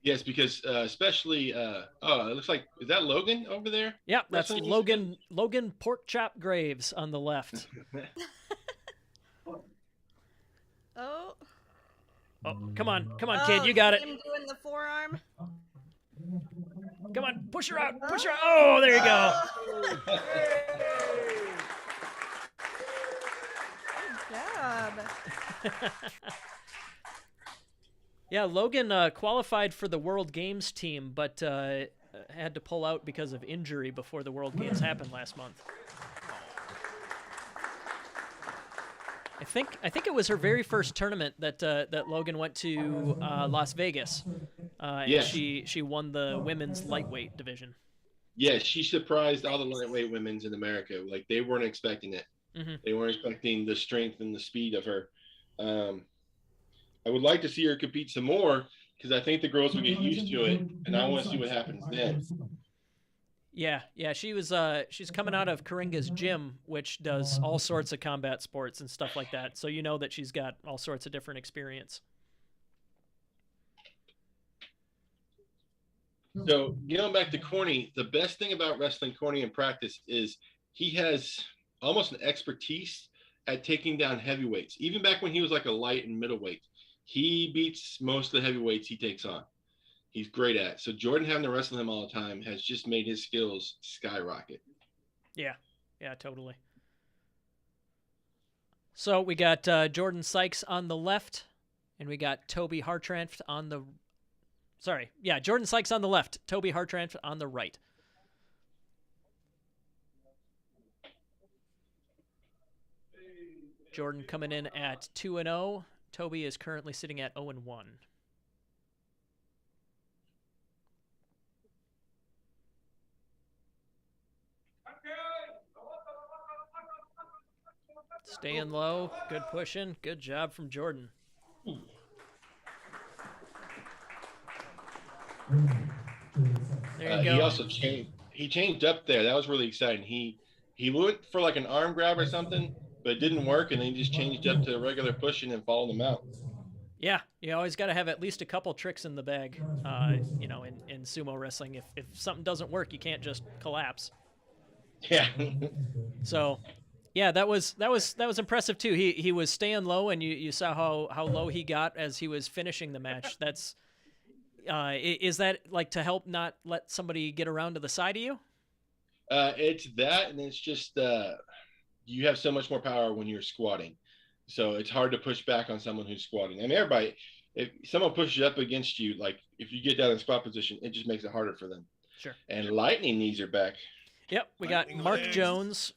Yes, because especially it looks like, is that Logan over there? Yeah, that's Logan Pork Chop Graves on the left. Oh. Oh, come on, kid, you got it. Him doing the forearm. Come on, push her out. Oh, there you go. Good job. Yeah, Logan qualified for the World Games team, but had to pull out because of injury before the World Games happened last month. I think it was her very first tournament that Logan went to Las Vegas. Yes. And she won the women's lightweight division. Yeah, she surprised all the lightweight women's in America. Like, they weren't expecting it. Mm-hmm. They weren't expecting the strength and the speed of her. I would like to see her compete some more because I think the girls will get used to it, and I want to see what happens then. Yeah, she's coming out of Karinga's gym, which does all sorts of combat sports and stuff like that. So you know that she's got all sorts of different experience. So going back to Corny, the best thing about wrestling Corny in practice is he has almost an expertise at taking down heavyweights. Even back when he was like a light and middleweight, he beats most of the heavyweights he takes on. He's great at it. So Jordan having to wrestle him all the time has just made his skills skyrocket. Yeah, totally. So we got Jordan Sykes on the left, and we got Toby Hartranft on the... Sorry, yeah, Jordan Sykes on the left, Toby Hartranft on the right. Jordan coming in at 2-0. Toby is currently sitting at 0-1. Staying low, good pushing, good job from Jordan. There you go. He also changed up there. That was really exciting. He went for like an arm grab or something, but it didn't work, and then he just changed up to regular pushing and followed him out. Yeah, you always got to have at least a couple tricks in the bag. In sumo wrestling, if something doesn't work, you can't just collapse. Yeah. So, yeah, that was impressive too. He was staying low, and you saw how low he got as he was finishing the match. That's is that like to help not let somebody get around to the side of you? It's that, and it's just you have so much more power when you're squatting. So it's hard to push back on someone who's squatting. I mean, everybody, if someone pushes up against you, like if you get down in squat position, it just makes it harder for them. Sure. And lightning knees are back. Yep, we got Mark Jones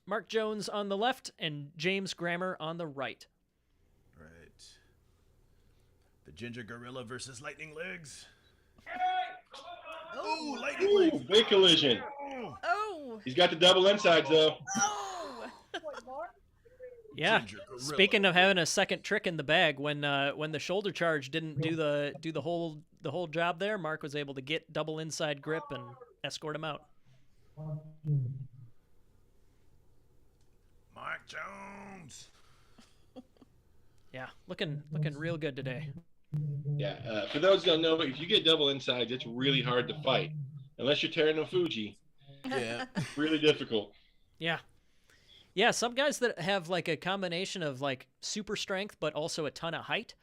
on the left and James Grammer on the right. Right. The Ginger Gorilla versus Lightning Legs. Oh, Lightning Legs. Big collision. Oh. He's got the double insides though. Oh. Yeah. Speaking of having a second trick in the bag, when the shoulder charge didn't do the whole job there, Mark was able to get double inside grip and escort him out. Mark Jones. Yeah, looking real good today. Yeah, for those who don't know, if you get double insides, it's really hard to fight. Unless you're Terano Fuji. Yeah. Really difficult. Yeah. Yeah, some guys that have like a combination of like super strength but also a ton of height,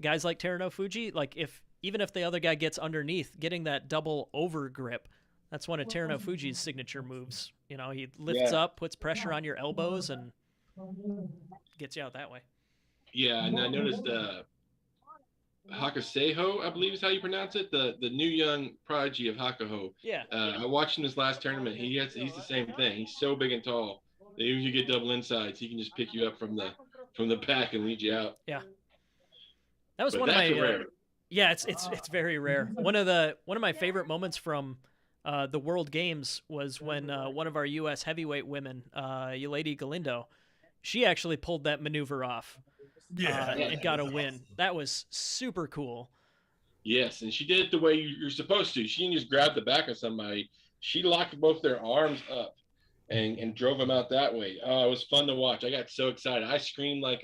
guys like Terano Fuji, like even if the other guy gets underneath, getting that double over grip, that's one of Terano Fuji's signature moves. You know, he lifts up, puts pressure on your elbows, and gets you out that way. Yeah, and I noticed Hakaseho, I believe is how you pronounce it, the new young prodigy of Hakaho. Yeah. I watched him this last tournament. He's the same thing. He's so big and tall that even if you get double insides, he can just pick you up from the back and lead you out. Yeah. That was But one of that's my rare. Yeah, it's very rare. One of my favorite moments from the World Games was when one of our U.S. heavyweight women, Lady Galindo, she actually pulled that maneuver off. And got a win. That was super cool. Yes, and she did it the way you're supposed to. She didn't just grab the back of somebody. She locked both their arms up and drove them out that way. Oh, it was fun to watch. I got so excited. I screamed like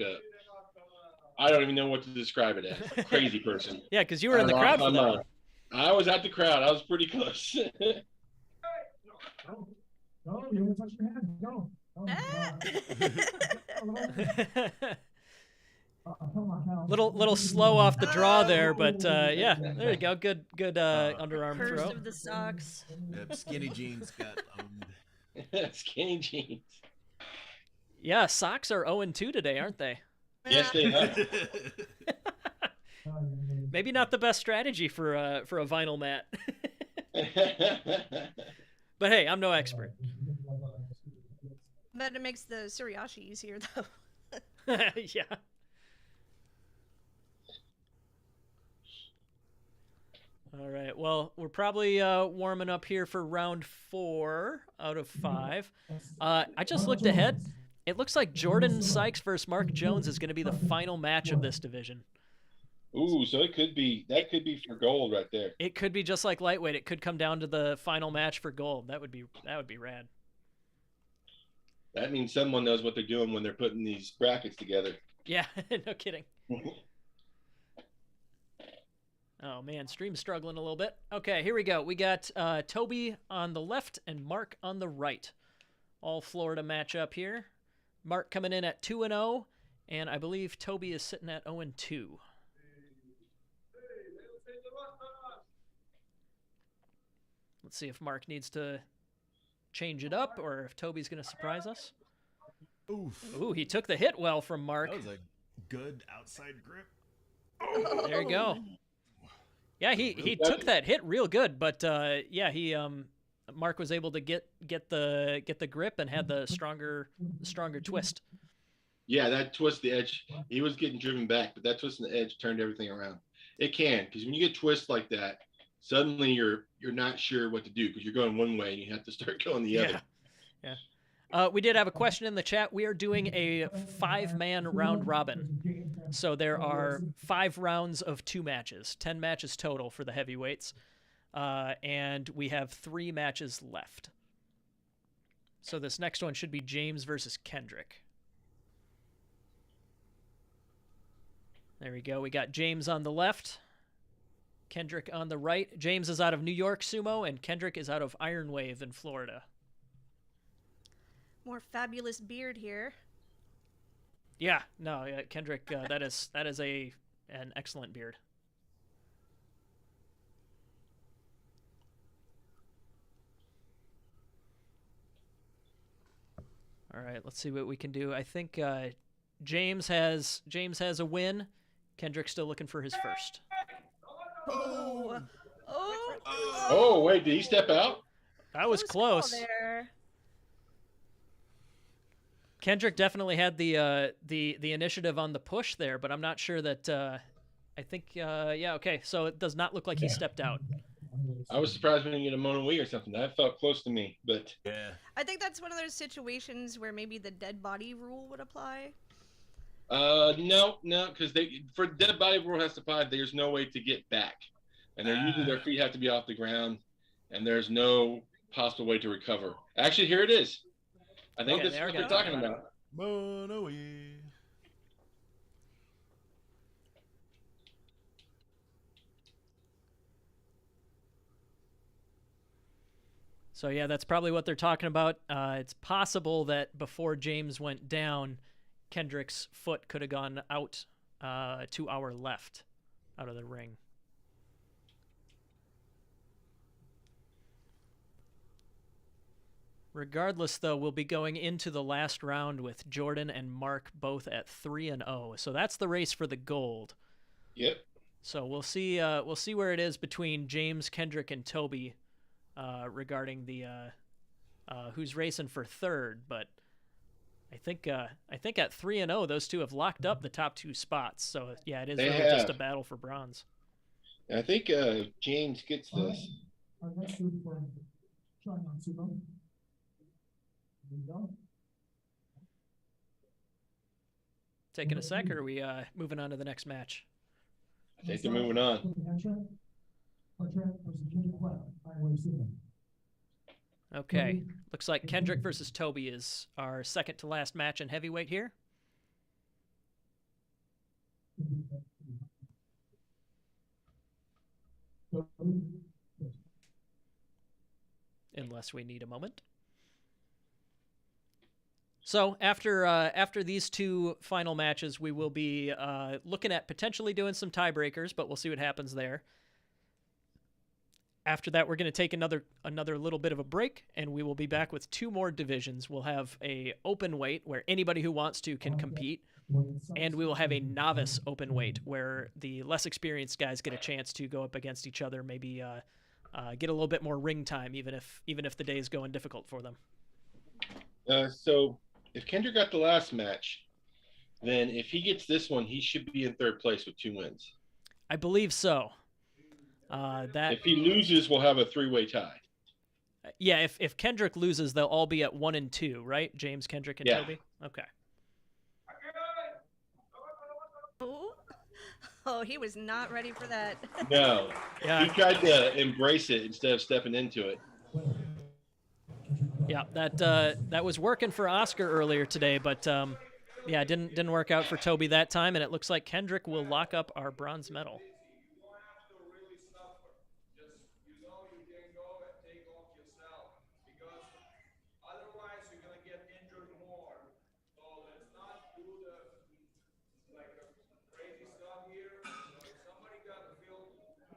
I don't even know what to describe it as. A crazy person. Yeah, because you were in the crowd for that one. I was at the crowd. I was pretty close. No, you want to touch your hand? No. Little slow off the draw there, but yeah, there you go. Good underarm Curse throw. of the socks. Yep, skinny jeans got owned. Skinny jeans. Yeah, socks are 0-2 today, aren't they? Yes, they are. Maybe not the best strategy for a vinyl mat. But hey, I'm no expert. But it makes the Suriashi easier, though. Yeah. All right. Well, we're probably warming up here for round 4 out of 5. I just looked ahead. It looks like Jordan Sykes versus Mark Jones is going to be the final match of this division. Ooh, so that could be for gold right there. It could be just like lightweight. It could come down to the final match for gold. That would be rad. That means someone knows what they're doing when they're putting these brackets together. Yeah, no kidding. Oh man, stream's struggling a little bit. Okay, here we go. We got Toby on the left and Mark on the right. All Florida matchup here. Mark coming in at 2-0, and I believe Toby is sitting at 0-2. Let's see if Mark needs to change it up or if Toby's going to surprise us. Oof. Ooh, he took the hit well from Mark. That was a good outside grip. There you go. Yeah, he took that hit real good, but yeah, Mark was able to get the grip and had the stronger twist. Yeah, that twist, the edge, he was getting driven back, but that twist in the edge turned everything around. It can, because when you get twists like that, suddenly you're not sure what to do because you're going one way and you have to start going the other. Yeah. We did have a question in the chat. We are doing a 5-man round robin. So there are 5 rounds of 2 matches, 10 matches total for the heavyweights. And we have 3 matches left. So this next one should be James versus Kendrick. There we go. We got James on the left, Kendrick on the right. James is out of New York Sumo, and Kendrick is out of Ironwave in Florida. More fabulous beard here. Yeah, no, Kendrick, that is an excellent beard. All right, let's see what we can do. I think James has a win. Kendrick's still looking for his first. Oh, wait, did he step out? That was close. There. Kendrick definitely had the initiative on the push there, but I'm not sure that. I think yeah, okay. So it does not look like he stepped out. I was surprised we didn't get a Mona Wee or something. That felt close to me, but yeah. I think that's one of those situations where maybe the dead body rule would apply. No, because for dead body rule has to apply. There's no way to get back, and they're usually their feet have to be off the ground, and there's no possible way to recover. Actually, here it is. I think this is what they're talking about. Mona Wee. So yeah, that's probably what they're talking about. It's possible that before James went down, Kendrick's foot could have gone out to our left, out of the ring. Regardless, though, we'll be going into the last round with Jordan and Mark both at 3-0. So that's the race for the gold. Yep. So we'll see where it is between James, Kendrick, and Toby regarding the who's racing for third. But I think at 3-0, those two have locked up the top 2 spots. So yeah, it is really just a battle for bronze. I think James gets this. Our next group for Sake&Sumo. Here we go. Taking a sec, or are we moving on to the next match? I think they're moving on. Ironwave Sumo. Okay, looks like Kendrick versus Toby is our second to last match in heavyweight here. Unless we need a moment. So after these two final matches, we will be looking at potentially doing some tiebreakers, but we'll see what happens there. After that, we're going to take another little bit of a break, and we will be back with two more divisions. We'll have a open weight where anybody who wants to can compete, and we will have a novice open weight where the less experienced guys get a chance to go up against each other, maybe get a little bit more ring time, even if the day is going difficult for them. So if Kendrick got the last match, then if he gets this one, he should be in third place with 2 wins. I believe so. That if he loses, we'll have a 3-way tie. Yeah, if Kendrick loses, they'll all be at 1 and 2, right? James, Kendrick, and Toby? Okay. Oh, he was not ready for that. No. Yeah. He tried to embrace it instead of stepping into it. Yeah, that was working for Oscar earlier today, but yeah, didn't work out for Toby that time, and it looks like Kendrick will lock up our bronze medal.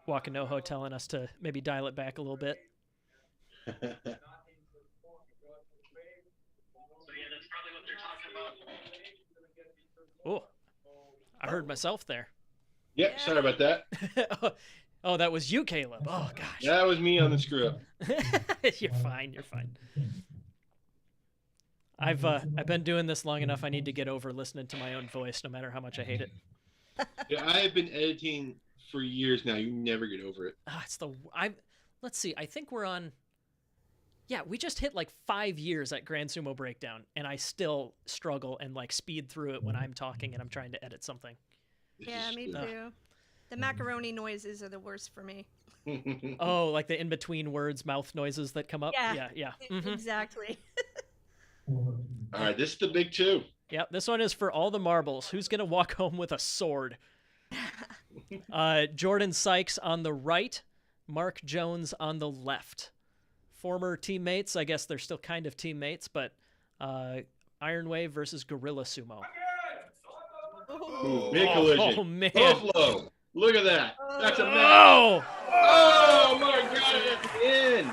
Wakanoho telling us to maybe dial it back a little bit. So yeah, that's probably what they're talking about. Oh, I heard myself there. Yep, sorry about that. Oh, that was you, Caleb. Oh gosh. That was me on the screw up. You're fine. You're fine. I've been doing this long enough. I need to get over listening to my own voice, no matter how much I hate it. Yeah, I have been editing for years now. You never get over it. Let's see. I think we're on. Yeah, we just hit like 5 years at Grand Sumo Breakdown, and I still struggle and like speed through it when I'm talking and I'm trying to edit something. Yeah, me too. The macaroni noises are the worst for me. Oh, like the in-between words, mouth noises that come up? Yeah. Mm-hmm. Exactly. All right, this is the big 2. Yeah, this one is for all the marbles. Who's going to walk home with a sword? Jordan Sykes on the right, Mark Jones on the left. Former teammates, I guess they're still kind of teammates, but Ironwave versus Gorilla Sumo. Ooh, big collision. Oh, man. Buffalo. Look at that. That's a match. Oh, my God, it's in.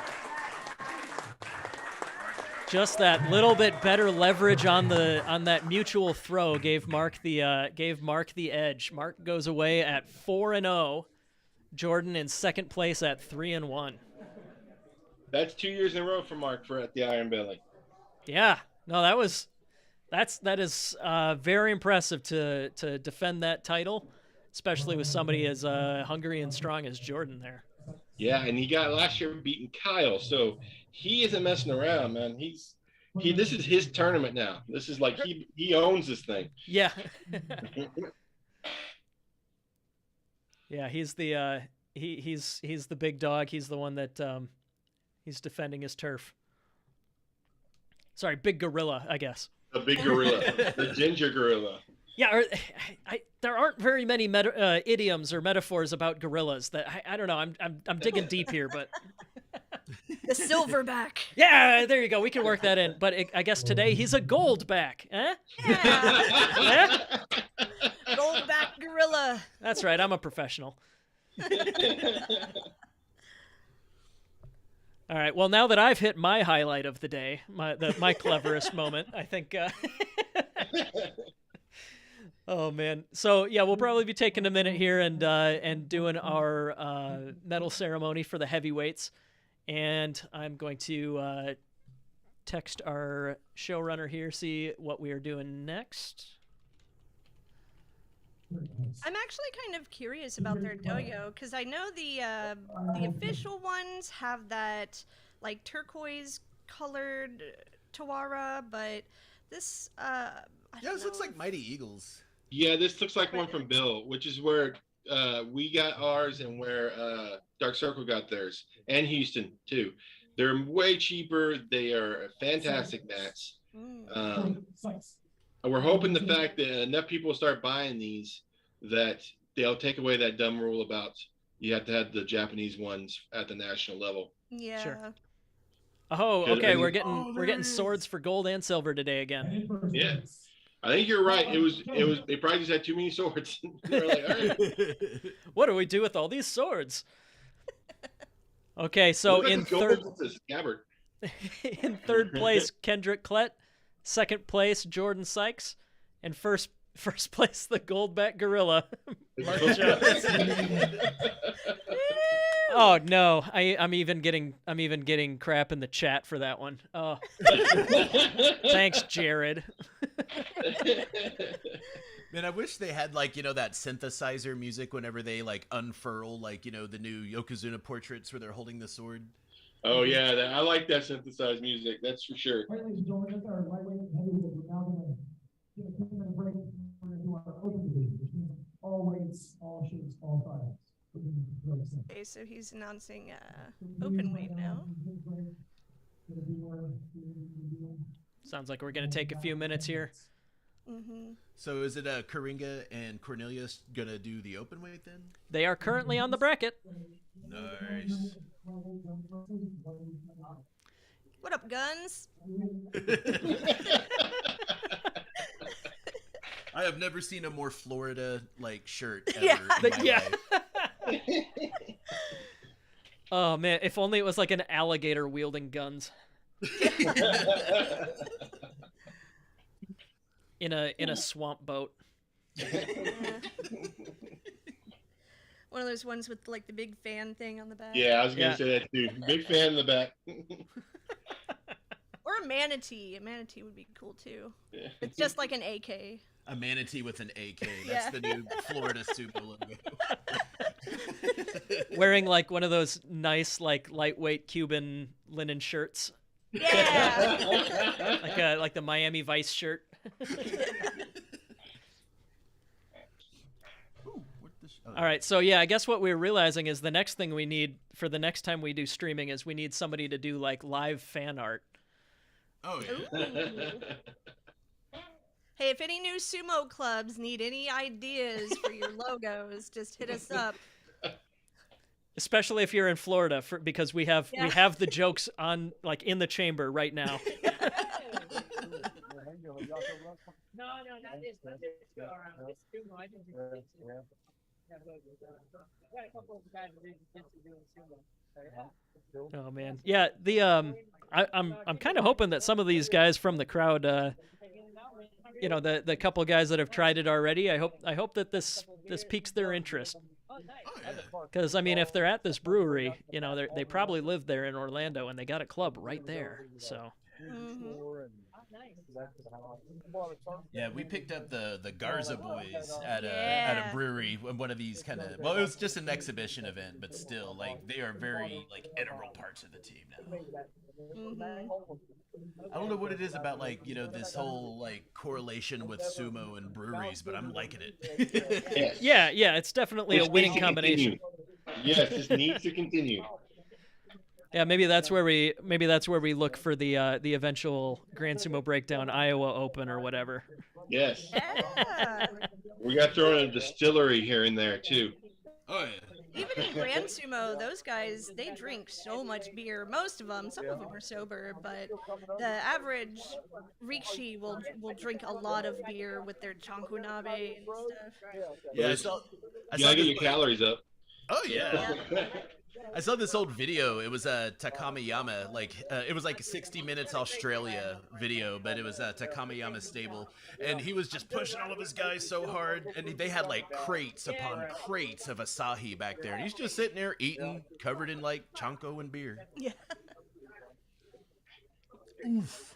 Just that little bit better leverage on that mutual throw gave Mark the edge. Mark goes away at 4-0. Jordan in second place at 3-1. That's 2 years in a row for Mark for at the Iron Belly. Yeah, no, that is very impressive to defend that title, especially with somebody as hungry and strong as Jordan there. Yeah, and he got last year beating Kyle, so he isn't messing around, man. This is his tournament now. This is like he owns this thing. Yeah. Yeah, he's the he's the big dog. He's the one that he's defending his turf. Sorry, big gorilla, I guess. The big gorilla, the ginger gorilla. Yeah, there aren't very many idioms or metaphors about gorillas. That I don't know. I'm digging deep here, but the silverback. Yeah, there you go. We can work that in. But I guess today he's a goldback. Eh? Yeah. Goldback gorilla. That's right. I'm a professional. All right. Well, now that I've hit my highlight of the day, my cleverest moment, I think. Oh man. So yeah, we'll probably be taking a minute here and doing our medal ceremony for the heavyweights, and I'm going to text our showrunner here, see what we are doing next. I'm actually kind of curious about their doyo because I know the official ones have that like turquoise colored Tawara, but this I Yeah, don't this looks know like Mighty Eagles. Yeah, this looks like one from Bill, which is where we got ours and where Dark Circle got theirs, and Houston too. They're way cheaper. They are fantastic mats. Um, we're hoping the fact that enough people start buying these that they'll take away that dumb rule about you have to have the Japanese ones at the national level. Yeah. Sure. Oh, 'Cause okay. I We're think- getting there it swords for gold and silver today again. Yeah. I think you're right. It was they probably just had too many swords. They're like, all right. What do we do with all these swords? Okay, so Looks like in it's gold third with the scabbard. in third place Kendrick Klett, second place Jordan Sykes, and first place the Goldback Gorilla. Mark Jones. Oh no, I'm even getting crap in the chat for that one. Oh, thanks, Jared. Man, I wish they had like, that synthesizer music whenever they like unfurl like, the new Yokozuna portraits where they're holding the sword. Oh yeah, I like that synthesized music. That's for sure. All right, ladies and gentlemen, that's our lightweight and heavyweight. We're now going to get a 10-minute break. We're going to do our open division, which means all weights, all shapes, all styles. Okay, so he's announcing open weight now. Sounds like we're gonna take a few minutes here. Mm-hmm. So is it Coringa and Cornelius gonna do the open weight then? They are currently on the bracket. Nice. What up, guns? I have never seen a more Florida like shirt ever Yeah. in my Yeah. life. Oh man, if only it was like an alligator wielding guns in a swamp boat. One of those ones with like the big fan thing on the back. Yeah, I was gonna Yeah. say that too. Big fan in the back. Or a manatee. A manatee would be cool too. Yeah. It's just like an AK. A manatee with an AK. That's Yeah. the new Florida Sumo logo. Wearing like one of those nice like lightweight Cuban linen shirts. Yeah. Like the Miami Vice shirt. Ooh, what the All right, so yeah, I guess what we're realizing is the next thing we need for the next time we do streaming is we need somebody to do like live fan art. Oh yeah. Hey, if any new sumo clubs need any ideas for your logos, just hit us up. Especially if you're in Florida, because we have the jokes on like in the chamber right now. No, not this. Not this. It's sumo. I think it's sumo. Yeah, I got a couple of guys that are doing sumo. Oh man, yeah. I'm kind of hoping that some of these guys from the crowd, the couple guys that have tried it already. I hope that this piques their interest. Oh yeah. Because I mean, if they're at this brewery, they probably live there in Orlando and they got a club right there. So. Mhm. Yeah, we picked up the Garza boys at a Yeah. brewery, one of these kind of, well, it was just an exhibition event, but still, like, they are very like integral parts of the team now. Mhm. I don't know what it is about like, this whole like correlation with sumo and breweries, but I'm liking it. Yes. Yeah, it's definitely a This winning needs to combination. continue. Yes, this needs to continue. Yeah, maybe that's where we look for the eventual Grand Sumo Breakdown Iowa Open or whatever. Yes. Yeah. We got thrown in a distillery here and there too. Oh yeah. Even in Grand Sumo, those guys, they drink so much beer. Most of them, some of them are sober, but the average Rikshi will drink a lot of beer with their chankunabe and stuff. Yeah, I You saw gotta get this, your calories up. oh yeah. I saw this old video. It was a Takamayama, it was like a 60 Minutes Australia video, but it was a Takamayama stable, and he was just pushing all of his guys so hard, and they had like crates upon crates of Asahi back there, and he's just sitting there eating, covered in like chanko and beer. Yeah. Oof.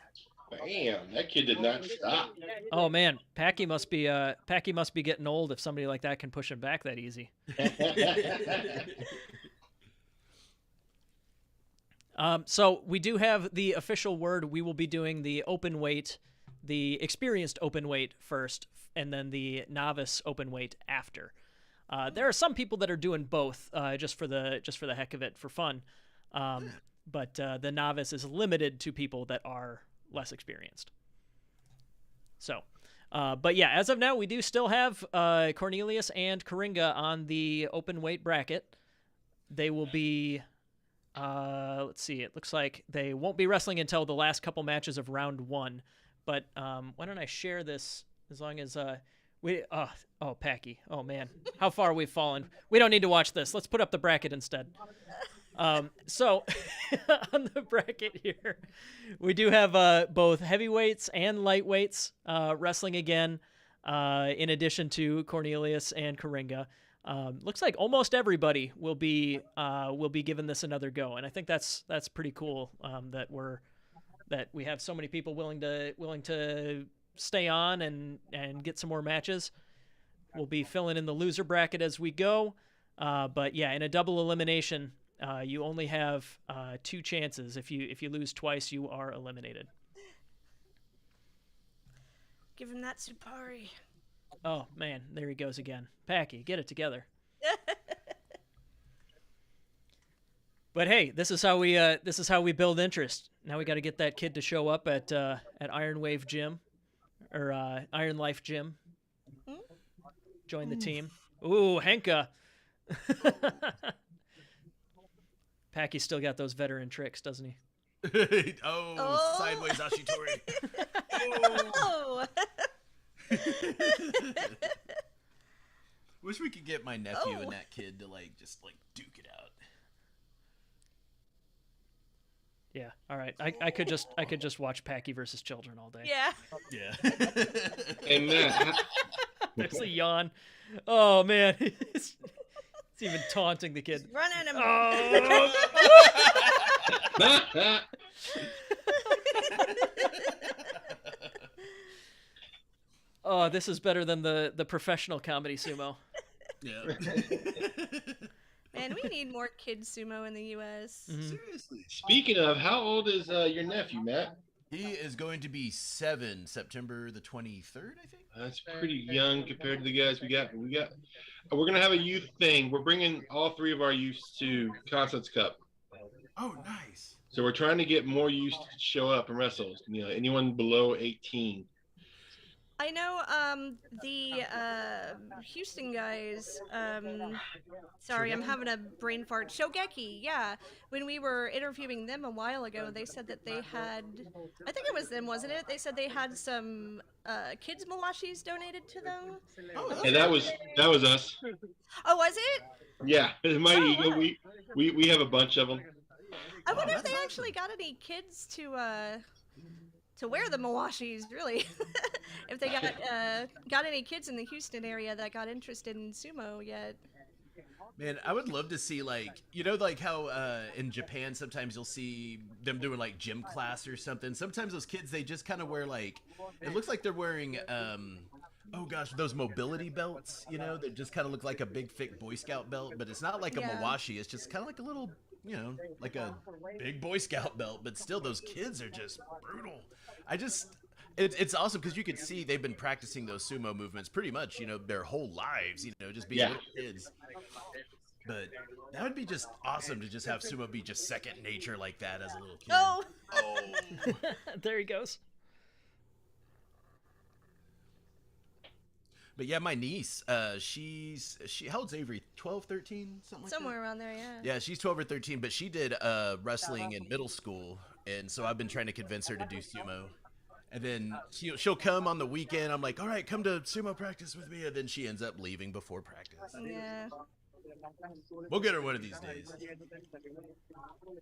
Bam! That kid did not stop. Oh man, Packy must be getting old if somebody like that can push him back that easy. So we do have the official word. We will be doing the open weight, the experienced open weight first, and then the novice open weight after. There are some people that are doing both, just for the heck of it, for fun. But the novice is limited to people that are less experienced. So, but yeah, as of now, we do still have Cornelius and Coringa on the open weight bracket. They will be, let's see, it looks like they won't be wrestling until the last couple matches of round 1. But why don't I share this as long as Packy. Oh man, how far we've fallen. We don't need to watch this. Let's put up the bracket instead. So on the bracket here, we do have both heavyweights and lightweights wrestling again, in addition to Cornelius and Coringa. Looks like almost everybody will be giving this another go, and I think that's pretty cool, that we have so many people willing to stay on and get some more matches. We'll be filling in the loser bracket as we go, but yeah, in a double elimination, you only have 2 chances. If you lose twice, you are eliminated. Give him that Supari. Oh man, there he goes again. Packy, get it together. But hey, this is how we build interest. Now we got to get that kid to show up at Ironwave Gym, or Iron Life Gym. Join the team. Ooh, Henka. Packy's still got those veteran tricks, doesn't he? Oh, sideways Ashitori. Oh. Wish we could get my nephew and that kid to just duke it out. Yeah. All right. I could just watch Packy versus children all day. Yeah. Yeah. Hey Matt, There's a yawn. Oh man. It's even taunting the kid. Run at him. Oh. Oh, this is better than the professional comedy sumo. Yeah. Man, we need more kids sumo in the U.S. Mhm. Seriously. speaking of, how old is your nephew, Matt? He is going to be 7, September the 23rd, I think. That's pretty young compared to the guys we got. We're gonna have a youth thing. We're bringing all 3 of our youths to Constance Cup. Oh, nice. So we're trying to get more youths to show up and wrestle. Anyone below 18. I know the Houston guys, sorry, I'm having a brain fart. Shogeki, yeah. When we were interviewing them a while ago, they said that they had, I think it was them, wasn't it? They said they had some kids mawashis donated to them. Oh, And that was us. Oh, was it? Yeah, Mighty Eagle. wow. We have a bunch of them. I wonder if they actually got any kids to wear the mawashis, really. If they got any kids in the Houston area that got interested in sumo yet. Man, I would love to see how in Japan sometimes you'll see them doing gym class or something. Sometimes those kids, they just kind of wear it looks like they're wearing those mobility belts, that just kind of look like a big thick Boy Scout belt, but it's not like a mawashi. It's just kind of like a little, like a big Boy Scout belt, but still those kids are just brutal. It's awesome because you can see they've been practicing those sumo movements pretty much, their whole lives, just being little kids. But that would be just awesome to just have sumo be just second nature like that as a little kid. Oh. There he goes. But yeah, my niece, she how old's Avery? 12, 13, something like Somewhere that? around there, yeah. Yeah, she's 12 or 13, but she did wrestling in middle school, and so I've been trying to convince her to do sumo. And then she'll come on the weekend. I'm like, all right, come to sumo practice with me. And then she ends up leaving before practice. Yeah. We'll get her one of these days.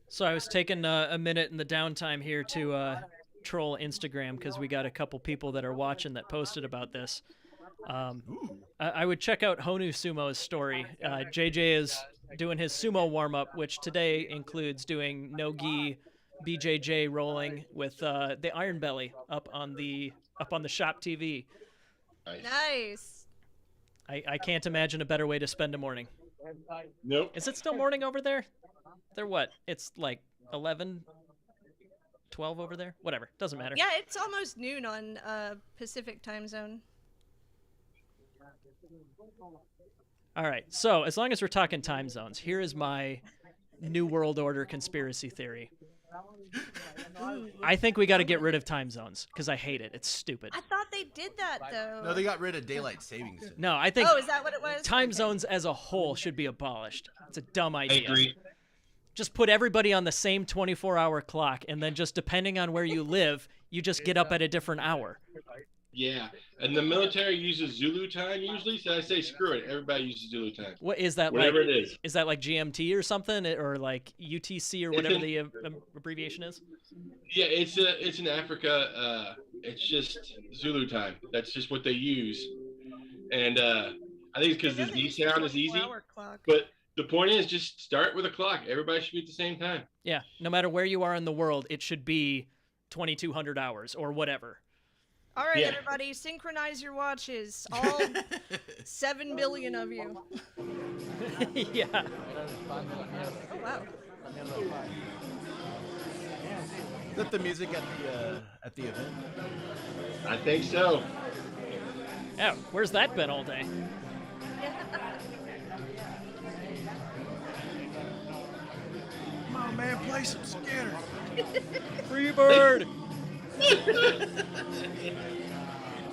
So I was taking a minute in the downtime here to troll Instagram because we got a couple people that are watching that posted about this. I would check out Honu Sumo's story. JJ is doing his sumo warm-up, which today includes doing no-gi BJJ rolling with the Iron Belly up on the shop TV. Nice. I can't imagine a better way to spend a morning. Nope. Is it still morning over there? They're what? It's like 11, 12 over there? Whatever. Doesn't matter. Yeah, it's almost noon on Pacific time zone. All right. So as long as we're talking time zones, here is my New World Order conspiracy theory. I think we got to get rid of time zones because I hate it. It's stupid. I thought they did that though. No, they got rid of daylight savings. No, I think Oh, is that what it was? time Okay. zones as a whole should be abolished. It's a dumb I idea. agree. Just put everybody on the same 24-hour clock, and then just depending on where you live, you just get up at a different hour. Yeah, and the military uses Zulu time usually, so I say screw it. Everybody uses Zulu time. What is that Whatever like? it is. Is that like GMT or something, or like UTC or whatever the abbreviation is? Yeah, it's in Africa. It's just Zulu time. That's just what they use, and I think it's because the Z sound is easy. 24-hour clock. But the point is, just start with a clock. Everybody should be at the same time. Yeah, no matter where you are in the world, it should be 2,200 hours or whatever. All right, Yeah. everybody, synchronize your watches. All 7 billion of you. Yeah. Oh, wow. Is that the music at the event? I think so. Yeah, where's that been all day? Come on, man, play some Skinner. Free bird.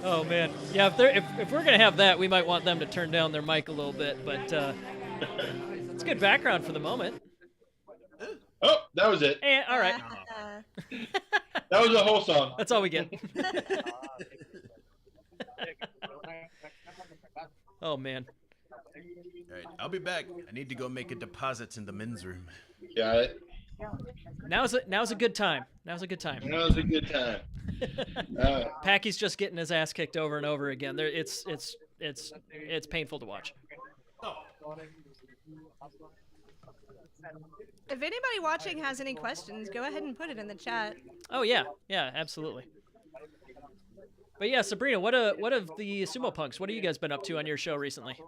Oh man, yeah. If we're gonna have that, we might want them to turn down their mic a little bit. But it's good background for the moment. Oh, that was it. And all right, That was the whole song. that's all we get. Oh man. All right, I'll be back. I need to go make a deposit in the men's room. Got it. Now's a good time. Now's a good time. That was a good time. Packy's just getting his ass kicked over and over again. It's painful to watch. If anybody watching has any questions, go ahead and put it in the chat. Oh yeah, absolutely. But yeah, Sabrina, what of the Sumo Punx? What have you guys been up to on your show recently?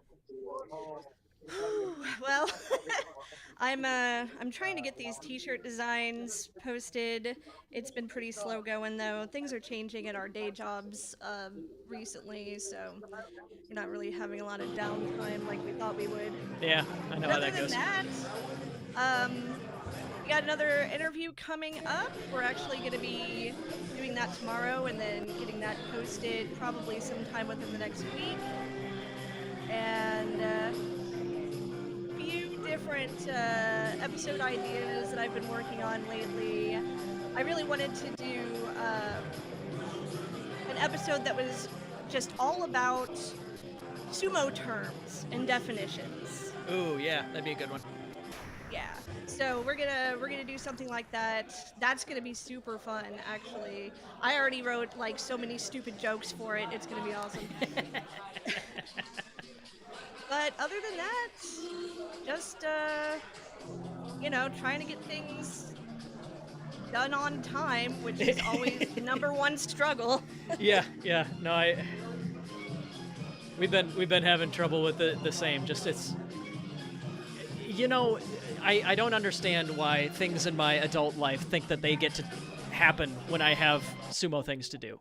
Well, I'm trying to get these t-shirt designs posted. It's been pretty slow going though. Things are changing at our day jobs recently, so we're not really having a lot of downtime like we thought we would. Yeah, I know how Other that goes. than that, we got another interview coming up. We're actually going to be doing that tomorrow and then getting that posted probably sometime within the next week. And a few different episode ideas that I've been working on lately. I really wanted to do an episode that was just all about sumo terms and definitions. Ooh, yeah, that'd be a good one. Yeah. So we're gonna do something like that. That's gonna be super fun, actually. I already wrote like so many stupid jokes for it. It's gonna be awesome. But other than that, just trying to get things done on time, which is always the number one struggle. Yeah. No, we've been having trouble with the same. Just it's. I don't understand why things in my adult life think that they get to happen when I have sumo things to do.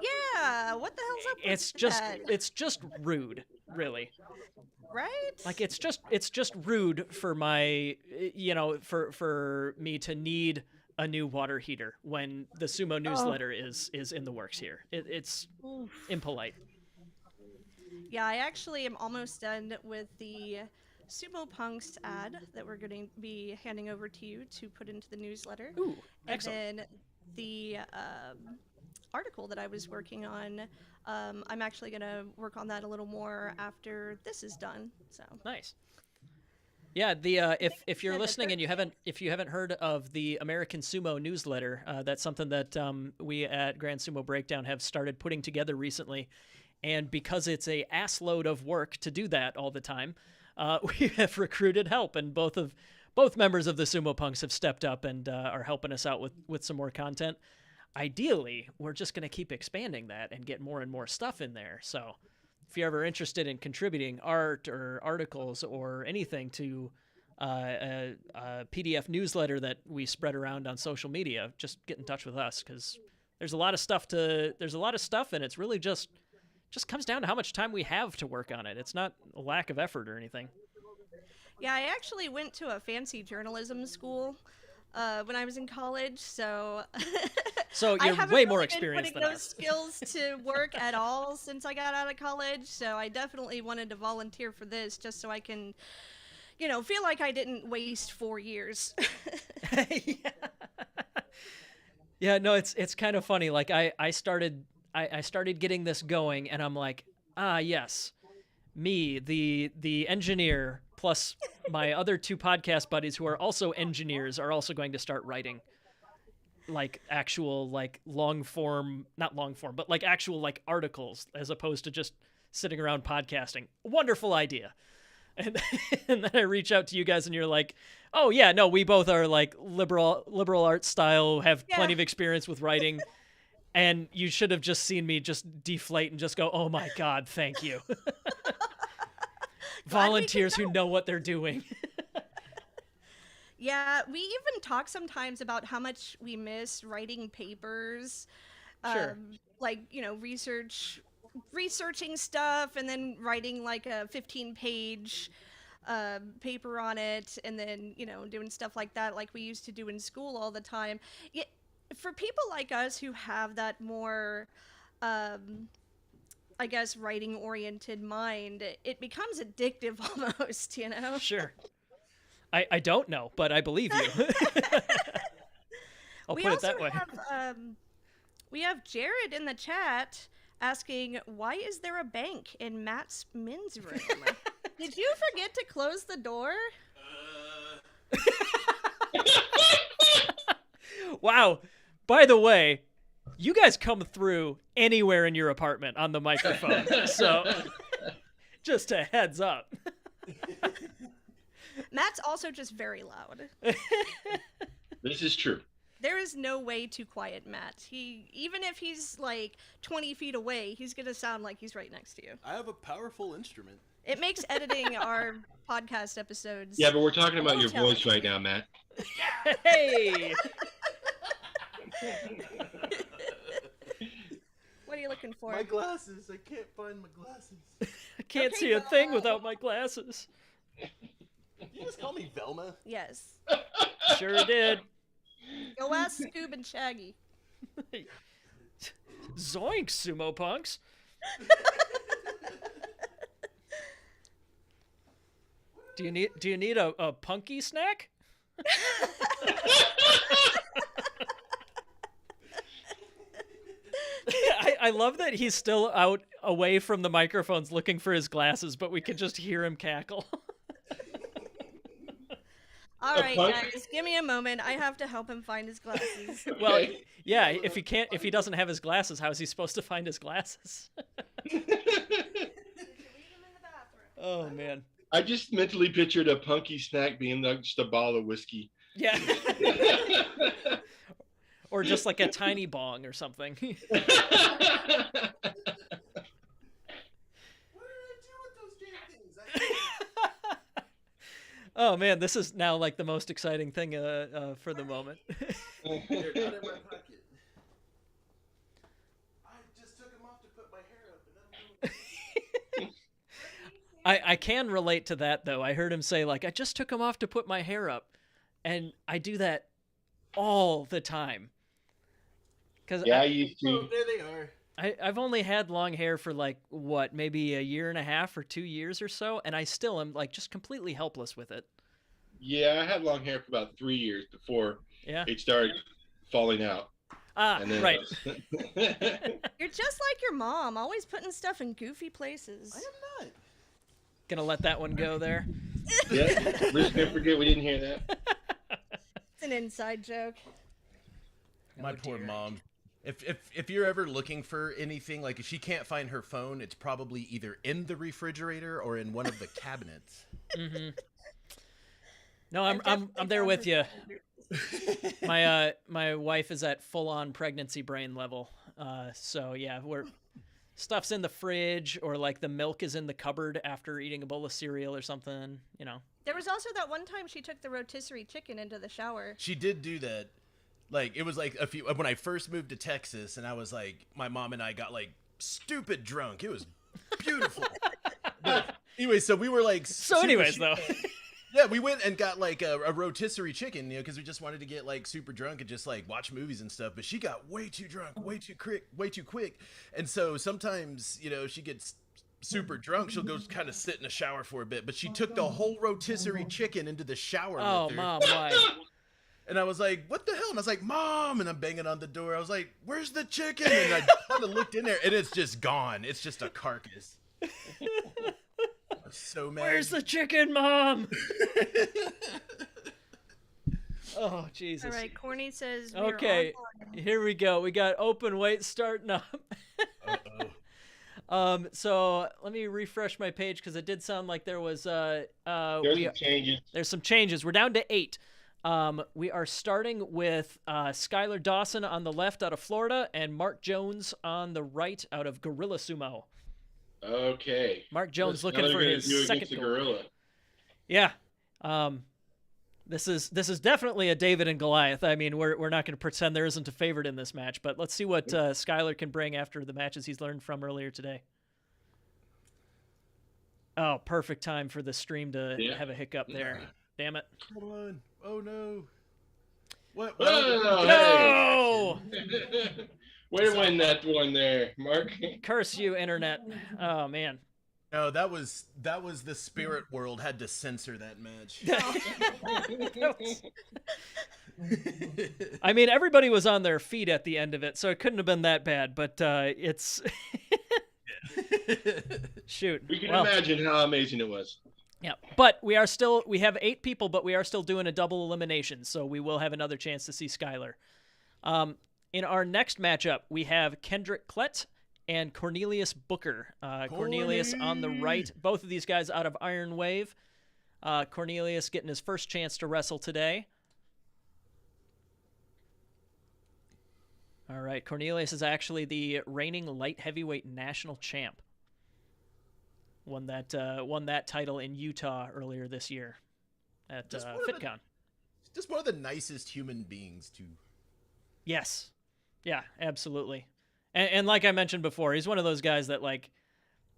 Yeah, what the hell's up with It's just rude, really. Right? Like it's just rude for my for me to need a new water heater when the sumo newsletter is in the works here. It's impolite. Yeah, I actually am almost done with the Sumo Punx ad that we're going to be handing over to you to put into the newsletter. Ooh, excellent. And then the article that I was working on, I'm actually going to work on that a little more after this is done. So Nice. Yeah, the if you're listening and you haven't heard of the American Sumo newsletter, that's something that we at Grand Sumo Breakdown have started putting together recently, and because it's a ass load of work to do that all the time, we have recruited help, and both of both members of the Sumo Punx have stepped up and are helping us out with some more content. Ideally, we're just going to keep expanding that and get more and more stuff in there. So if you're ever interested in contributing art or articles or anything to a PDF newsletter that we spread around on social media, just get in touch with us, because there's a lot of stuff and it's really just comes down to how much time we have to work on it. It's not a lack of effort or anything. Yeah, I actually went to a fancy journalism school when I was in college, so So I you're haven't way more really been experienced putting than those us. skills to work at all since I got out of college. So I definitely wanted to volunteer for this just so I can, feel like I didn't waste 4 years. Yeah. Yeah, no, it's kind of funny. Like I started getting this going, and I'm like, yes, me, the engineer, plus my other 2 podcast buddies who are also engineers are also going to start writing like actual like not long form, but like actual like articles, as opposed to just sitting around podcasting. Wonderful idea. And then I reach out to you guys and you're like, oh yeah, no, we both are like liberal arts style, have plenty of experience with writing. And you should have just seen me just deflate and just go, oh my God, thank you. Volunteers who know what they're doing. Yeah, we even talk sometimes about how much we miss writing papers. Sure. Like, researching stuff and then writing like a 15-page paper on it, and then, doing stuff like that like we used to do in school all the time. Yeah, for people like us who have that more, I guess, writing-oriented mind, it becomes addictive almost, Sure. I don't know, but I believe you. I'll put it that way. We have Jared in the chat asking, why is there a bank in Matt's men's room? Did you forget to close the door? Wow. By the way, you guys come through anywhere in your apartment on the microphone. So just a heads up. Matt's also just very loud. This is true. There is no way to quiet Matt. Even if he's like 20 feet away, he's going to sound like he's right next to you. I have a powerful instrument. It makes editing our podcast episodes. Yeah, but we're talking about your challenging. voice right now, Matt. Hey! What are you looking for? My glasses. I can't find my glasses. I can't see a thing without my glasses. You just call me Velma? Yes. Sure did. Go ask Scoob and Shaggy. Zoink, Sumo Punx. Do you need a punky snack? I love that he's still out away from the microphones looking for his glasses, but we can just hear him cackle. All right, guys, give me a moment. I have to help him find his glasses. Well, yeah, if he doesn't have his glasses, how is he supposed to find his glasses? Oh man. I just mentally pictured a punky snack being just a bottle of whiskey. Yeah. Or just like a tiny bong or something. Oh man, this is now like the most exciting thing for the moment. They're not in my pocket. I just took them off to put my hair up, and I can relate to that though. I heard him say like, I just took them off to put my hair up, and I do that all the time. Yeah, I used to. Oh, there they are. I've only had long hair for like what, maybe a year and a half or 2 years or so, and I still am like just completely helpless with it. Yeah, I had long hair for about 3 years before it started falling out. Right. You're just like your mom, always putting stuff in goofy places. I am not. Gonna let that one go there. Yeah, we're just gonna forget we didn't hear that. It's an inside joke. My poor mom. If you're ever looking for anything, like if she can't find her phone, it's probably either in the refrigerator or in one of the cabinets. Mm-hmm. No, I'm there with you. My wife is at full on pregnancy brain level. So yeah, stuff's in the fridge, or like the milk is in the cupboard after eating a bowl of cereal or something. You know. There was also that one time she took the rotisserie chicken into the shower. She did do that. Like, it was like when I first moved to Texas, and I was like, my mom and I got like stupid drunk. It was beautiful. But anyway, so we were like. So anyways, though. Yeah, we went and got like a rotisserie chicken, you know, because we just wanted to get like super drunk and just like watch movies and stuff. But she got way too drunk, way too quick. And so sometimes, you know, she gets super drunk. She'll go kind of sit in the shower for a bit. But she took the whole rotisserie chicken into the shower. Oh, with her. Mom, why? And I was like, what the hell? And I was like, Mom. And I'm banging on the door. I was like, where's the chicken? And I kind of looked in there, and it's just gone. It's just a carcass. I'm so mad. Where's the chicken, Mom? Oh, Jesus. All right, Corny says. Okay, here we go. We got open weight starting up. So let me refresh my page, because it did sound like there was There's some changes. There's some changes. We're down to 8. We are starting with Skylar Dawson on the left out of Florida, and Mark Jones on the right out of Gorilla Sumo. Okay. Mark Jones What's looking Skylar for gonna his do second against the goal. gorilla? Yeah. This is definitely a David and Goliath. I mean, we're not going to pretend there isn't a favorite in this match, but let's see what Skylar can bring after the matches he's learned from earlier today. Oh, perfect time for the stream to have a hiccup there. Damn it. Come on. Oh, no. What? No! Way to win that one there, Mark. Curse you, internet. Oh, man. No, that was the spirit world had to censor that match. I mean, everybody was on their feet at the end of it, so it couldn't have been that bad, but it's... Shoot. We can imagine how amazing it was. Yeah, but we have 8 people, but we are still doing a double elimination, so we will have another chance to see Skylar. In our next matchup, we have Kendrick Klett and Cornelius Booker. Cornelius on the right. Both of these guys out of Ironwave. Cornelius getting his first chance to wrestle today. All right, Cornelius is actually the reigning light heavyweight national champ. Won that title in Utah earlier this year at FitCon. Just one of the nicest human beings, too. Yes. Yeah, absolutely. And like I mentioned before, he's one of those guys that, like,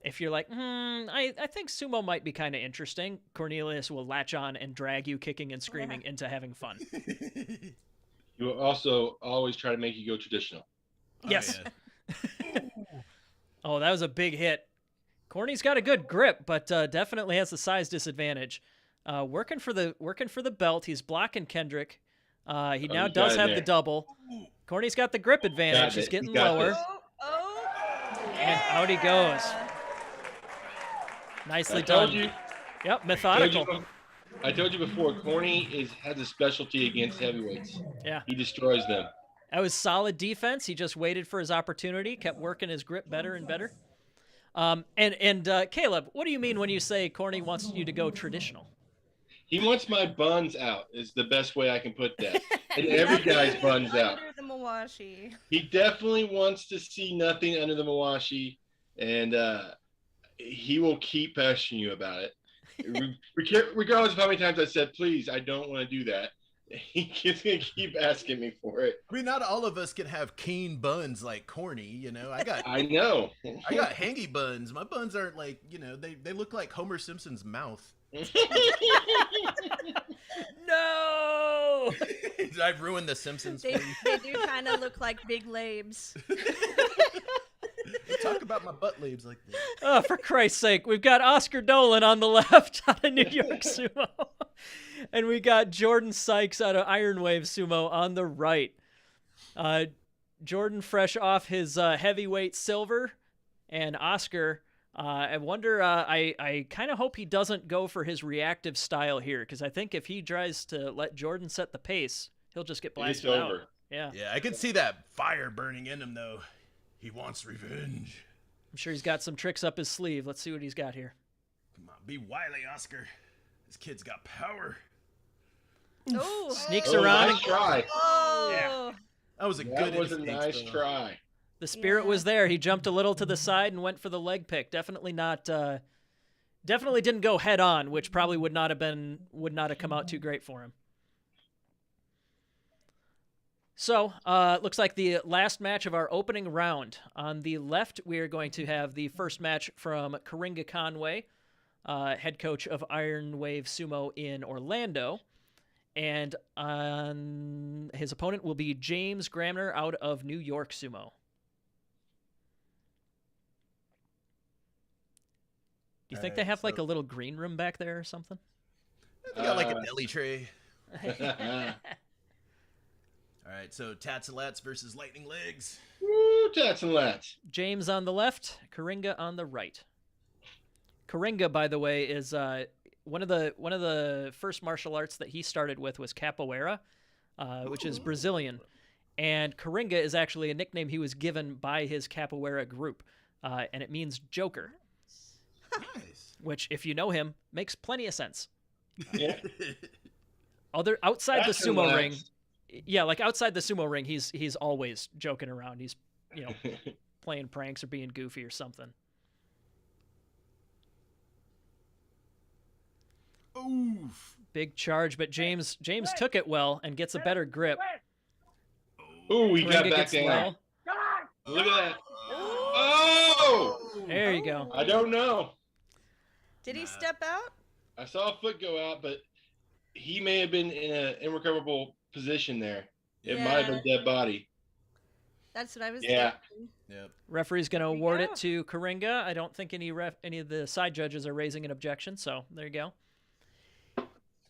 if you're like, I think sumo might be kind of interesting, Cornelius will latch on and drag you kicking and screaming into having fun. You will also always try to make you go traditional. Yes. Oh, yeah. Oh, that was a big hit. Corny's got a good grip, but definitely has the size disadvantage. Working for the belt. He's blocking Kendrick. He now does have the double. Corny's got the grip advantage. He's getting lower. And out he goes. Nicely done. Yep, methodical. I told you before, Corny has a specialty against heavyweights. Yeah. He destroys them. That was solid defense. He just waited for his opportunity, kept working his grip better and better. And Caleb, what do you mean when you say Corny wants you to go traditional? He wants my buns out is the best way I can put that. And every guy's buns out. Under the Mawashi. He definitely wants to see nothing under the Mawashi, and he will keep pestering you about it. Regardless of how many times I said, please, I don't want to do that. He's going to keep asking me for it. I mean, not all of us can have keen buns like Corny, you know. I know. I got hangy buns. My buns aren't like, you know, they look like Homer Simpson's mouth. No! I've ruined the Simpsons for They you. do kind of look like big labes. Talk about my butt labes like this. Oh, for Christ's sake, we've got Oscar Dolan on the left out of New York Sumo. And we got Jordan Sykes out of Ironwave Sumo on the right. Jordan fresh off his heavyweight silver, and Oscar, I wonder, I kind of hope he doesn't go for his reactive style here, because I think if he tries to let Jordan set the pace, he'll just get blasted out. over. Yeah. Yeah, I can see that fire burning in him, though. He wants revenge. I'm sure he's got some tricks up his sleeve. Let's see what he's got here. Come on, be wily, Oscar. This kid's got power. Oh. Sneaks Oh, around. nice try. Oh. That was a That good was a instinct, nice though. try. The spirit Yeah. was there. He jumped a little to the side and went for the leg pick. Definitely not. Definitely didn't go head on, which probably would not have come out too great for him. So, looks like the last match of our opening round. On the left, we are going to have the first match from Karinga Conway, head coach of Ironwave Sumo in Orlando. And his opponent will be James Gramner out of New York Sumo. Do you think they have like a little green room back there or something? They got like a deli tray. All right, so Tats and Lats versus Lightning Legs. Woo, tats and lats. James on the left, Karinga on the right. Karinga, by the way, is one of the first martial arts that he started with was capoeira, which is Brazilian, and Karinga is actually a nickname he was given by his capoeira group, and it means Joker. Nice. Which, if you know him, makes plenty of sense. Yeah. Outside the Tats and sumo ring, lats. yeah, like outside the sumo ring, he's always joking around. He's playing pranks or being goofy or something. Oof. Big charge, but James took it well and gets a better grip. Ooh, he got Karinga back gets down. well. Look at that. Oh! There you go. I don't know. Did he step out? I saw a foot go out, but he may have been in an irrecoverable position there. It might have been dead body. That's what I was Yeah. thinking. Yep. Referee's going to There you award go. it to Karinga. I don't think any of the side judges are raising an objection, so there you go.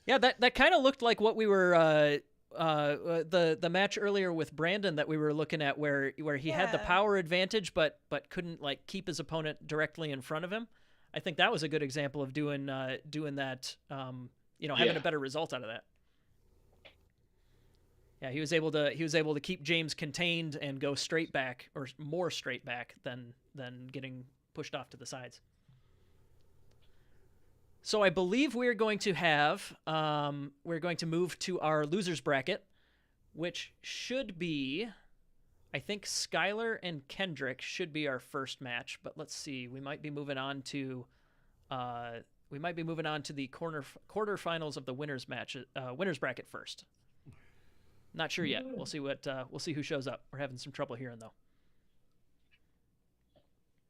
Yeah, that kind of looked like what we were the match earlier with Brandon that we were looking at, where he had the Yeah. power advantage, but couldn't like keep his opponent directly in front of him. I think that was a good example of doing that. Having a better result out of that. Yeah, he was able to keep James contained and go straight back, or more straight back than getting pushed off to the sides. So I believe we're going to move to our losers bracket, which should be, I think Skylar and Kendrick should be our first match, but let's see. We might be moving on to the quarterfinals of the winners bracket first. Not sure yet. We'll see who shows up. We're having some trouble hearing though.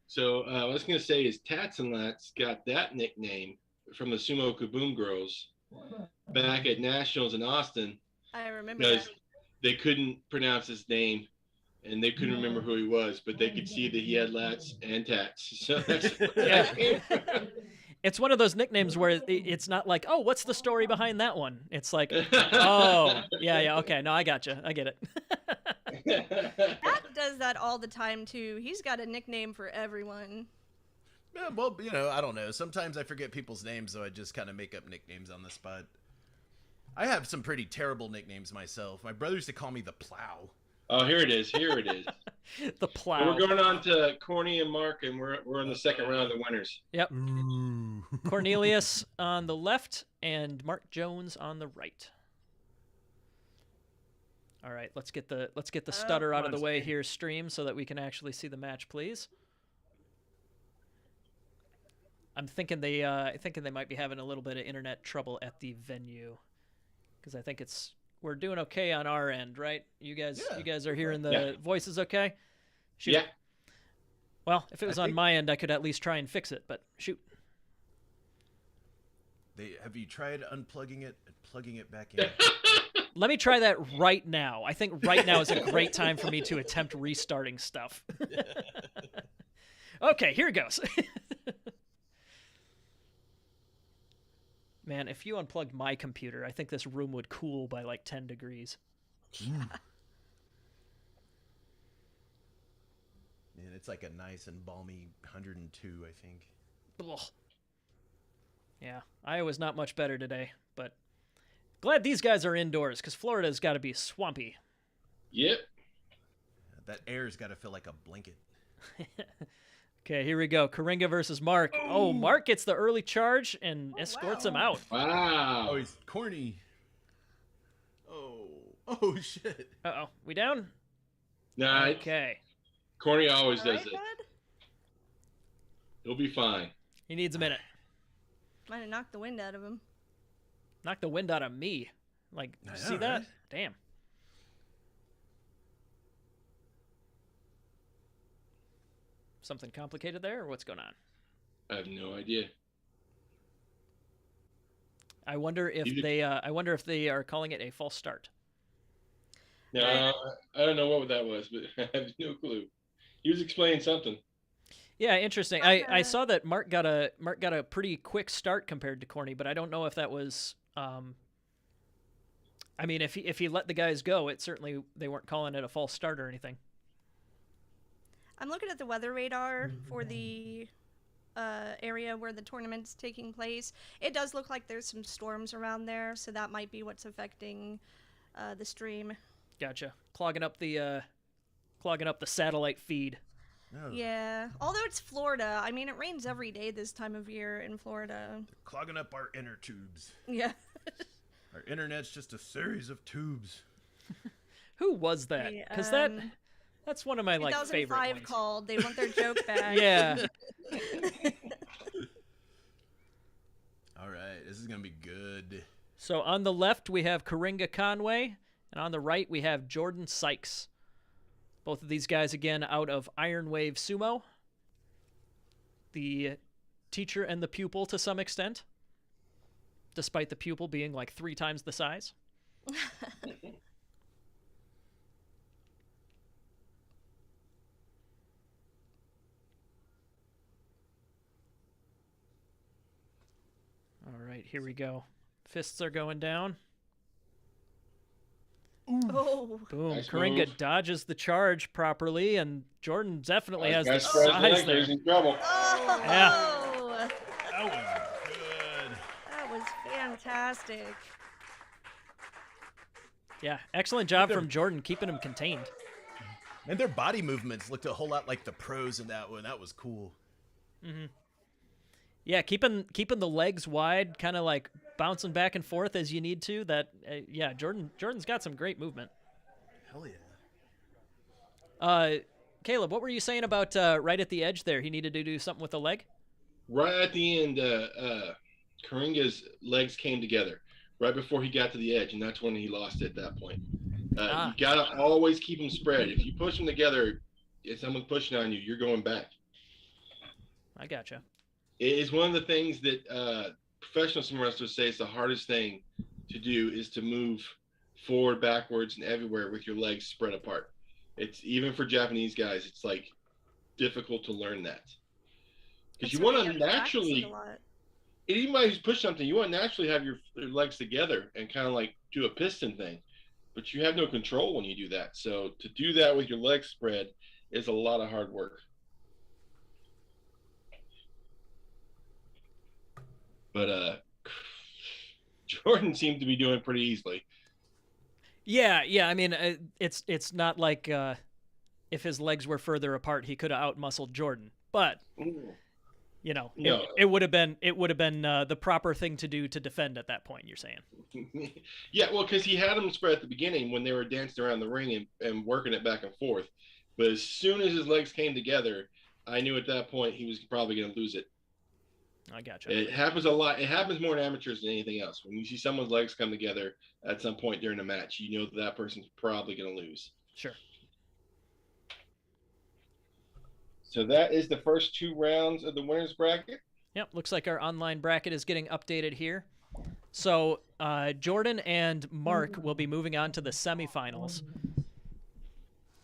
So what I was going to say is Tats and Lats got that nickname from the Sumo Kaboom girls back at Nationals in Austin I remember because that. they couldn't pronounce his name and they couldn't remember who he was, but they could see that he had lats and tats. So that's Yeah. It's one of those nicknames where it's not like, oh, what's the story behind that one? It's like, oh, yeah, okay, no, I gotcha, I get it. Pat does that all the time too. He's got a nickname for everyone. Yeah, well, I don't know. Sometimes I forget people's names, so I just kind of make up nicknames on the spot. I have some pretty terrible nicknames myself. My brother used to call me the Plow. Oh, here it is. The Plow. We're going on to Corny and Mark, and we're in the second round of the winners. Yep. Cornelius on the left and Mark Jones on the right. All right, let's get the stutter out of the way here, stream, so that we can actually see the match, please. I'm thinking they might be having a little bit of internet trouble at the venue, because I think we're doing okay on our end, right? You guys are hearing the voices okay? Shoot. Yeah. Well, if it was on my end, I could at least try and fix it, but shoot. Have you tried unplugging it and plugging it back in? Let me try that right now. I think right now is a great time for me to attempt restarting stuff. Okay, here it goes. Man, if you unplugged my computer, I think this room would cool by like 10 degrees. Man, it's like a nice and balmy 102, I think. Ugh. Yeah, Iowa's not much better today, but glad these guys are indoors, because Florida's got to be swampy. Yep. That air's got to feel like a blanket. Okay, here we go. Karinga versus Mark. Oh, Mark gets the early charge and escorts him out. Wow. Oh, he's corny. Oh shit! Uh-oh. We down? Nah, Okay. Corny always All does right, it. bud. He'll be fine. He needs a minute. Might have knocked the wind out of him. Knock the wind out of me. Like, I see know, that? right? Damn. Something complicated there, or what's going on? I have no idea. I wonder if You- they are calling it a false start. No, I don't know what that was, but I have no clue. He was explaining something. Yeah, interesting. I saw that Mark got a pretty quick start compared to Corny, but I don't know if that was. I mean, if he let the guys go, it certainly they weren't calling it a false start or anything. I'm looking at the weather radar for the area where the tournament's taking place. It does look like there's some storms around there, so that might be what's affecting the stream. Gotcha. Clogging up the satellite feed. No. Yeah, although it's Florida, I mean, it rains every day this time of year in Florida. Clogging up our inner tubes. Yeah. Our internet's just a series of tubes. Who was that? Because that's one of my like favorite 2005 ones. called. They want their joke back. Yeah. All right, this is gonna be good. So on the left we have Karinga Conway, and on the right we have Jordan Sykes. Both of these guys again out of Ironwave Sumo. The teacher and the pupil to some extent, despite the pupil being like 3 times the size. All right, here we go. Fists are going down. Oh. Boom. Nice Karinga move. dodges the charge properly, and Jordan definitely has the Guy spreads size legs, there. he's in trouble. Oh. Yeah. That was good. That was fantastic. Yeah, excellent job from Jordan keeping him contained. And their body movements looked a whole lot like the pros in that one. That was cool. Mm-hmm. Yeah, keeping the legs wide, kind of like bouncing back and forth as you need to. That yeah, Jordan's got some great movement. Hell yeah. Caleb, what were you saying about right at the edge there? He needed to do something with the leg. Right at the end, Karinga's legs came together right before he got to the edge, and that's when he lost it at that point. You gotta always keep them spread. If you push them together, if someone's pushing on you, you're going back. I gotcha. It is one of the things that professional sumo wrestlers say is the hardest thing to do is to move forward, backwards, and everywhere with your legs spread apart. It's even for Japanese guys, it's like difficult to learn that because you want to naturally. Anybody who's pushed something, you want to naturally have your legs together and kind of like do a piston thing, but you have no control when you do that. So to do that with your legs spread is a lot of hard work. But Jordan seemed to be doing pretty easily. Yeah. I mean, it's not like if his legs were further apart, he could have outmuscled Jordan. But you know, No. it would have been the proper thing to do to defend at that point. You're saying? Yeah, well, because he had them spread at the beginning when they were dancing around the ring and working it back and forth. But as soon as his legs came together, I knew at that point he was probably going to lose it. I gotcha. It happens a lot. It happens more in amateurs than anything else. When you see someone's legs come together at some point during a match, you know that person's probably going to lose. Sure. So that is the first 2 rounds of the winner's bracket. Yep, looks like our online bracket is getting updated here. So Jordan and Mark will be moving on to the semifinals.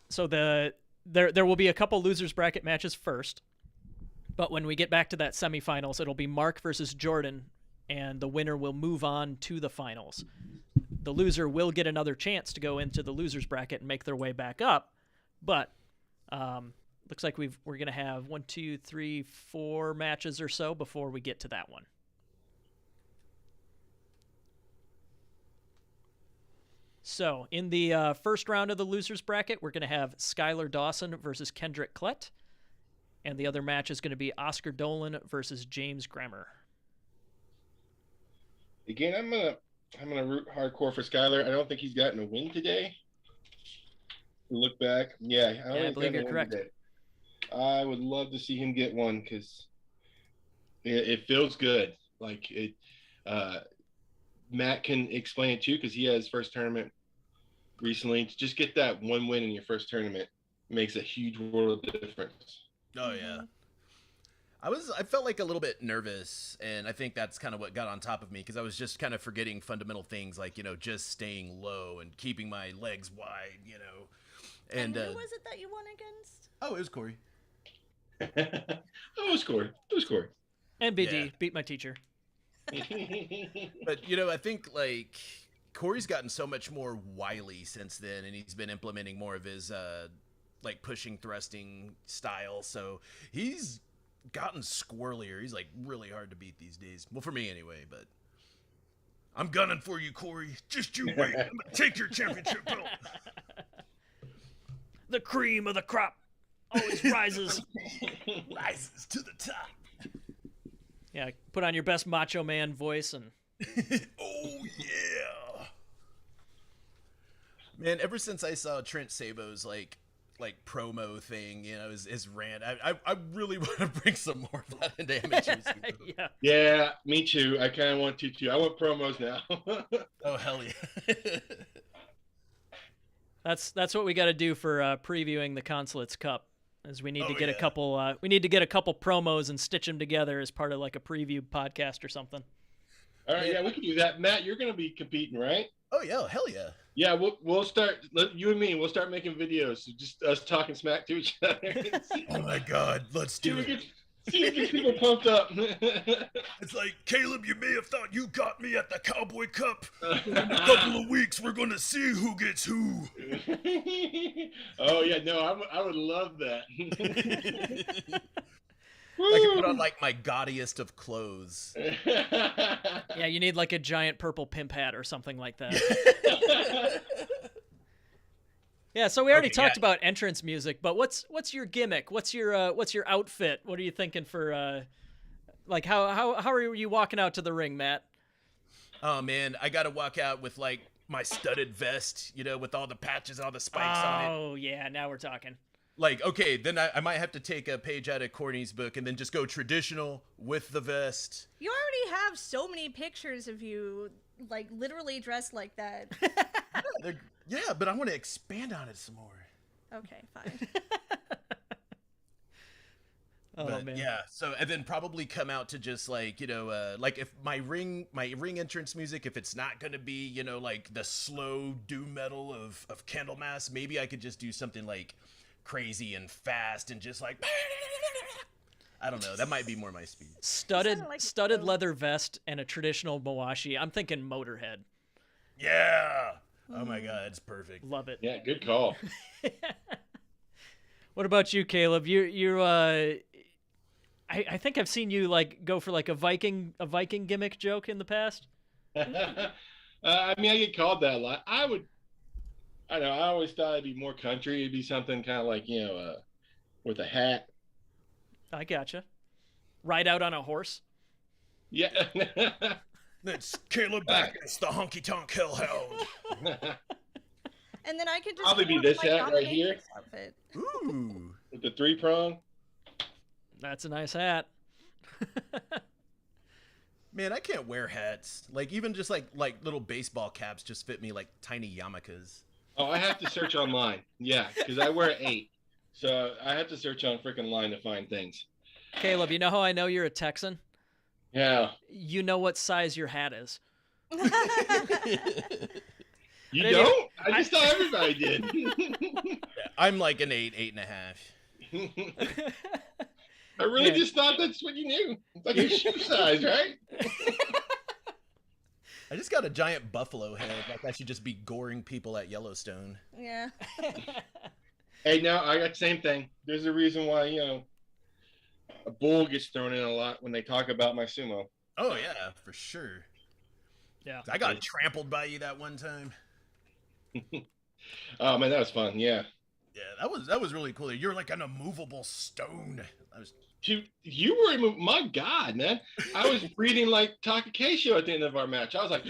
So there will be a couple losers bracket matches first, but when we get back to that semifinals, it'll be Mark versus Jordan, and the winner will move on to the finals. The loser will get another chance to go into the losers bracket and make their way back up, but looks like we're going to have 1, 2, 3, 4 matches or so before we get to that one. So in the first round of the losers bracket, we're going to have Skylar Dawson versus Kendrick Klett. And the other match is going to be Oscar Dolan versus James Grammer. Again, I'm gonna I'm gonna root hardcore for Skylar. I don't think he's gotten a win today. Look back, yeah, I don't think I he's believe gotten a you're win correct. today. I would love to see him get one because it feels good. Like it. Uh, Matt can explain it too because he had his first tournament recently. To just get that one win in your first tournament makes a huge world of difference. Oh yeah. I felt like a little bit nervous, and I think that's kind of what got on top of me because I was just kind of forgetting fundamental things like, just staying low and keeping my legs wide, And who was it that you won against? Oh, it was Corey. Oh, it was Corey. It was Corey. And BD Yeah. beat my teacher. But I think like Corey's gotten so much more wily since then, and he's been implementing more of his like pushing thrusting style, so he's gotten squirrelier. He's like really hard to beat these days. Well, for me anyway, but I'm gunning for you, Corey. Just you wait. I'm gonna take your championship belt. The cream of the crop always rises. Rises to the top. Yeah, put on your best macho man voice and Oh yeah. Man, ever since I saw Trent Sabo's like promo thing, his rant, I really want to bring some more of that into amateurs. yeah. Yeah, me too. I kind of want to too. I want promos now. Oh hell yeah. That's what we got to do for previewing the Consulates Cup. Is we need to get a yeah. couple promos and stitch them together as part of like a preview podcast or something. All right, yeah, we can do that. Matt, you're going to be competing, right? Oh yeah, hell yeah. Yeah, we'll start. You and me, we'll start making videos. Just us talking smack to each other. Oh my god, let's do it. See if gets people pumped up. It's like, Caleb, you may have thought you got me at the Cowboy Cup. In a couple of weeks, we're gonna see who gets who. Oh yeah, no, I would love that. I can put on like my gaudiest of clothes. Yeah, you need like a giant purple pimp hat or something like that. Yeah, so we already talked about entrance music, but what's your gimmick? What's your outfit? What are you thinking for like how are you walking out to the ring, Matt? Oh man, I gotta walk out with like my studded vest, with all the patches, all the spikes on it. Oh yeah, now we're talking. Like, okay, then I might have to take a page out of Courtney's book and then just go traditional with the vest. You already have so many pictures of you, like, literally dressed like that. Yeah, but I want to expand on it some more. Okay, fine. Oh But, man. yeah, so and then probably come out to just like like if my ring entrance music, if it's not gonna be like the slow doom metal of Candlemass, maybe I could just do something like crazy and fast and just like I don't know, that might be more my speed. Studded leather vest and a traditional mawashi. I'm thinking Motorhead. Yeah. Oh my god, it's perfect. Love it. Yeah, good call. What about you, Caleb? I think I've seen you like go for like a Viking gimmick joke in the past. I mean, I get called that a lot. I don't know. I always thought it'd be more country. It'd be something kind of like, with a hat. I gotcha. Ride out on a horse. Yeah. It's Caleb Backus, the honky tonk hellhound. And then I could just Probably be wear, this like, hat right here. dominatrix outfit. Ooh. With the 3-prong. That's a nice hat. Man, I can't wear hats. Like even just like little baseball caps just fit me like tiny yarmulkes. Oh, I have to search online. Yeah, because I wear 8. So I have to search on freaking line to find things. Caleb, you know how I know you're a Texan? Yeah. You know what size your hat is. You Maybe- don't? I just thought everybody did. Yeah, I'm like an 8, 8.5. I really Man. just thought that's what you knew. It's like a shoe size, right? I just got a giant buffalo head. Like I should just be goring people at Yellowstone. Yeah. Hey, now I got the same thing. There's a reason why, a bull gets thrown in a lot when they talk about my sumo. Oh yeah, for sure. Yeah. I got trampled by you that one time. Oh man, that was fun. Yeah. Yeah, that was really cool. You're like an immovable stone. Dude, you were my God, man. I was breathing like Takakeisho at the end of our match. I was like,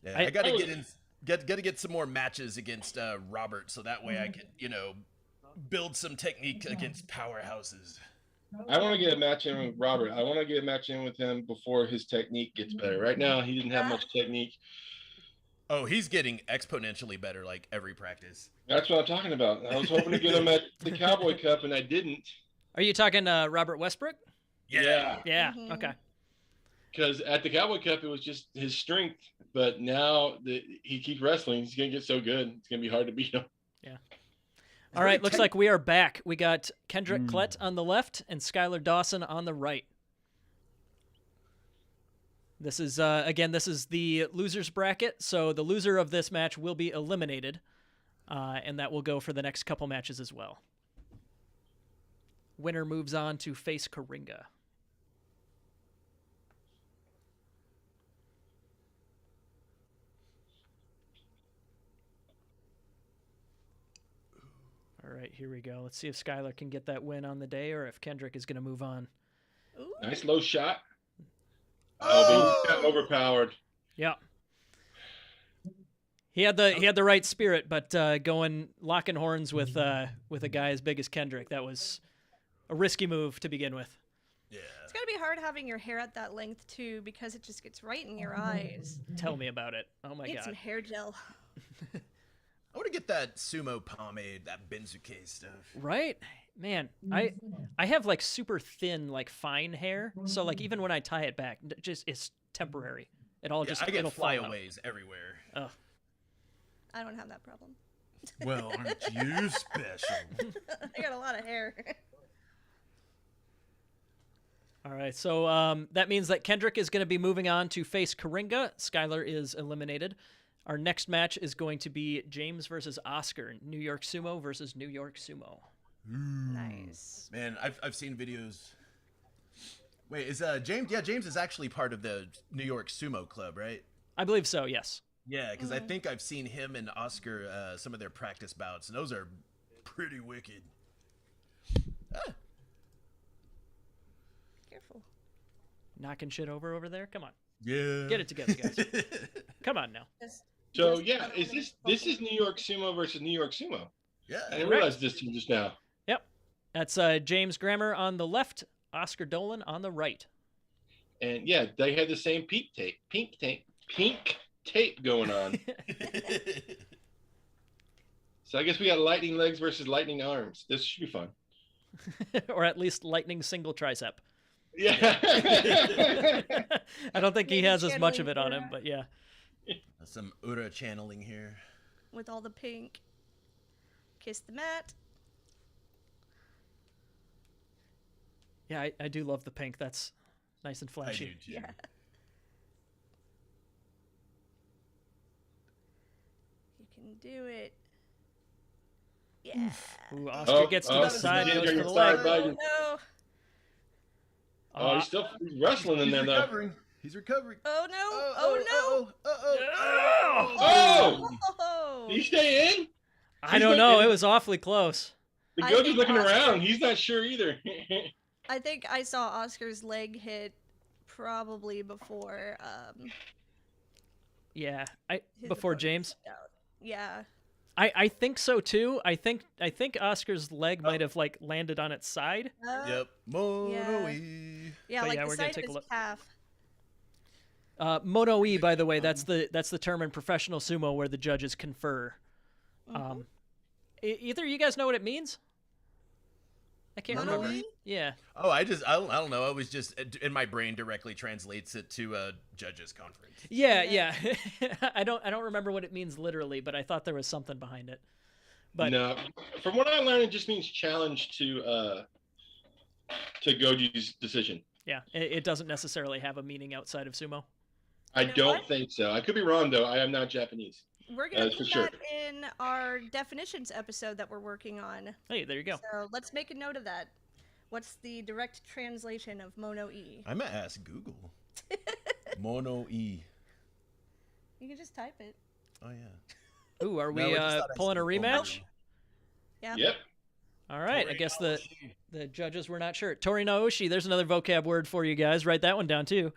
Yeah, I got to get some more matches against Robert, so that way I can, build some technique against powerhouses. I want to get a match in with Robert. I want to get a match in with him before his technique gets better. Right now, he didn't have much technique. Oh, he's getting exponentially better like every practice. That's what I'm talking about. I was hoping to get him at the Cowboy Cup, and I didn't. Are you talking Robert Westbrook? Yeah. Yeah. Okay. Because at the Cowboy Cup, it was just his strength. But now that he keeps wrestling, he's going to get so good. It's going to be hard to beat him. Yeah. All right. Looks like we are back. We got Kendrick Klett on the left and Skylar Dawson on the right. This is, again, this is the loser's bracket. So the loser of this match will be eliminated. And that will go for the next couple matches as well. Winner moves on to face Karinga. All right, here we go. Let's see if Skylar can get that win on the day or if Kendrick is going to move on. Ooh. Nice low shot. Oh, he got overpowered. Yeah. He had the right spirit, but locking horns with a guy as big as Kendrick, that was a risky move to begin with. Yeah. It's gotta be hard having your hair at that length too, because it just gets right in your eyes. Tell me about it. Oh my Need god. some hair gel. I want to get that sumo pomade, that benzocaine stuff. Right? Man, I have like super thin, like fine hair, so like even when I tie it back, it's temporary. It all I get it'll fall out. flyaways everywhere. Oh. I don't have that problem. Well, aren't you special? I got a lot of hair. All right, so that means that Kendrick is going to be moving on to face Karinga. Skylar is eliminated. Our next match is going to be James versus Oscar, New York Sumo versus New York Sumo. Nice. Man, I've seen videos. Wait, is James? Yeah, James is actually part of the New York Sumo Club, right? I believe so. Yes. Yeah, because I think I've seen him and Oscar some of their practice bouts, and those are pretty wicked. Careful. Knocking shit over there. Come on, Yeah. get it together, guys. Come on now. So yeah, this is New York Sumo versus New York Sumo? Yeah. I didn't realize this till just now. Yep. That's James Grammer on the left, Oscar Dolan on the right. And yeah, they had the same pink tape going on. So I guess we got lightning legs versus lightning arms. This should be fun. Or at least lightning single tricep. Yeah. I don't think he Maybe has as much of it channeling on him, Ura. but yeah. Some Ura channeling here. With all the pink. Kiss the mat. Yeah, I do love the pink. That's nice and I flashy. do too. Yeah. You can do it. Yeah. Ooh, Oscar gets to the side, goes for the leg. Oh, no. Oh, he's still wrestling in there though. Recovering. He's recovering. Oh, no. Oh, no. Oh! Oh. Did he stay in? I don't know. It was awfully close. The I goat is think looking Oscar- around. He's not sure either. I think I saw Oscar's leg hit probably before Yeah, his before opponent James. stepped out. Yeah. I think so too. I think Oscar's leg might have like landed on its side. Yep. Mono-e. Yeah, But like yeah, the we're gonna side take of a his look. calf. Mono-e, by the way, that's the term in professional sumo where the judges confer. Either you guys know what it means? I can't remember. Mono-e? Yeah. Oh, I don't know. I was just in my brain directly translates it to a judges conference. Yeah. I don't remember what it means literally, but I thought there was something behind it. But no, from what I learned, it just means challenge to Goji's decision. yeah, it doesn't necessarily have a meaning outside of sumo. I You know don't what? think so. I could be wrong though. I am not Japanese. We're gonna for put sure. that in our definitions episode that we're working on. Hey, there you go. So let's make a note of that. What's the direct translation of mono-e? I might ask Google. Mono-e. You can just type it. Oh yeah. Ooh, are No, we I just thought I pulling a said rematch? Yeah. Yep. All right, I guess the judges were not sure. Tori Naoshi, there's another vocab word for you guys. Write that one down too.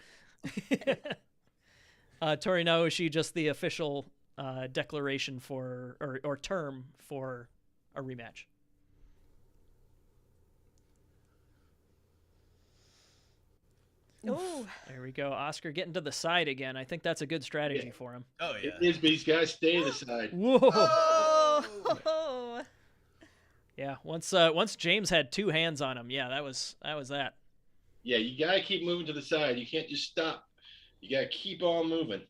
Tori Naoshi, just the official declaration for or term for a rematch. Ooh. There we go. Oscar getting to the side again. I think that's a good strategy for him. Oh yeah. It is, but he's got to stay to the side. Whoa. Oh. Yeah. Once James had two hands on him. Yeah, that was that. Yeah, you got to keep moving to the side. You can't just stop. You got to keep on moving.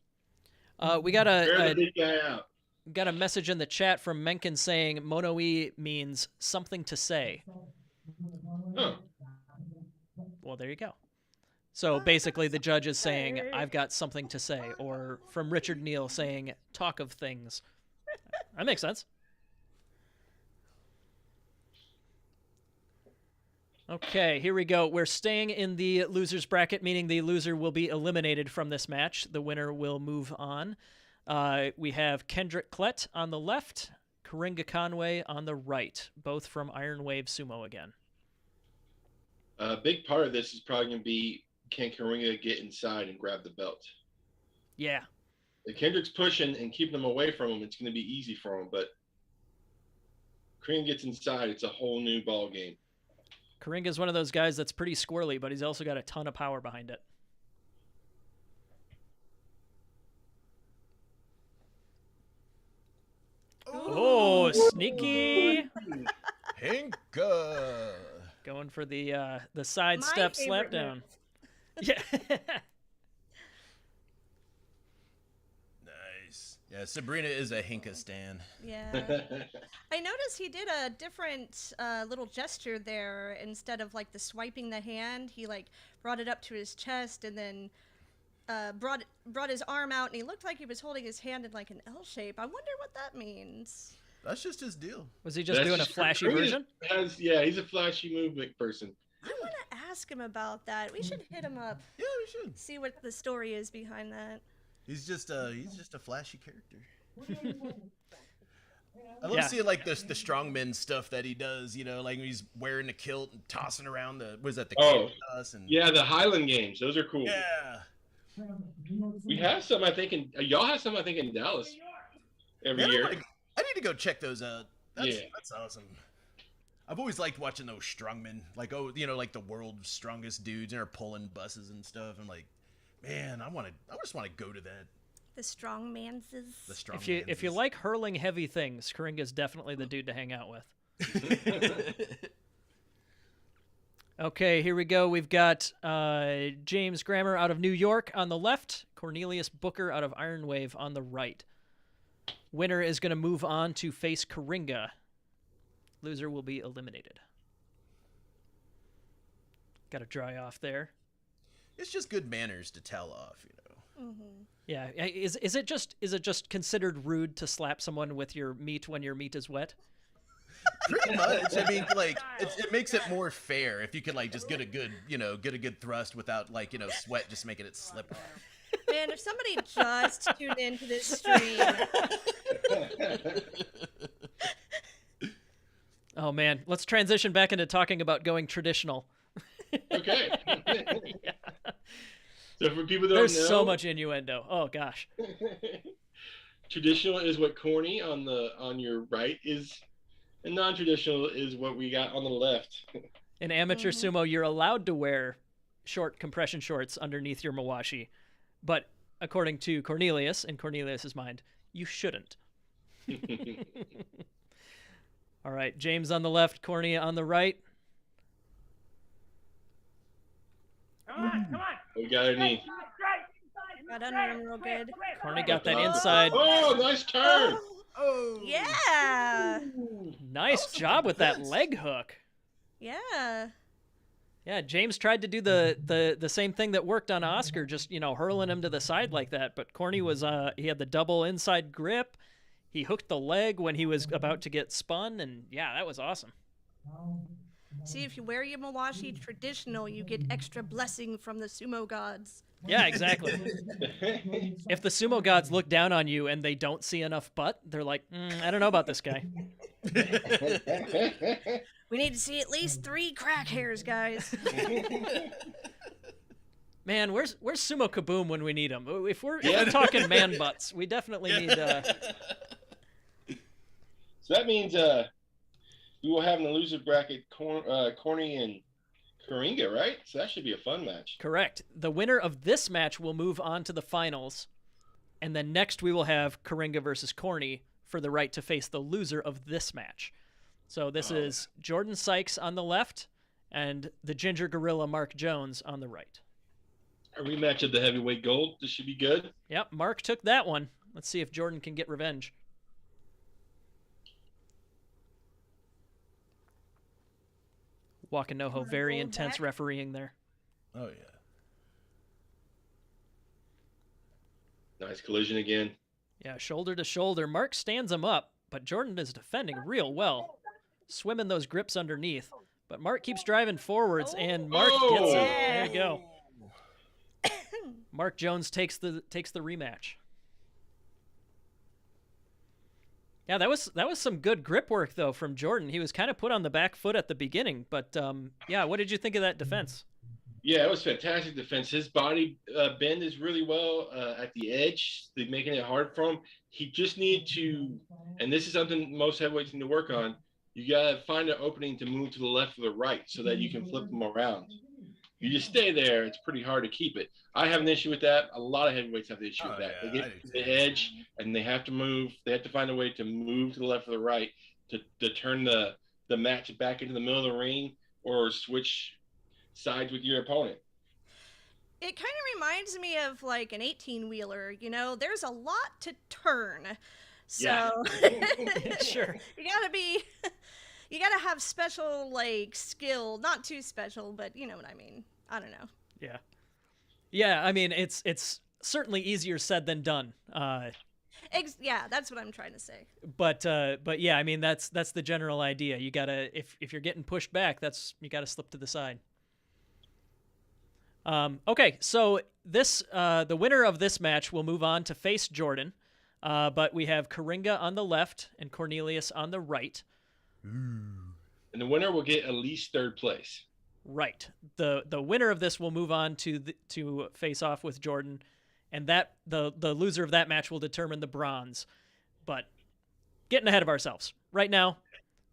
We got Wear the big guy out. got a message in the chat from Mencken saying Mono-e means something to say. Huh. Well, there you go. So basically, the judge is saying, I've got something to say. Or from Richard Neal saying, talk of things. That makes sense. Okay, here we go. We're staying in the loser's bracket, meaning the loser will be eliminated from this match. The winner will move on. We have Kendrick Klett on the left, Karinga Conway on the right, both from Ironwave Sumo again. A big part of this is probably going to be, can Karinga get inside and grab the belt? Yeah. If Kendrick's pushing and keeping them away from him, it's going to be easy for him. But Karinga gets inside, it's a whole new ball game. Karinga's one of those guys that's pretty squirrely, but he's also got a ton of power behind it. Oh, sneaky! Hinka. Going for the side My step favorite slap down. Yeah. Nice. Yeah, Sabrina is a Hinka stan. Yeah. I noticed he did a different little gesture there. Instead of like the swiping the hand, he like brought it up to his chest and then brought his arm out, and he looked like he was holding his hand in like an L shape. I wonder what that means. That's just his deal. Was he just That's doing a just- flashy Karinga version? Yeah, he's a flashy movement person. I want to ask him about that. We should hit him up, Yeah, we should. see what the story is behind that. He's just a flashy character. I love Yeah. seeing like the strongman stuff that he does. You know, like when he's wearing the kilt and tossing around the kilt toss and Yeah, the Highland games, those are cool. yeah. We have some, I think, y'all have some, I think, in Dallas every Man, year. I need to go check those out. Yeah. That's awesome. I've always liked watching those strongmen, like like the world's strongest dudes, and they're pulling buses and stuff. I'm like, man, I just want to go to that. The strong manses. The strong. If you like hurling heavy things, Karinga's definitely the dude to hang out with. Okay, here we go. We've got James Grammer out of New York on the left, Cornelius Booker out of Ironwave on the right. Winner is going to move on to face Karinga. Loser will be eliminated. Got to dry off there. It's just good manners to tell off, you know. Mm-hmm. Yeah, is it just considered rude to slap someone with your meat when your meat is wet? Pretty much. I mean, like it makes it more fair if you can like just get a good thrust without like sweat just making it slip off. Man, if somebody just tuned into this stream, Oh man, let's transition back into talking about going traditional. Okay. Yeah. So for people that There's don't know, so much innuendo. Oh gosh. traditional is what corny on your right is, and non-traditional is what we got on the left. In amateur sumo, you're allowed to wear short compression shorts underneath your mawashi, but according to Cornelius, in Cornelius's mind, you shouldn't. All right, James on the left, Corny on the right. Come on, come on. We got our knee. got under him real good. Corny got that inside. Oh, nice turn. Oh, Yeah. Nice job with that leg hook. Yeah. Yeah, James tried to do the same thing that worked on Oscar, just hurling him to the side like that. But Corny was he had the double inside grip. He hooked the leg when he was about to get spun, and yeah, that was awesome. See, if you wear your mawashi traditional, you get extra blessing from the sumo gods. Yeah, exactly. If the sumo gods look down on you and they don't see enough butt, they're like, I don't know about this guy. We need to see at least 3 crack hairs, guys. Man, where's Sumo Kaboom when we need him? If we're talking man butts, we definitely need. So that means we will have in the loser bracket Corny and Karinga, right? So that should be a fun match. Correct. The winner of this match will move on to the finals, and then next we will have Karinga versus Corny for the right to face the loser of this match. So this is Jordan Sykes on the left and the Ginger Gorilla Mark Jones on the right. A rematch of the heavyweight gold. This should be good. Yep, Mark took that one. Let's see if Jordan can get revenge. Wakanoho, very intense refereeing there. Oh, yeah. Nice collision again. Yeah, shoulder to shoulder. Mark stands him up, but Jordan is defending real well. Swimming those grips underneath. But Mark keeps driving forwards, and Mark gets it. There you go. Mark Jones takes the rematch. Yeah, that was some good grip work though from Jordan. He was kind of put on the back foot at the beginning, but yeah, what did you think of that defense? Yeah, it was fantastic defense. His body bend is really well at the edge, making it hard for him. He just needed to, and this is something most heavyweights need to work on. You gotta find an opening to move to the left or the right so that you can flip them around. You just stay there, it's pretty hard to keep it. I have an issue with that. A lot of heavyweights have the issue with that. Yeah, they get to the edge and they have to move. They have to find a way to move to the left or the right to turn the match back into the middle of the ring or switch sides with your opponent. It kind of reminds me of like an 18-wheeler, you know, there's a lot to turn. So Sure. You gotta have special like skill, not too special, but you know what I mean. I don't know. Yeah. Yeah, I mean it's certainly easier said than done. Yeah, that's what I'm trying to say. But yeah, I mean that's the general idea. You gotta if you're getting pushed back, you gotta slip to the side. Okay, so this the winner of this match will move on to face Jordan, but we have Karinga on the left and Cornelius on the right. And the winner will get at least third place. Right. The winner of this will move on to face off with Jordan, and that the loser of that match will determine the bronze. But getting ahead of ourselves. Right now,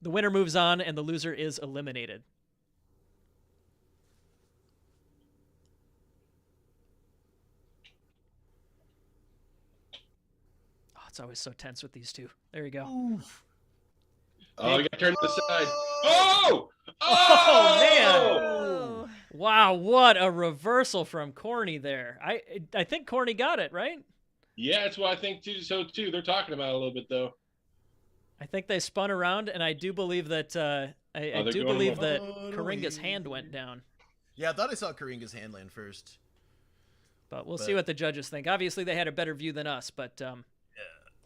the winner moves on and the loser is eliminated. Oh, it's always so tense with these two. There you go. Oof. Oh, you got to turn to the side. Oh! Oh, man. Oh. Wow, what a reversal from Corny there. I think Corny got it, right? Yeah, that's what I think too. So too, they're talking about it a little bit though. I think they spun around, and I do believe that I do believe that Karinga's hand went down. Yeah, I thought I saw Karinga's hand land first. But we'll see what the judges think. Obviously, they had a better view than us, but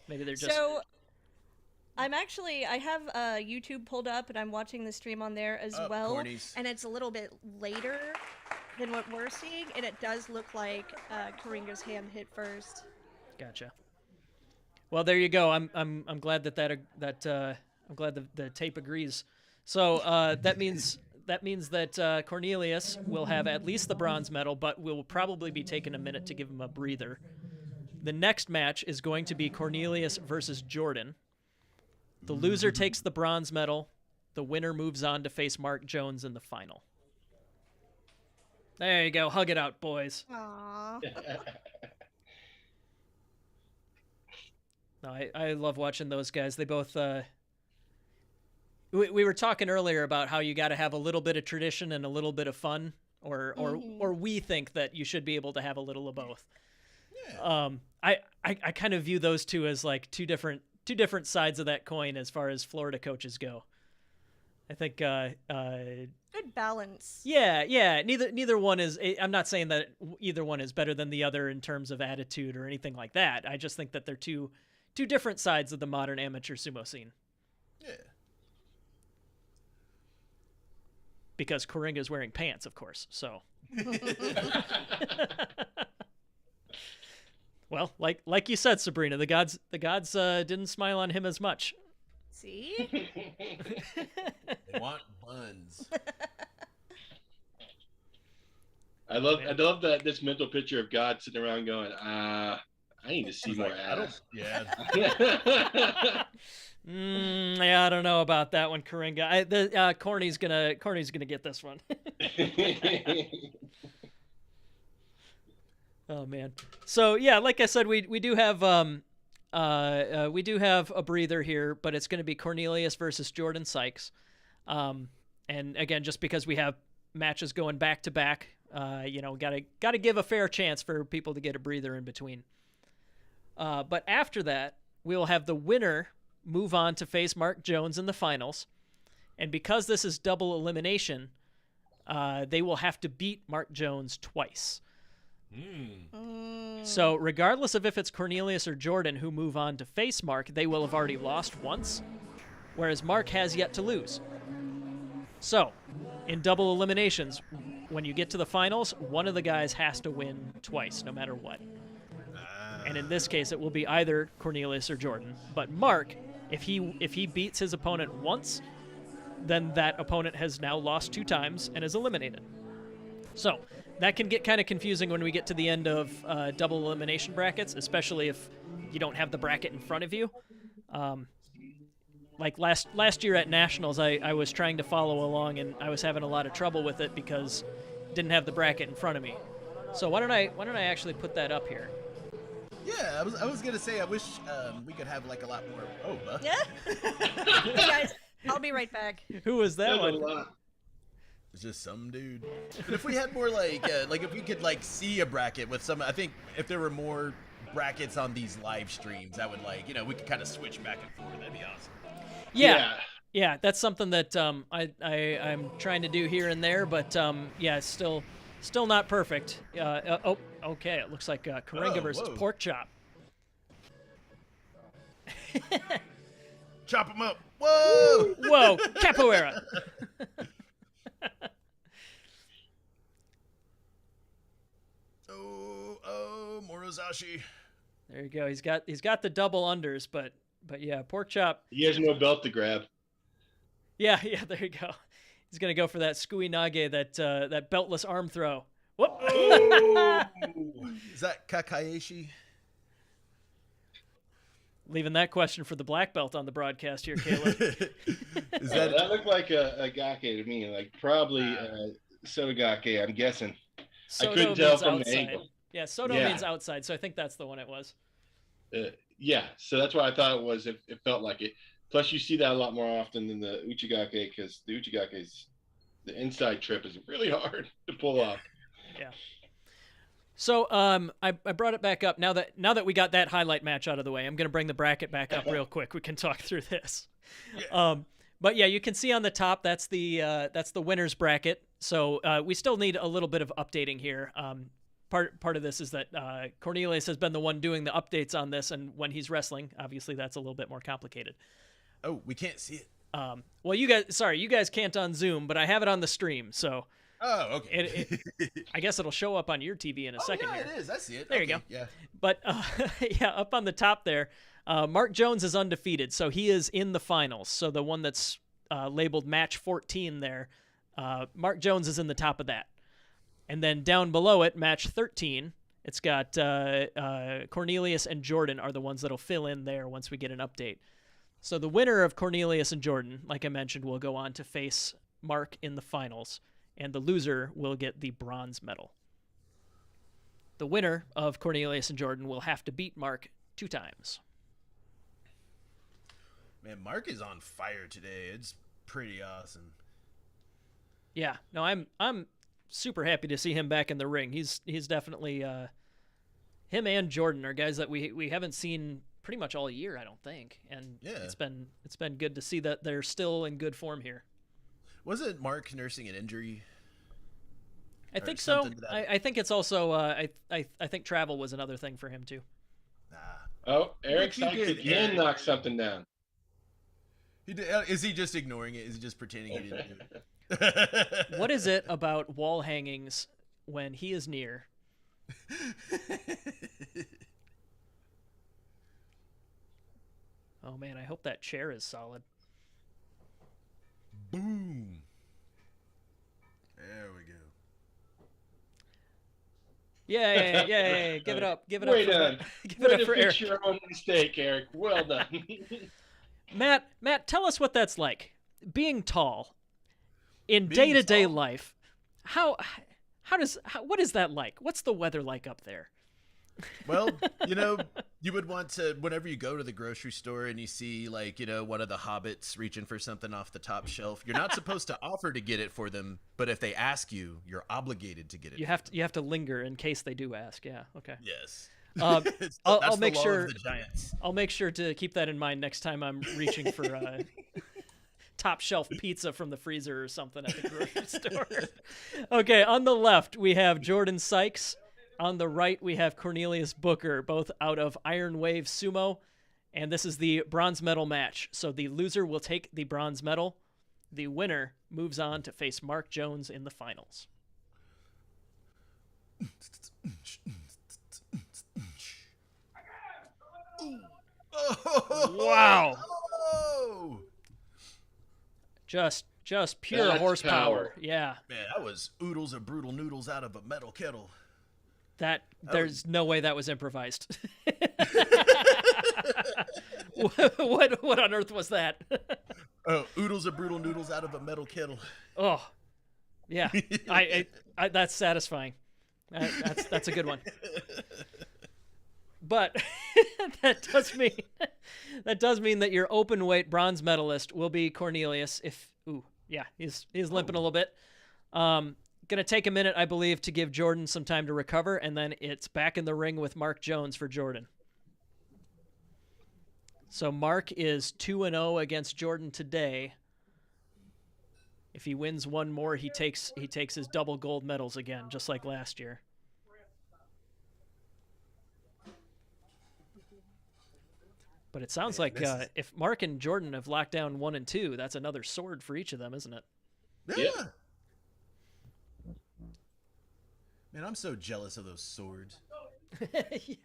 maybe they're just... So, I have YouTube pulled up, and I'm watching the stream on there as well. Cornies. And it's a little bit later than what we're seeing, and it does look like Karinga's hand hit first. Gotcha. Well, there you go. I'm glad that I'm glad the tape agrees. So that means that Cornelius will have at least the bronze medal, but will probably be taking a minute to give him a breather. The next match is going to be Cornelius versus Jordan. The loser takes the bronze medal. The winner moves on to face Mark Jones in the final. There you go. Hug it out, boys. Aww. No, I love watching those guys. They both... We were talking earlier about how you got to have a little bit of tradition and a little bit of fun, or we think that you should be able to have a little of both. Yeah. I kind of view those two as like two different sides of that coin as far as Florida coaches go. I think Good balance. Yeah. Neither one is. I'm not saying that either one is better than the other in terms of attitude or anything like that. I just think that they're two different sides of the modern amateur sumo scene. Yeah. Because Karinga's wearing pants, of course. So. Well, like you said, Sabrina, the gods didn't smile on him as much. See? They want buns. I love that this mental picture of God sitting around going, I need to see He's more like, I don't. ass. Yeah. Yeah, I don't know about that one, Coringa. Corny's gonna get this one. Oh man. So yeah, like I said, we do have a breather here, but it's gonna be Cornelius versus Jordan Sykes. And again, just because we have matches going back to back, gotta give a fair chance for people to get a breather in between. But after that, we will have the winner move on to face Mark Jones in the finals. And because this is double elimination, they will have to beat Mark Jones twice. So regardless of if it's Cornelius or Jordan who move on to face Mark, they will have already lost once, whereas Mark has yet to lose. So, in double eliminations, when you get to the finals, one of the guys has to win twice, no matter what. And in this case, it will be either Cornelius or Jordan. But Mark, if he beats his opponent once, then that opponent has now lost 2 times and is eliminated. So that can get kind of confusing when we get to the end of double elimination brackets, especially if you don't have the bracket in front of you. Like last year at Nationals, I was trying to follow along, and I was having a lot of trouble with it because I didn't have the bracket in front of me. So why don't I actually put that up here? Yeah, I was gonna say I wish we could have like a lot more. Oh, Yeah. Hey guys, I'll be right back. Who was that That's a one? lot. It's just some dude. But if we had more like if we could like see a bracket with some, I think if there were more brackets on these live streams, that would we could kind of switch back and forth. That'd be awesome. Yeah, that's something that I'm trying to do here and there, but still not perfect. Okay, it looks like Coringa versus whoa. Pork Chop. Chop him up. Whoa! Whoa, capoeira. Oh, Morozashi. There you go. He's got the double unders, but yeah, Pork Chop. He has no belt to grab. Yeah, there you go. He's gonna go for that Skui Nage, that beltless arm throw. Whoop! Oh! Is that Kakaeshi? Leaving that question for the black belt on the broadcast here, Caleb. That looked like a gake to me, like probably Sotogake, I'm guessing. Soto I couldn't tell means from outside. the angle. Yeah, Soto means outside, so I think that's the one it was. Yeah, so that's why I thought it was. It felt like it. Plus, you see that a lot more often than the Uchigake, because the Uchigake's the inside trip is really hard to pull off. Yeah. So I brought it back up now that we got that highlight match out of the way. I'm gonna bring the bracket back up real quick. We can talk through this. Yeah. But yeah, you can see on the top that's the winners bracket. So we still need a little bit of updating here. Part of this is that Cornelius has been the one doing the updates on this, and when he's wrestling, obviously that's a little bit more complicated. Oh, we can't see it. Well, you guys can't on Zoom, but I have it on the stream, so. Oh, okay. I guess it'll show up on your TV in a second. Yeah, here. it is. I see it. There you go. Yeah. But yeah, up on the top there, Mark Jones is undefeated, so he is in the finals. So the one that's labeled match 14 there, Mark Jones is in the top of that. And then down below it, match 13, it's got Cornelius and Jordan are the ones that'll fill in there once we get an update. So the winner of Cornelius and Jordan, like I mentioned, will go on to face Mark in the finals, and the loser will get the bronze medal. The winner of Cornelius and Jordan will have to beat Mark 2 times. Man, Mark is on fire today. It's pretty awesome. Yeah, no, I'm super happy to see him back in the ring. He's definitely him and Jordan are guys that we haven't seen pretty much all year, I don't think. And yeah, it's been good to see that they're still in good form here. Wasn't Mark nursing an injury? I think so. I think it's also I think travel was another thing for him too. Oh, Eric again knocked something down. He did, is he just ignoring it? Is he just pretending he didn't do it? What is it about wall hangings when he is near? Oh man, I hope that chair is solid. Boom. There we go. Yeah. Give it up. Give it Way up for done. give Way it up to for fix Eric. your own mistake, Eric. Well done. Matt, tell us what that's like. Being tall in Being day-to-day tall? life. What is that like? What's the weather like up there? Well, you would want to, whenever you go to the grocery store and you see, like, one of the hobbits reaching for something off the top shelf, you're not supposed to offer to get it for them, but if they ask you, you're obligated to get it. You have to linger in case they do ask. Yeah, okay. Yes. I'll That's make the law sure of the giants. I'll make sure to keep that in mind next time I'm reaching for top shelf pizza from the freezer or something at the grocery store. Okay, on the left we have Jordan Sykes. On the right we have Cornelius Booker, both out of Ironwave Sumo, and this is the bronze medal match. So the loser will take the bronze medal. The winner moves on to face Mark Jones in the finals. Wow. Oh! Just pure That's horsepower. power. Yeah. Man, that was oodles of brutal noodles out of a metal kettle. There's no way that was improvised. What on earth was that? Oh, oodles of brutal noodles out of a metal kettle. Oh, yeah. I that's satisfying. That's a good one. But that does mean that your open weight bronze medalist will be Cornelius. He's limping a little bit. Gonna take a minute, I believe, to give Jordan some time to recover, and then it's back in the ring with Mark Jones for Jordan. So Mark is 2-0 against Jordan today. If he wins one more, he takes his double gold medals again, just like last year. But it sounds like if Mark and Jordan have locked down 1 and 2, that's another sword for each of them, isn't it? Yeah. Man, I'm so jealous of those swords. Yeah.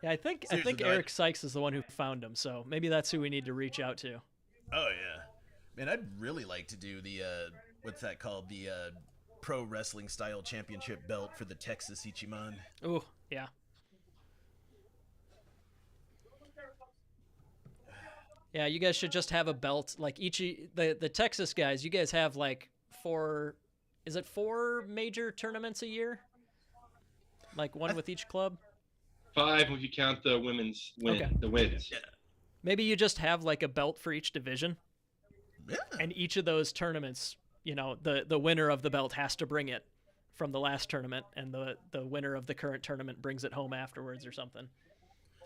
Yeah, I think Seriously, Eric Sykes is the one who found him, so maybe that's who we need to reach out to. Oh yeah, man, I'd really like to do the what's that called? The pro wrestling style championship belt for the Texas Ichiman. Ooh, yeah. Yeah, you guys should just have a belt like the Texas guys. You guys have like 4 major tournaments a year? Like one with each club? 5 if you count the women's Okay. the wins. Yeah. Maybe you just have like a belt for each division, Yeah. and each of those tournaments, the winner of the belt has to bring it from the last tournament, and the winner of the current tournament brings it home afterwards or something.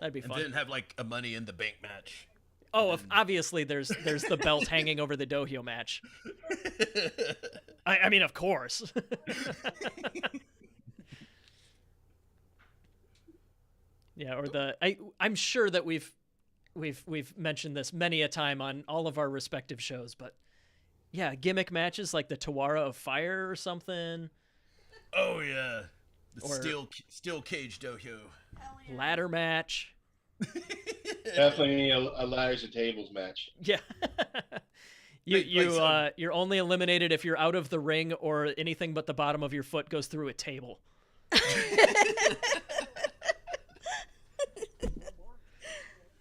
That'd be And fun. then have like a Money in the Bank match. Oh, obviously there's the belt hanging over the dohyo match. I mean, of course. Yeah, or I'm sure that we've mentioned this many a time on all of our respective shows, but yeah, gimmick matches like the Tawara of Fire or something. Oh yeah, the Or- steel cage dohyo. Ladder match. Definitely a ladders and tables match. Yeah. You're only eliminated if you're out of the ring or anything but the bottom of your foot goes through a table.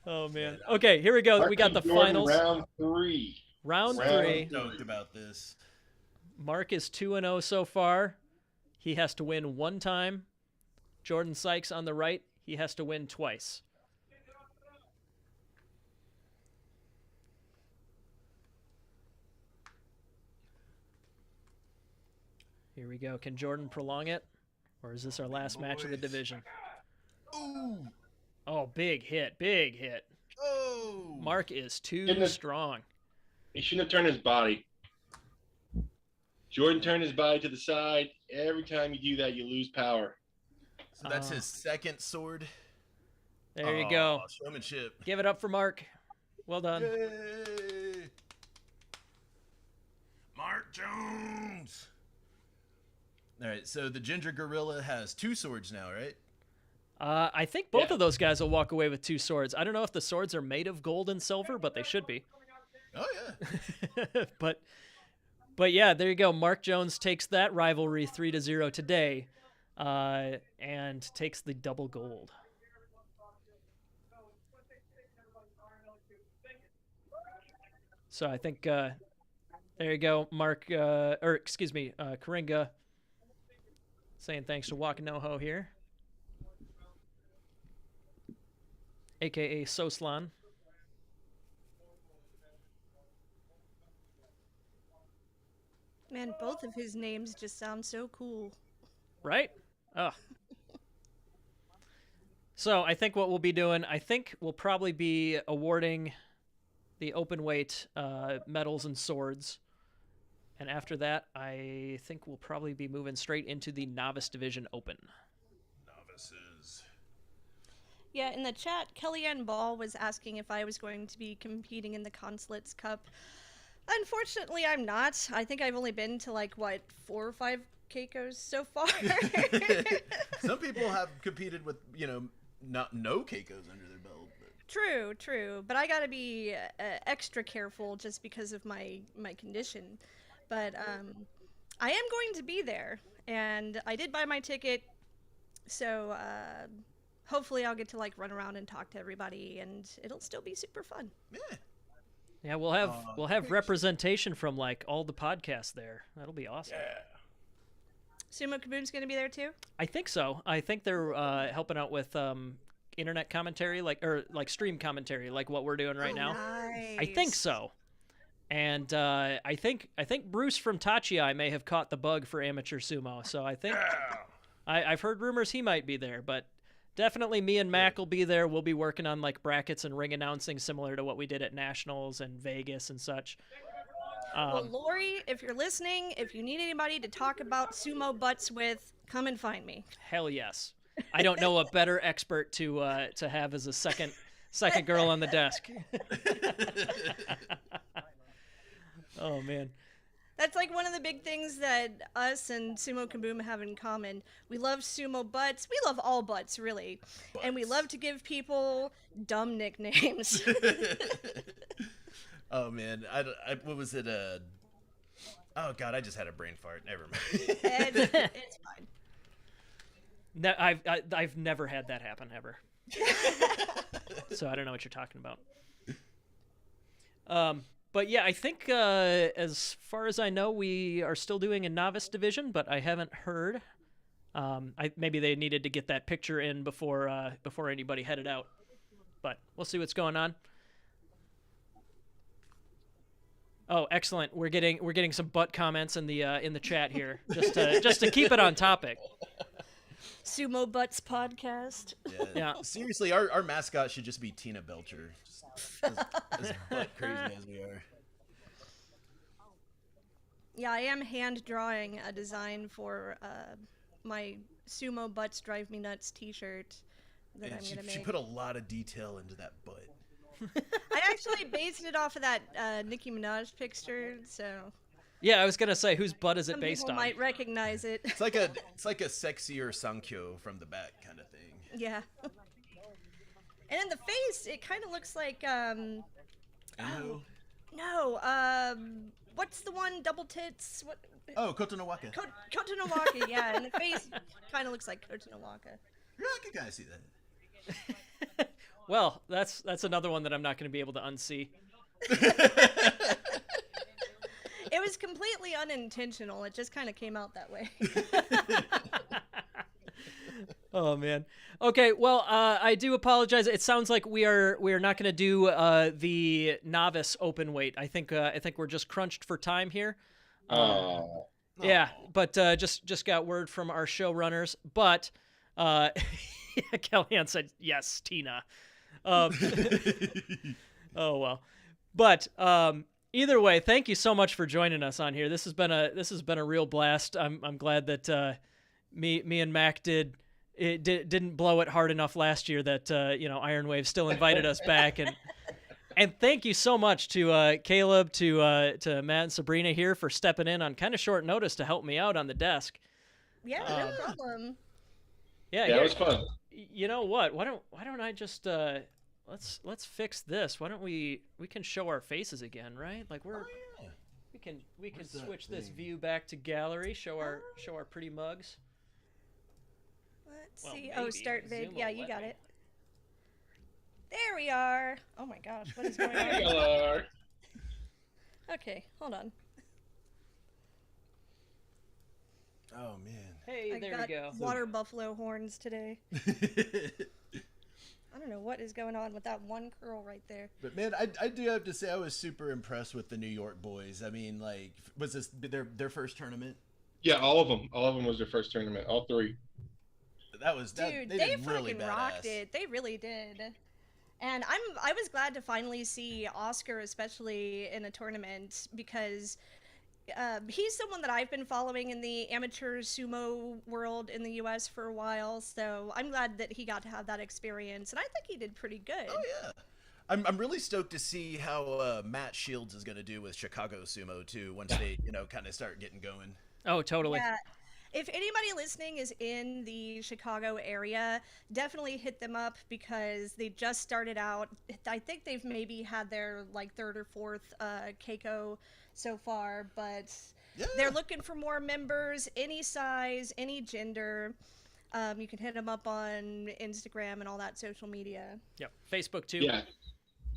Oh man. Okay, here we go. We got the Jordan, finals. Round 3. Round Round 3. Stoked about this. Mark is 2-0 so far. He has to win 1 time. Jordan Sykes on the right, he has to win twice. Here we go. Can Jordan prolong it? Or is this our last match of the division? Ooh. Oh, big hit. Big hit. Oh. Mark is too Didn't it- strong. He shouldn't have turned his body. Jordan turned his body to the side. Every time you do that, you lose power. So that's his second sword. There you go. Showmanship. Give it up for Mark. Well done. Yay. Mark Jones. All right, so the Ginger Gorilla has 2 swords now, right? I think both Yeah. of those guys will walk away with 2 swords. I don't know if the swords are made of gold and silver, but they should be. Oh yeah. But yeah, there you go. Mark Jones takes that rivalry 3-0 today, and takes the double gold. So I think there you go, Mark, or excuse me, Karinga, saying thanks to Wakanoho here, aka Soslan. Man, both of his names just sound so cool. Right? Oh. So I think what we'll be doing, I think we'll probably be awarding the open weight medals and swords. And after that, I think we'll probably be moving straight into the novice division open. Novices. Yeah, in the chat, Kellyanne Ball was asking if I was going to be competing in the Consulates Cup. Unfortunately, I'm not. I think I've only been to, like, what, 4 or 5 Keikos so far? Some people have competed with, no Keikos under their belt. But... True. But I gotta be extra careful just because of my condition. But I am going to be there, and I did buy my ticket, so hopefully I'll get to, like, run around and talk to everybody, and it'll still be super fun. Yeah. Yeah, we'll have representation from, like, all the podcasts there. That'll be awesome. Yeah. Sumo Kaboom's gonna be there too? I think so. I think they're helping out with internet commentary, like stream commentary, like what we're doing right now. Nice. I think so. And I think Bruce from Tachiai may have caught the bug for amateur sumo. So I think I've heard rumors he might be there, but definitely me and Mac will be there. We'll be working on, like, brackets and ring announcing, similar to what we did at Nationals and Vegas and such. Well, Lori, if you're listening, if you need anybody to talk about sumo butts with, come and find me. Hell yes. I don't know a better expert to have as a second girl on the desk. Oh man. That's like one of the big things that us and Sumo Kaboom have in common. We love sumo butts. We love all butts, really. And we love to give people dumb nicknames. Oh man, what was it? Oh god, I just had a brain fart. Never mind. It's fine. No, I've never had that happen ever. So I don't know what you're talking about. But yeah, I think as far as I know, we are still doing a novice division, but I haven't heard. Maybe they needed to get that picture in before anybody headed out. But we'll see what's going on. Oh, excellent! We're getting some butt comments in the chat here, just to keep it on topic. Sumo Butts podcast. Yeah. Seriously, our mascot should just be Tina Belcher. Just as butt crazy as we are. Yeah, I am hand drawing a design for my Sumo Butts Drive Me Nuts t-shirt that And I'm going to she make. put a lot of detail into that butt. I actually based it off of that Nicki Minaj picture, so Yeah, I was gonna say, whose butt is it some based people on? might recognize it. It's like a sexier Sankyo from the back kind of thing. Yeah. And in the face, it kind of looks like Emo? no, what's the one double tits? What? Oh, Kotonowaka. Kotonowaka, yeah. In the face, kind of looks like Kotonowaka. Yeah, I can kind of see that. Well, that's another one that I'm not going to be able to unsee. It was completely unintentional. It just kind of came out that way. Oh man. Okay, well, I do apologize. It sounds like we are not going to do the novice open weight. I think we're just crunched for time here. Yeah, but just got word from our showrunners. But Kellyanne said yes, Tina. Oh well. But either way, thank you so much for joining us on here. This has been a real blast. I'm glad that me and Mac didn't blow it hard enough last year that Ironwave still invited us back, and thank you so much to Caleb, to Matt and Sabrina here for stepping in on kind of short notice to help me out on the desk. Yeah, no problem. Yeah, it was fun. you know what? Why don't I just let's fix this. Why don't we can show our faces again, right? Like we're yeah. we can Where's that switch this thing? view back to gallery, show our pretty mugs. Let's Well, see. maybe. Oh, start vid. Zoom Yeah, will you let got me. it. There we are. Oh my gosh, what is going on? Hello. Okay, hold on. Oh man. Hey, I there got we go. water buffalo horns today. I don't know what is going on with that one curl right there. But man, I do have to say I was super impressed with the New York boys. I mean, like, was this their first tournament? Yeah, all of them. All of them was their first tournament. All three. That was Dude, they they did really fucking rocked badass. it. They really did. And I was glad to finally see Oscar, especially in a tournament, because he's someone that I've been following in the amateur sumo world in the U.S. for a while. So I'm glad that he got to have that experience, and I think he did pretty good. Oh yeah. I'm really stoked to see how Matt Shields is going to do with Chicago Sumo too once they kind of start getting going. Oh, totally. Yeah. If anybody listening is in the Chicago area, definitely hit them up because they just started out. I think they've maybe had their like third or fourth Keiko so far, but Yeah. they're looking for more members, any size, any gender. You can hit them up on Instagram and all that social media. Yep. Facebook too. Yeah.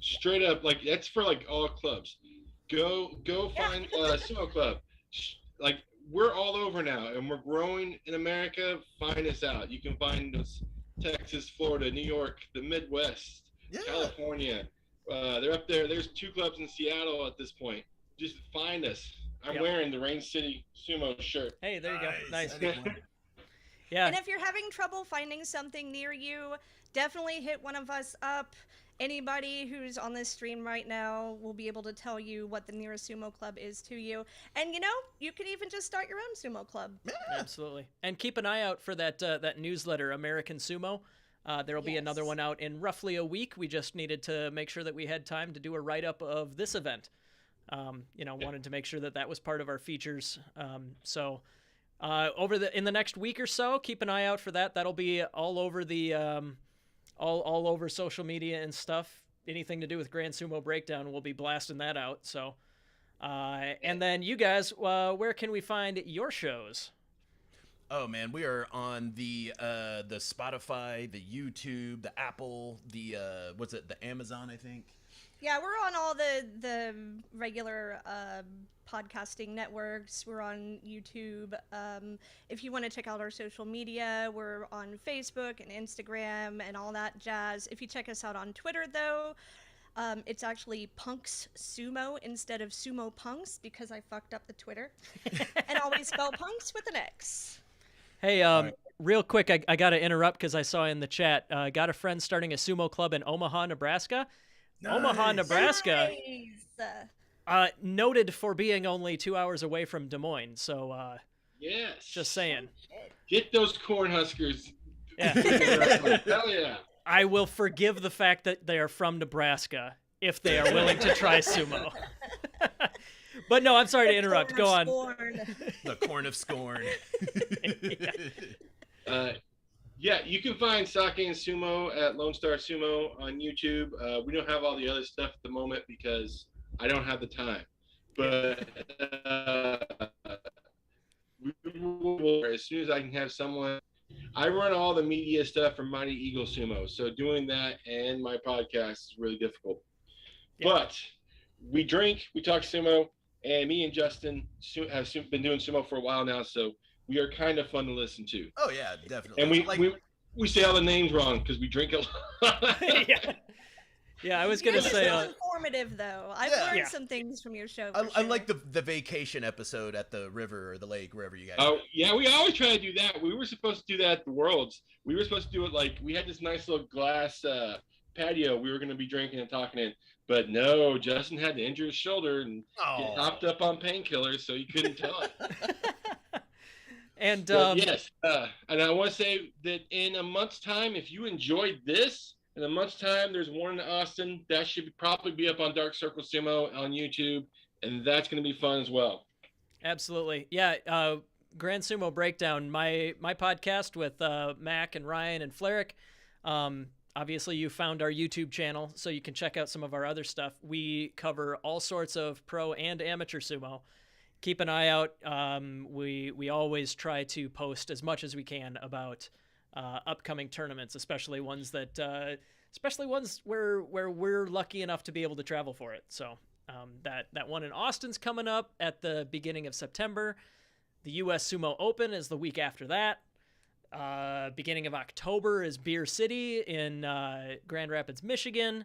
Straight up, like that's for like all clubs. Go find a sumo club. Like we're all over now, and we're growing in America. Find us out. You can find us Texas, Florida, New York, the Midwest, Yeah. California. They're up there. There's 2 clubs in Seattle at this point. Just find us. I'm Yep. wearing the Rain City Sumo shirt. Hey, there you go. Nice. I need one. Yeah. And if you're having trouble finding something near you, definitely hit one of us up. Anybody who's on this stream right now will be able to tell you what the nearest sumo club is to you. And you can even just start your own sumo club. Absolutely. And keep an eye out for that that newsletter, American Sumo. There'll be another Yes. one out in roughly a week. We just needed to make sure that we had time to do a write-up of this event. Wanted to make sure that that was part of our features. So in the next week or so, keep an eye out for that. That'll be all over the all over social media and stuff. Anything to do with Grand Sumo Breakdown, we'll be blasting that out. So, and then you guys, where can we find your shows? Oh man, we are on the Spotify, the YouTube, the Apple, the the Amazon, I think. Yeah, we're on all the regular podcasting networks. We're on YouTube. If you want to check out our social media, we're on Facebook and Instagram and all that jazz. If you check us out on Twitter, though, it's actually Punx Sumo instead of Sumo Punx because I fucked up the Twitter and always spell Punx with an X. Hey, real quick, I got to interrupt because I saw in the chat, got a friend starting a sumo club in Omaha, Nebraska. Omaha, Nice. Nebraska, Nice. noted for being only 2 hours away from Des Moines. So, Yes. just saying. Get those Cornhuskers. Yeah. Hell yeah. I will forgive the fact that they are from Nebraska if they are willing to try sumo. But no, I'm sorry to interrupt. Go on. The Corn of Scorn. Yeah, you can find Sake and Sumo at Lone Star Sumo on YouTube. We don't have all the other stuff at the moment because I don't have the time. But we will, as soon as I can have someone. I run all the media stuff for Mighty Eagle Sumo, so doing that and my podcast is really difficult. Yeah. But we drink, we talk sumo, and me and Justin have been doing sumo for a while now, so we are kind of fun to listen to. Oh yeah, definitely. And we say all the names wrong because we drink a lot. Yeah, I was Yours gonna is say. so informative, though. I've Yeah. learned Yeah. some things from your show. I For like sure. the vacation episode at the river or the lake, wherever you guys. Oh yeah, we always try to do that. We were supposed to do that at the Worlds. We were supposed to do it like we had this nice little glass patio we were going to be drinking and talking in, but no, Justin had to injure his shoulder and get hopped up on painkillers, so he couldn't tell it. And But yes, and I want to say that in a month's time, if you enjoyed this, in a month's time, there's one in Austin that should probably be up on Dark Circle Sumo on YouTube, and that's going to be fun as well. absolutely, yeah. Grand Sumo Breakdown, my podcast with Mac and Ryan and Fleric. Obviously, you found our YouTube channel, so you can check out some of our other stuff. We cover all sorts of pro and amateur sumo. Keep an eye out. We always try to post as much as we can about upcoming tournaments, especially ones where we're lucky enough to be able to travel for it. So that one in Austin's coming up at the beginning of September. The U.S. Sumo Open is the week after that. Beginning of October is Beer City in Grand Rapids, Michigan.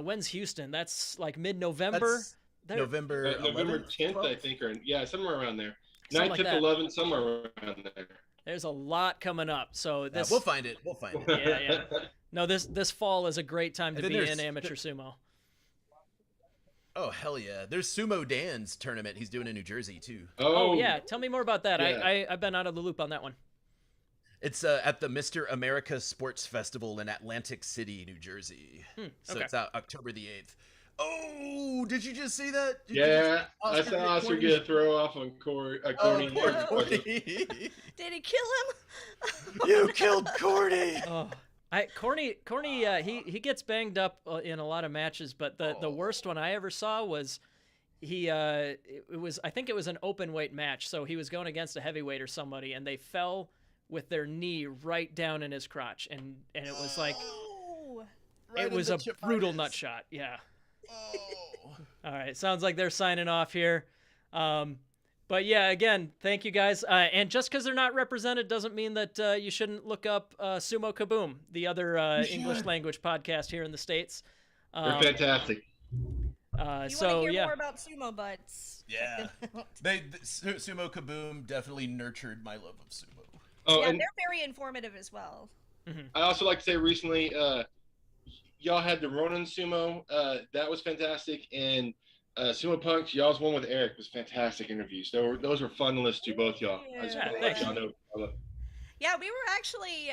When's Houston? That's like mid-November. November 10th, 12th? I think, or yeah, somewhere around there. Something 9th, like 10th, that. 11th, somewhere around there. There's a lot coming up. So this We'll find it. We'll find it. yeah. No, this fall is a great time to And then be there's- in amateur sumo. Oh, hell yeah. There's Sumo Dan's tournament he's doing in New Jersey, too. Oh yeah, tell me more about that. Yeah. I've been out of the loop on that one. It's at the Mr. America Sports Festival in Atlantic City, New Jersey. So okay. it's out October the 8th. Oh, did you just see that? Did you Yeah, I just- saw Oscar get a throw off on Corey. Oh, Corey. poor Cordy. Did he kill him? You killed Cordy. Oh, Corny, he gets banged up in a lot of matches, but the worst one I ever saw was I think it was an open weight match, so he was going against a heavyweight or somebody, and they fell with their knee right down in his crotch, and it was like Right it was in a the chip brutal artist. nut shot. Yeah. Oh. All right, sounds like they're signing off here. But yeah, again, thank you guys. And just because they're not represented doesn't mean that you shouldn't look up Sumo Kaboom, the other English language podcast here in the States. They're fantastic. You want to hear more about sumo butts? Yeah. Sumo Kaboom definitely nurtured my love of sumo. Oh, Yeah, and they're very informative as well. I also like to say recently, y'all had the Ronin Sumo. That was fantastic. And Sumo Punx, y'all's one with Eric was fantastic interviews. Those were fun to listen to, both y'all. I just Yeah, wanna let thanks. y'all know. Yeah, we were actually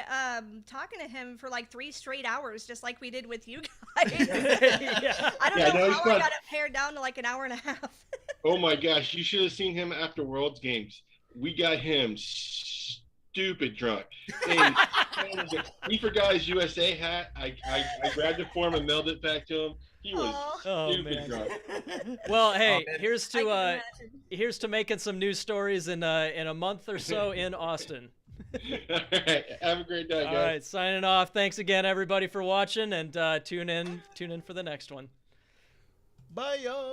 talking to him for like 3 straight hours, just like we did with you guys. Yeah. I don't Yeah, know no, he's how I fun. got it pared down to like an hour and a half. Oh my gosh, you should have seen him after Worlds Games. We got him stupid drunk. And he forgot his USA hat. I grabbed it for him and mailed it back to him. He was Oh, stupid man. drunk. Well, hey, man. here's I can to imagine. here's to making some news stories in a month or so in Austin. All right, have a great night, All guys. right, signing off. Thanks again, everybody, for watching, and tune in for the next one. Bye, y'all.